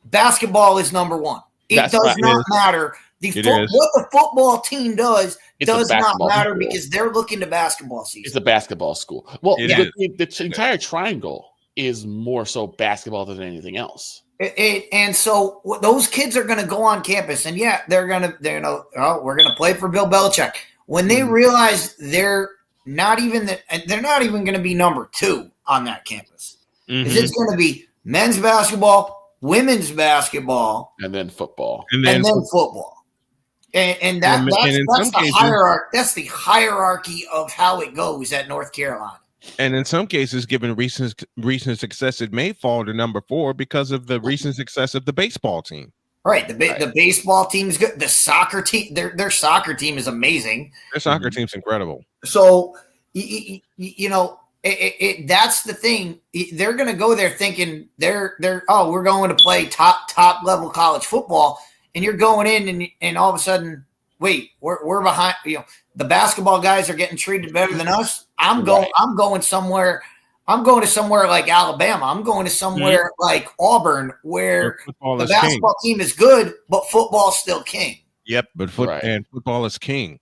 basketball is number 1. It does not matter. What the football team does not matter because they're looking to basketball season. It's a basketball school. Well, the entire triangle is more so basketball than anything else. And so those kids are going to go on campus, and we're going to play for Bill Belichick. When they realize they're not even going to be number 2 on that campus. It's going to be men's basketball, women's basketball, and then football, and then football. And that's the hierarchy. That's the hierarchy of how it goes at North Carolina. And in some cases, given recent success, it may fall to number 4 because of the recent success of the baseball team. Right. The baseball team is good. The soccer team, their soccer team is amazing. Their soccer team's incredible. So, that's the thing. They're going to go there thinking we're going to play top level college football, and you're going in and all of a sudden, wait, we're behind. The basketball guys are getting treated better than us. I'm going somewhere. I'm going to somewhere like Alabama. I'm going to somewhere like Auburn, where the basketball team is good, but football's still king. Yep, but football is king.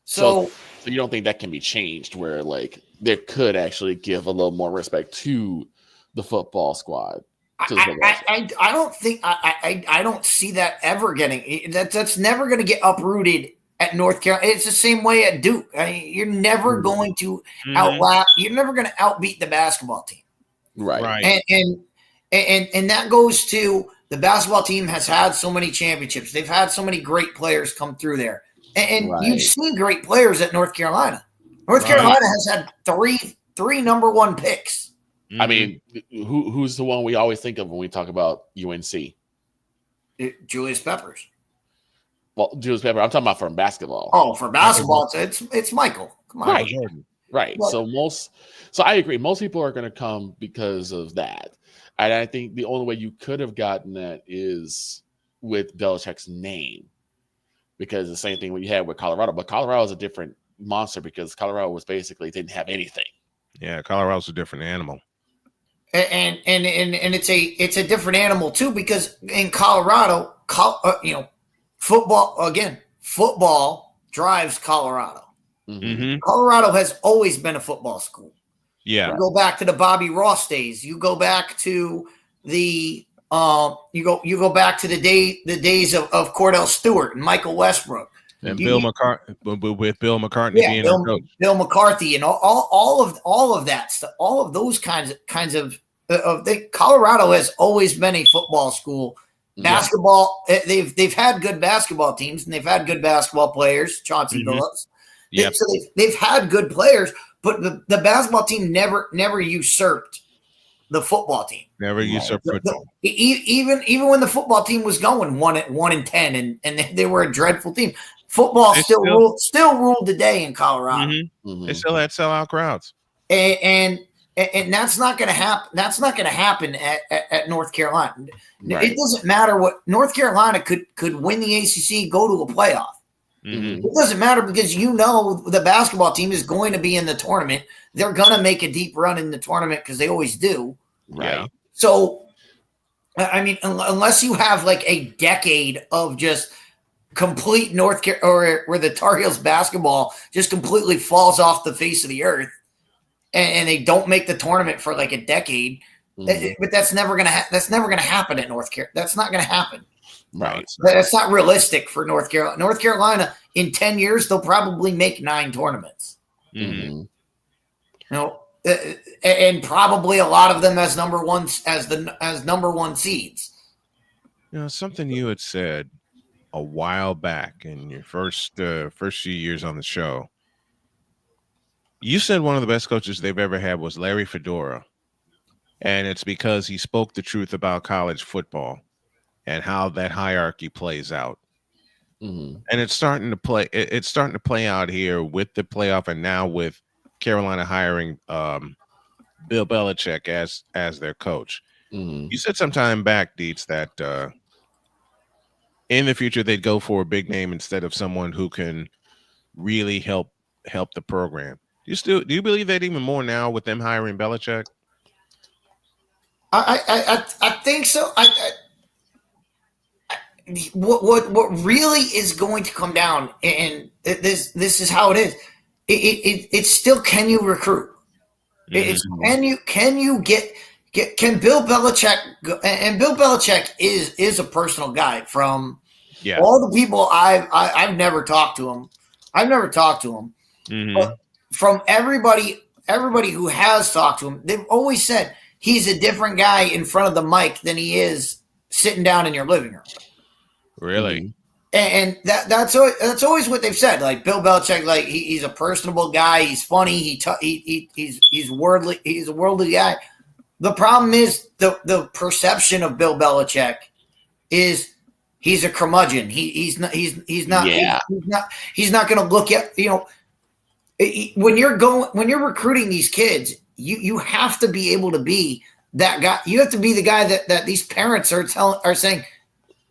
So you don't think that can be changed, where like they could actually give a little more respect to the football squad? I don't think I don't see that ever getting that's never going to get uprooted at North Carolina. It's the same way at Duke. You're never going to you're never going to outbeat the basketball team. Right. And that goes to the basketball team has had so many championships. They've had so many great players come through there. And you've seen great players at North Carolina. North Carolina has had three number 1 picks. I mean, who's the one we always think of when we talk about UNC? Julius Peppers. Well, Julius Pepper. I'm talking about from basketball. Oh, for basketball, it's Michael. Come on, right. But, so I agree. Most people are going to come because of that, and I think the only way you could have gotten that is with Belichick's name, because the same thing we had with Colorado. But Colorado is a different monster because Colorado was basically didn't have anything. Yeah, Colorado's a different animal. And it's a different animal too, because in Colorado, football drives Colorado. Colorado has always been a football school. Yeah. You go back to the Bobby Ross days. You go back to the you go back to the days of Cordell Stewart and Michael Westbrook. And Bill McCarthy, with Bill McCarthy being our coach. Bill McCarthy and all of that stuff, all of those kinds of Colorado has always been a football school. Basketball, they've had good basketball teams and they've had good basketball players. Chauncey Billups. Yep. So they've had good players, but the basketball team never usurped the football team. Never usurped football. Even when the football team was going 1-10 and they were a dreadful team. Football still ruled the day in Colorado. They still had sellout crowds. And and that's not going to happen. That's not going to happen at North Carolina. Right. It doesn't matter what North Carolina could win the ACC, go to a playoff. Mm-hmm. It doesn't matter because the basketball team is going to be in the tournament. They're going to make a deep run in the tournament because they always do. Right. So, I mean, unless you have like a decade of just complete North Carolina, or where the Tar Heels basketball just completely falls off the face of the earth, and they don't make the tournament for like a decade, but that's never gonna happen at North Carolina. That's not gonna happen. Right. That's not realistic for North Carolina. North Carolina in 10 years they'll probably make 9 tournaments. Mm-hmm. And probably a lot of them as number one seeds. Something you had said a while back in your first few years on the show. You said one of the best coaches they've ever had was Larry Fedora, and it's because he spoke the truth about college football and how that hierarchy plays out. Mm-hmm. And it's starting to play. It's starting to play out here with the playoff, and now with Carolina hiring Bill Belichick as their coach. Mm-hmm. You said sometime back, Dietz, that in the future they'd go for a big name instead of someone who can really help the program. Do you believe that even more now with them hiring Belichick? I think so. What really is going to come down, and this is how it is. It's still, can you recruit? It's can you get Bill Belichick go, and Bill Belichick is a personal guy. From all the people I've never talked to him. But from everybody who has talked to him, they've always said he's a different guy in front of the mic than he is sitting down in your living room. Really? And that's always what they've said. Like Bill Belichick, like he's a personable guy. He's funny. He's worldly. He's a worldly guy. The problem is the perception of Bill Belichick is he's a curmudgeon. He's not going to look at, when you're recruiting these kids, you have to be able to be that guy. You have to be the guy that these parents are saying,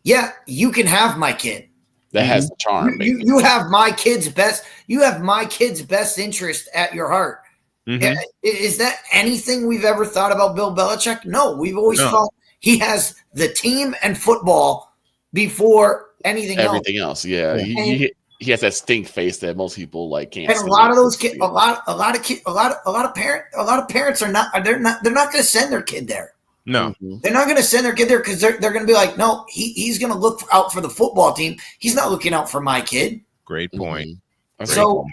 yeah, you can have my kid. That has the charm. You have my kid's best. You have my kid's best interest at your heart. Mm-hmm. Is that anything we've ever thought about Bill Belichick? No, we've always thought he has the team and football before anything else. Yeah, he has that stink face that most people can't. And a lot of those kids, a lot of parents are not. They're not going to send their kid there. No, they're not going to send their kid there because they're going to be like, no, he's going to look out for the football team. He's not looking out for my kid. Great point. So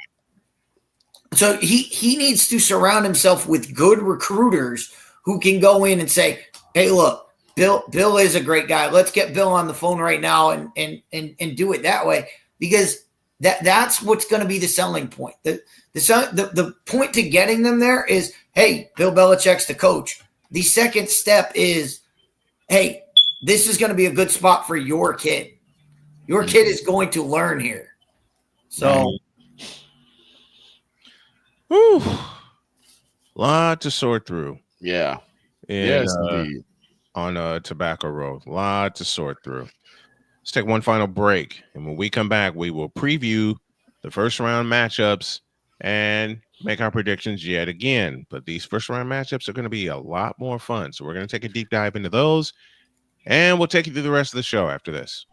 he needs to surround himself with good recruiters who can go in and say, hey, look, Bill is a great guy. Let's get Bill on the phone right now and do it that way, because that's what's going to be the selling point. The point to getting them there is, hey, Bill Belichick's the coach. The second step is, hey, this is going to be a good spot for your kid. Your kid is going to learn here. So, lot to sort through. Yeah. Yes, indeed. On Tobacco Road, lot to sort through. Let's take one final break, and when we come back, we will preview the first round matchups and make our predictions yet again. But these first round matchups are going to be a lot more fun. So we're going to take a deep dive into those, and we'll take you through the rest of the show after this.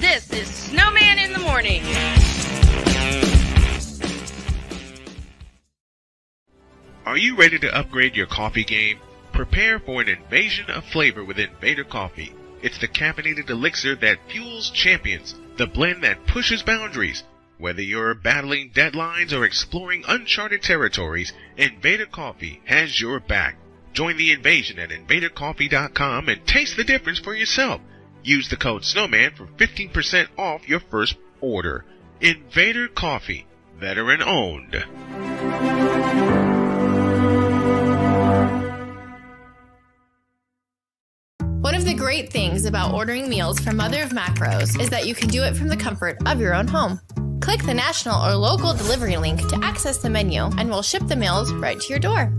This is Snowman in the Morning. Are you ready to upgrade your coffee game? Prepare for an invasion of flavor with Invader Coffee. It's the caffeinated elixir that fuels champions, the blend that pushes boundaries. Whether you're battling deadlines or exploring uncharted territories, Invader Coffee has your back. Join the invasion at invadercoffee.com and taste the difference for yourself. Use the code Snowman for 15% off your first order. Invader Coffee, veteran owned. One of the great things about ordering meals from Mother of Macros is that you can do it from the comfort of your own home. Click the national or local delivery link to access the menu, and we'll ship the meals right to your door.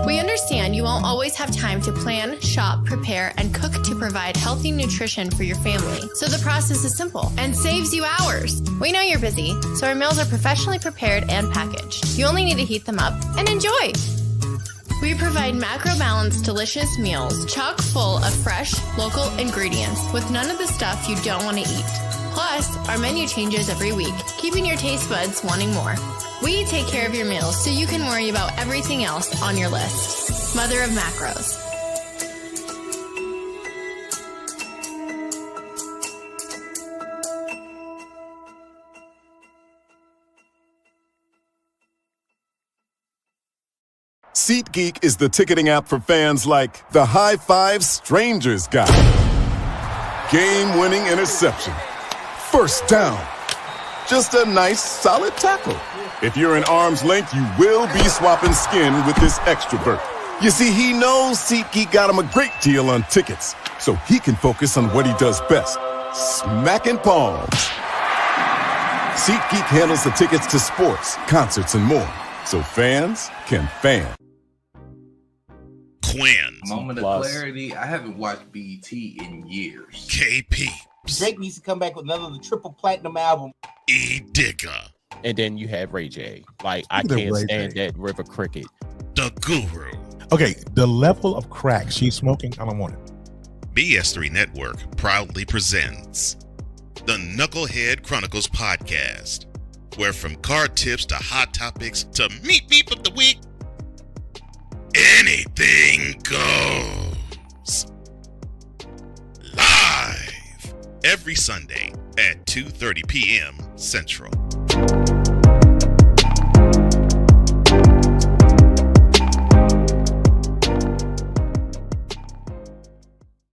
We understand you won't always have time to plan, shop, prepare, and cook to provide healthy nutrition for your family, so the process is simple and saves you hours. We know you're busy, so our meals are professionally prepared and packaged. You only need to heat them up and enjoy. We provide macro-balanced, delicious meals chock full of fresh, local ingredients with none of the stuff you don't want to eat. Plus, our menu changes every week, keeping your taste buds wanting more. We take care of your meals so you can worry about everything else on your list. Mother of Macros. SeatGeek is the ticketing app for fans like the High Five Strangers guy. Game-winning interception. First down. Just a nice, solid tackle. If you're in arm's length, you will be swapping skin with this extrovert. You see, he knows SeatGeek got him a great deal on tickets, so he can focus on what he does best, smacking palms. SeatGeek handles the tickets to sports, concerts, and more, so fans can fan. Quinn. Moment of clarity. I haven't watched BT in years. KP. Drake needs to come back with another triple platinum album. E Digger. And then you have Ray J. Like, I can't stand that River Cricket. The Guru. Okay, the level of crack she's smoking, I don't want it. BS3 Network proudly presents the Knucklehead Chronicles podcast, where from card tips to hot topics to meep of the week, anything goes. Live every Sunday at 2:30 p.m. Central.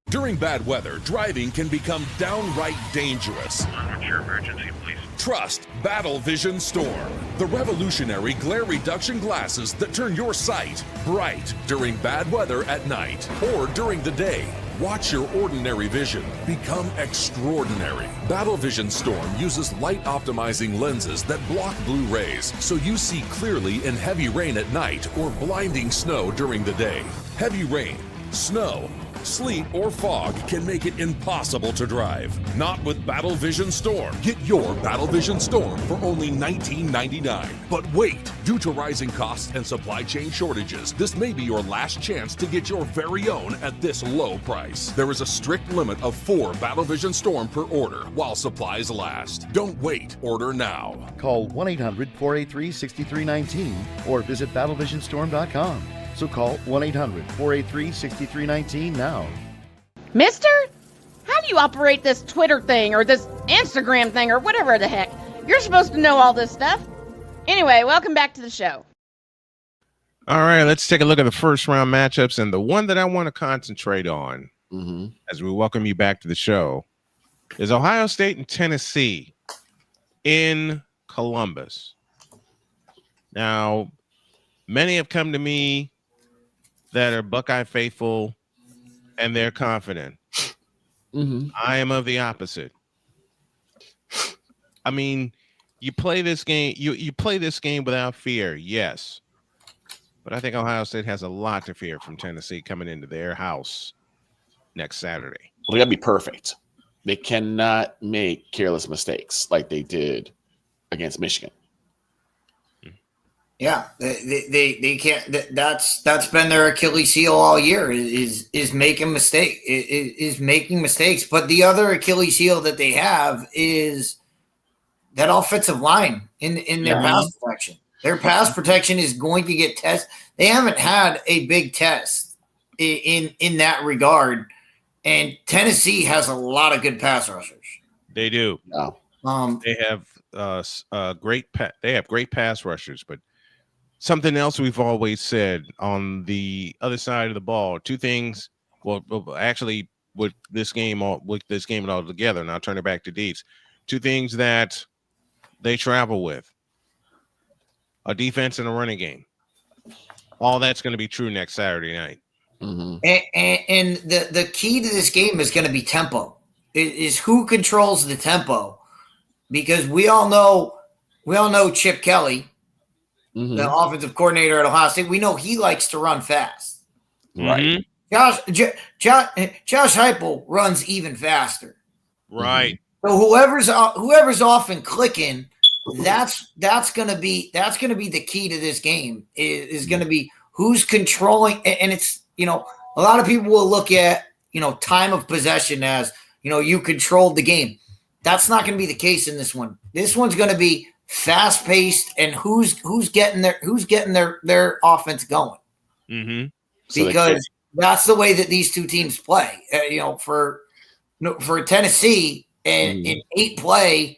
During bad weather, driving can become downright dangerous. What's your emergency, please? Trust Battle Vision Storm, the revolutionary glare reduction glasses that turn your sight bright during bad weather at night or during the day. Watch your ordinary vision become extraordinary. Battle Vision Storm uses light optimizing lenses that block blue rays, so you see clearly in heavy rain at night or blinding snow during the day. Heavy rain, snow, sleet, or fog can make it impossible to drive. Not with Battle Vision Storm. Get your Battle Vision Storm for only $19.99. But wait, due to rising costs and supply chain shortages, this may be your last chance to get your very own at this low price. There is a strict limit of 4 Battle Vision Storm per order while supplies last. Don't wait, order now. Call 1-800-483-6319 or visit battlevisionstorm.com. So call 1-800-483-6319 now. Mister? How do you operate this Twitter thing or this Instagram thing or whatever the heck? You're supposed to know all this stuff. Anyway, welcome back to the show. All right, let's take a look at the first round matchups. And the one that I want to concentrate on as we welcome you back to the show is Ohio State and Tennessee in Columbus. Now, many have come to me that are Buckeye faithful and they're confident. I am of the opposite. I mean, you play this game, you play this game without fear, yes. But I think Ohio State has a lot to fear from Tennessee coming into their house next Saturday. Well, they gotta be perfect. They cannot make careless mistakes like they did against Michigan. Yeah, they can't. That's been their Achilles heel all year is making making mistakes. But the other Achilles heel that they have is that offensive line in their pass protection. Their pass protection is going to get tested. They haven't had a big test in that regard, and Tennessee has a lot of good pass rushers. They do. They have great pass rushers, but something else we've always said on the other side of the ball, two things. Well, actually, with this game all together, and I'll turn it back to Deets. Two things that they travel with: a defense and a running game. All that's going to be true next Saturday night. And the key to this game is going to be tempo. It is who controls the tempo. because we all know Chip Kelly, the offensive coordinator at Ohio State. We know he likes to run fast. Right. Josh Heupel runs even faster. Right. So whoever's often clicking, that's gonna be the key to this game. Is gonna be who's controlling, and it's a lot of people will look at time of possession as you controlled the game. That's not going to be the case in this one. This one's going to be fast paced, and who's getting their offense going. Because that's the way that these two teams play. For Tennessee and in 8 play,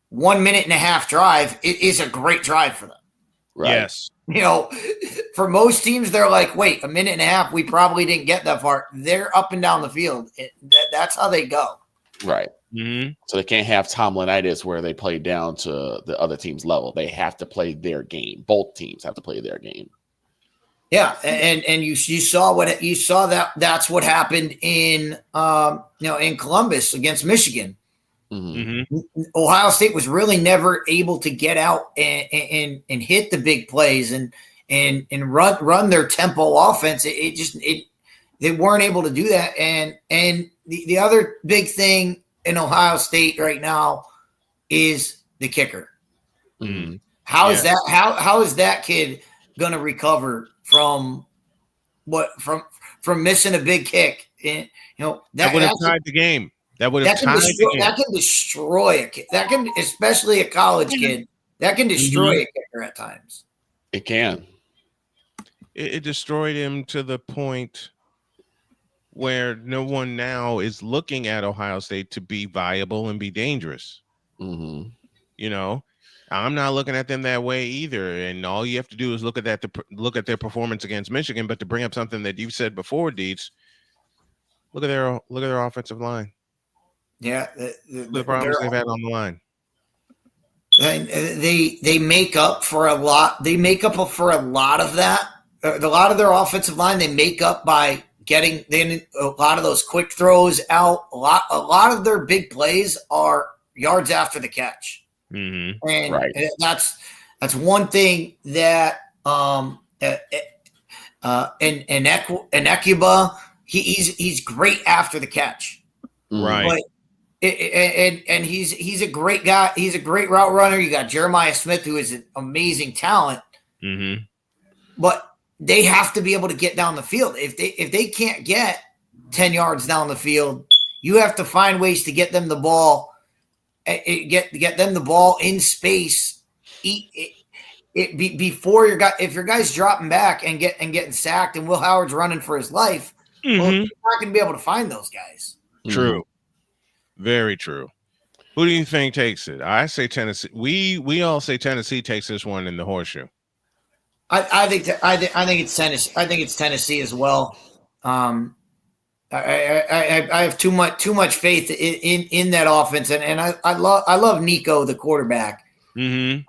1 minute and a half drive, it is a great drive for them. Right. Yes. For most teams, they're like, wait, a minute and a half, we probably didn't get that far. They're up and down the field. That's how they go. Right. So they can't have Tomlinitis where they play down to the other team's level. They have to play their game. Both teams have to play their game. Yeah, and you saw that's what happened in in Columbus against Michigan. Ohio State was really never able to get out and hit the big plays and run their tempo offense. They weren't able to do that. And the other big thing in Ohio State right now is the kicker. How is that kid going to recover from missing a big kick? And, that would have tied the game. That would have tied the game. That can destroy a kid. That can, especially a college kid, that can destroy a kicker at times. It can. It destroyed him to the point where no one now is looking at Ohio State to be viable and be dangerous. I'm not looking at them that way either. And all you have to do is look at their performance against Michigan. But to bring up something that you've said before, Dietz, look at their offensive line. Yeah, the problems they've had on the line. They make up for a lot. They make up for a lot of that. A lot of their offensive line they make up by getting a lot of those quick throws out. A lot of their big plays are yards after the catch, and that's one thing that in Ekuba he's great after the catch, right? But and he's a great guy. He's a great route runner. You got Jeremiah Smith, who is an amazing talent, but they have to be able to get down the field. If they can't get 10 yards down the field, you have to find ways to get them the ball, get them the ball in space. Before if your guy's dropping back and getting sacked, and Will Howard's running for his life, well, you're not going to be able to find those guys. True. Very true. Who do you think takes it? I say Tennessee. We all say Tennessee takes this one in the horseshoe. I think it's Tennessee. I think it's Tennessee as well. I have too much faith in that offense, and I love Nico, the quarterback. I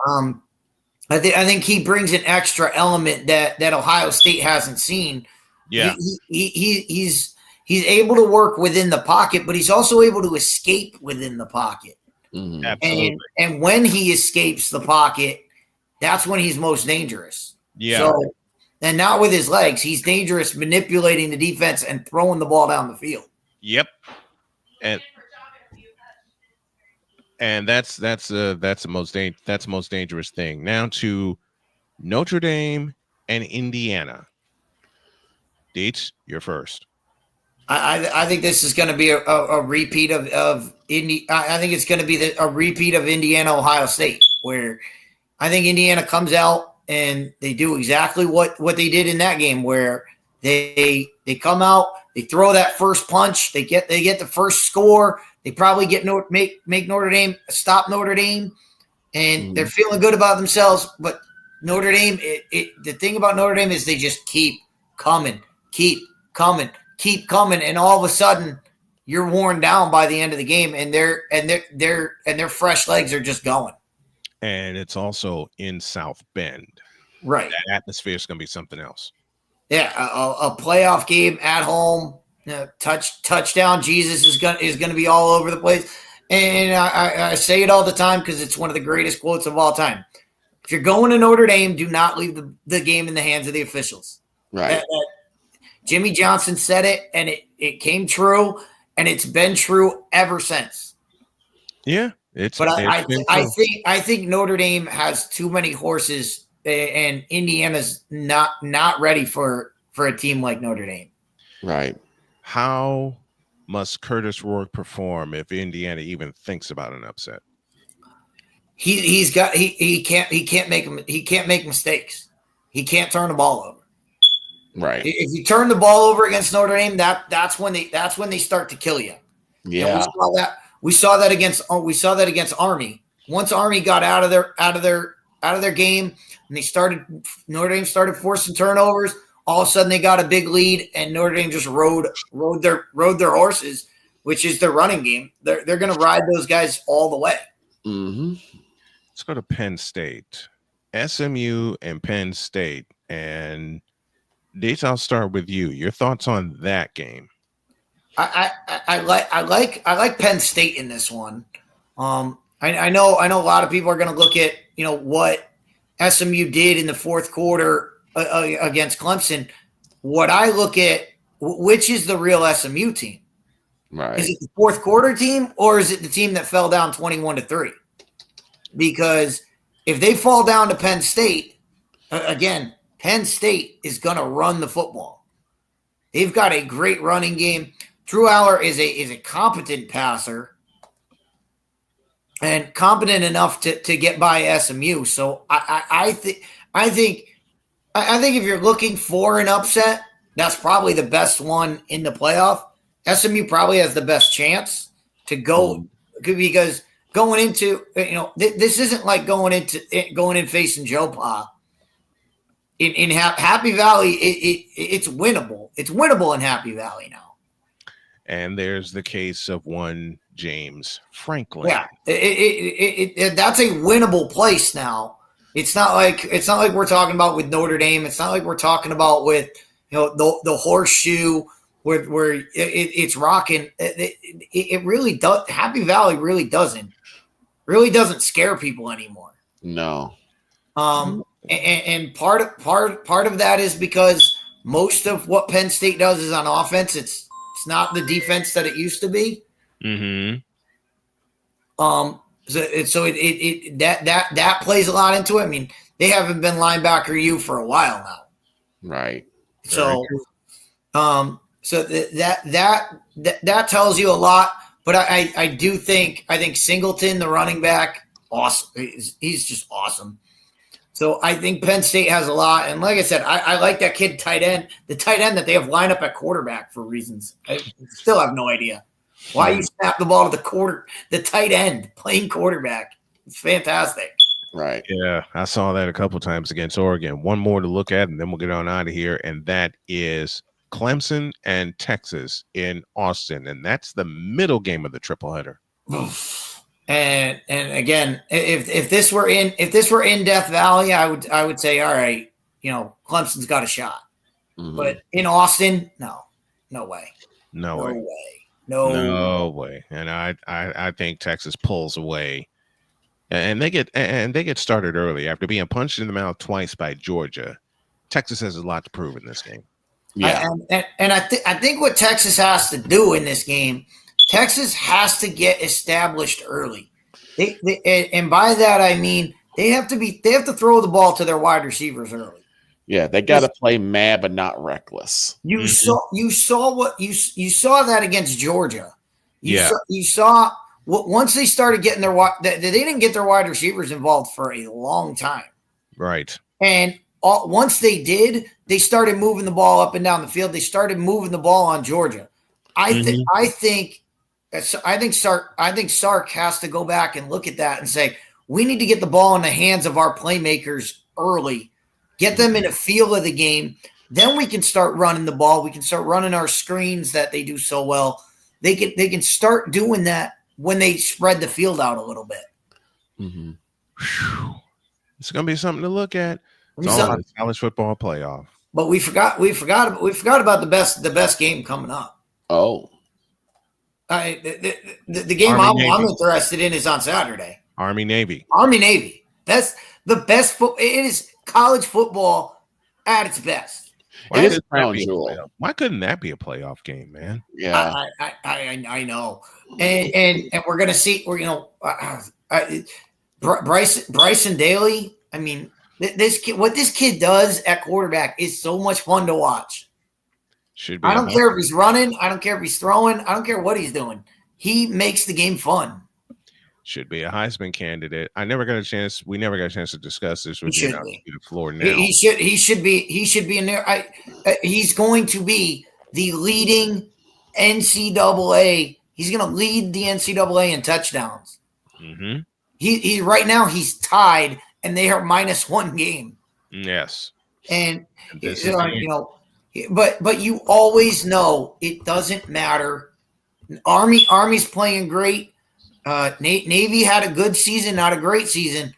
think he brings an extra element that Ohio State hasn't seen. Yeah, he's able to work within the pocket, but he's also able to escape within the pocket. Absolutely. And when he escapes the pocket, that's when he's most dangerous. Yeah. So, and not with his legs, he's dangerous manipulating the defense and throwing the ball down the field. Yep. And that's the most dangerous thing. Now to Notre Dame and Indiana. Dietz, you're first. I think this is going to be a repeat of Indy. I think it's going to be a repeat of Indiana, Ohio State, where I think Indiana comes out and they do exactly what they did in that game, where they come out, they throw that first punch, they get the first score, they probably make Notre Dame stop Notre Dame, and they're feeling good about themselves. But Notre Dame, the thing about Notre Dame is they just keep coming, and all of a sudden you're worn down by the end of the game, and their fresh legs are just going. And it's also in South Bend. Right. That atmosphere is going to be something else. Yeah, a playoff game at home, touchdown. Jesus is going to be all over the place. and I say it all the time because it's one of the greatest quotes of all time. If you're going to Notre Dame, do not leave the game in the hands of the officials. Right. Jimmy Johnson said it, and it came true, and it's been true ever since. Yeah, I think Notre Dame has too many horses, and Indiana's not ready for a team like Notre Dame. Right. How must Curtis Rourke perform if Indiana even thinks about an upset? He can't make mistakes. He can't turn the ball over. Right. If you turn the ball over against Notre Dame, that's when they start to kill you. Yeah. And we saw that against Army. Once Army got out of their game and Notre Dame started forcing turnovers, all of a sudden they got a big lead and Notre Dame just rode their horses, which is their running game. They're going to ride those guys all the way. Mm-hmm. Let's go to Penn State, SMU and Penn State. And Dates, I'll start with you. Your thoughts on that game? I like Penn State in this one. I know a lot of people are going to look at what SMU did in the fourth quarter against Clemson. What I look at, which is the real SMU team? Right. Is it the fourth quarter team or is it the team that fell down 21-3? Because if they fall down to Penn State, again, Penn State is going to run the football. They've got a great running game. Drew Aller is a competent passer and competent enough to get by SMU. So I think if you're looking for an upset, that's probably the best one in the playoff. SMU probably has the best chance to go because going into this isn't like going in facing Joe Pa. In Happy Valley, it's winnable. It's winnable in Happy Valley now. And there's the case of one James Franklin. Yeah, that's a winnable place now. It's not like we're talking about with Notre Dame. It's not like we're talking about with the horseshoe where it's rocking. It really does. Happy Valley really doesn't scare people anymore. No. And part of that is because most of what Penn State does is on offense. It's not the defense that it used to be. Mm-hmm. So that plays a lot into it. I mean, they haven't been linebacker U for a while now. Right. So, so that tells you a lot. But I think Singleton, the running back, awesome. He's just awesome. So I think Penn State has a lot. And like I said, I like that kid tight end, the tight end that they have lined up at quarterback for reasons. I still have no idea why you snap the ball to the tight end playing quarterback. It's fantastic. Right. Yeah, I saw that a couple times against Oregon. One more to look at, and then we'll get on out of here. And that is Clemson and Texas in Austin. And that's the middle game of the triple header. And again, if this were in Death Valley, I would say, all right, Clemson's got a shot. Mm-hmm. But in Austin, no way. No way. And I think Texas pulls away, and they get started early after being punched in the mouth twice by Georgia. Texas has a lot to prove in this game. Yeah, and I think what Texas has to do in this game. Texas has to get established early. And by that I mean they have to throw the ball to their wide receivers early. Yeah, they got to play mad but not reckless. You saw that against Georgia. You saw once they started getting they didn't get their wide receivers involved for a long time. Right. And once they did, they started moving the ball up and down the field. They started moving the ball on Georgia. I think Sark has to go back and look at that and say, we need to get the ball in the hands of our playmakers early, get them in a feel of the game. Then we can start running the ball. We can start running our screens that they do so well. They can start doing that when they spread the field out a little bit. Mm-hmm. It's going to be something to look at. It's all about the college football playoff. But we forgot about the best game coming up. Oh. The game Army, I'm interested in is on Saturday. Army Navy. Army Navy. That's the best football. It is college football at its best. Why couldn't that be a playoff game, man? Yeah, I know, and we're gonna see. Bryson Daly. I mean, what this kid does at quarterback is so much fun to watch. Should be. I don't care if he's running. I don't care if he's throwing. I don't care what he's doing. He makes the game fun. Should be a Heisman candidate. We never got a chance to discuss this with you. The floor now. He should be in there. He's going to be the leading NCAA. He's going to lead the NCAA in touchdowns. Mm-hmm. He right now he's tied, and they are -1 game. Yes, and but you always know it doesn't matter. Army's playing great. Navy had a good season, not a great season,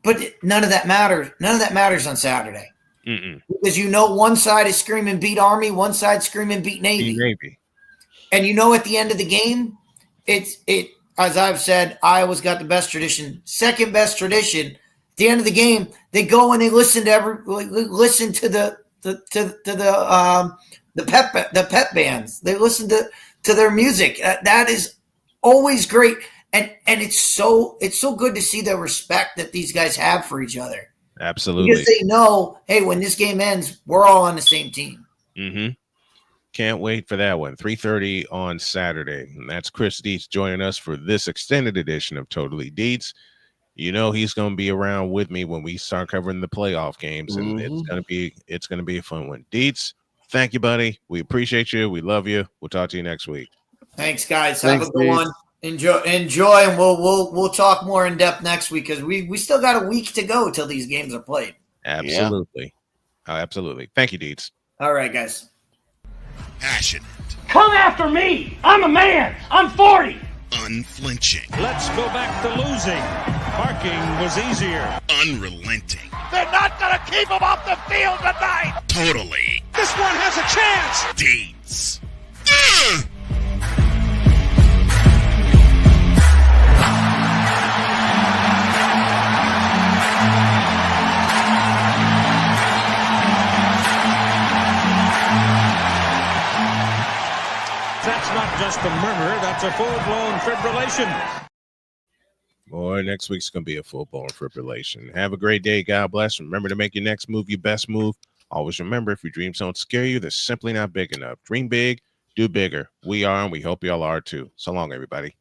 but none of that matters. None of that matters on Saturday. Because one side is screaming beat Army, one side screaming beat Navy. And at the end of the game, it as I've said, Iowa's got the best tradition, second best tradition. At the end of the game, they go and they listen to the pep bands. They listen to their music. That is always great, and it's so good to see the respect that these guys have for each other. Absolutely, because they know, hey, when this game ends, we're all on the same team. Mm-hmm. Can't wait for that one. 3:30 on Saturday, and that's Chris Dietz joining us for this extended edition of Totally Dietz. He's going to be around with me when we start covering the playoff games, and it's going to be a fun one. Dietz, thank you, buddy. We appreciate you. We love you. We'll talk to you next week. Thanks, guys. Have a good one. Enjoy, and we'll talk more in depth next week because we still got a week to go till these games are played. Absolutely, absolutely. Thank you, Dietz. All right, guys. Passionate. Come after me. I'm a man. I'm 40. Unflinching. Let's go back to losing. Parking was easier. Unrelenting. They're not going to keep him off the field tonight. Totally. This one has a chance. Dietz. That's not just a murmur, that's a full-blown fibrillation. Boy, next week's going to be a full-blown fibrillation. Have a great day. God bless. Remember to make your next move your best move. Always remember, if your dreams don't scare you, they're simply not big enough. Dream big, do bigger. We are, and we hope y'all are too. So long, everybody.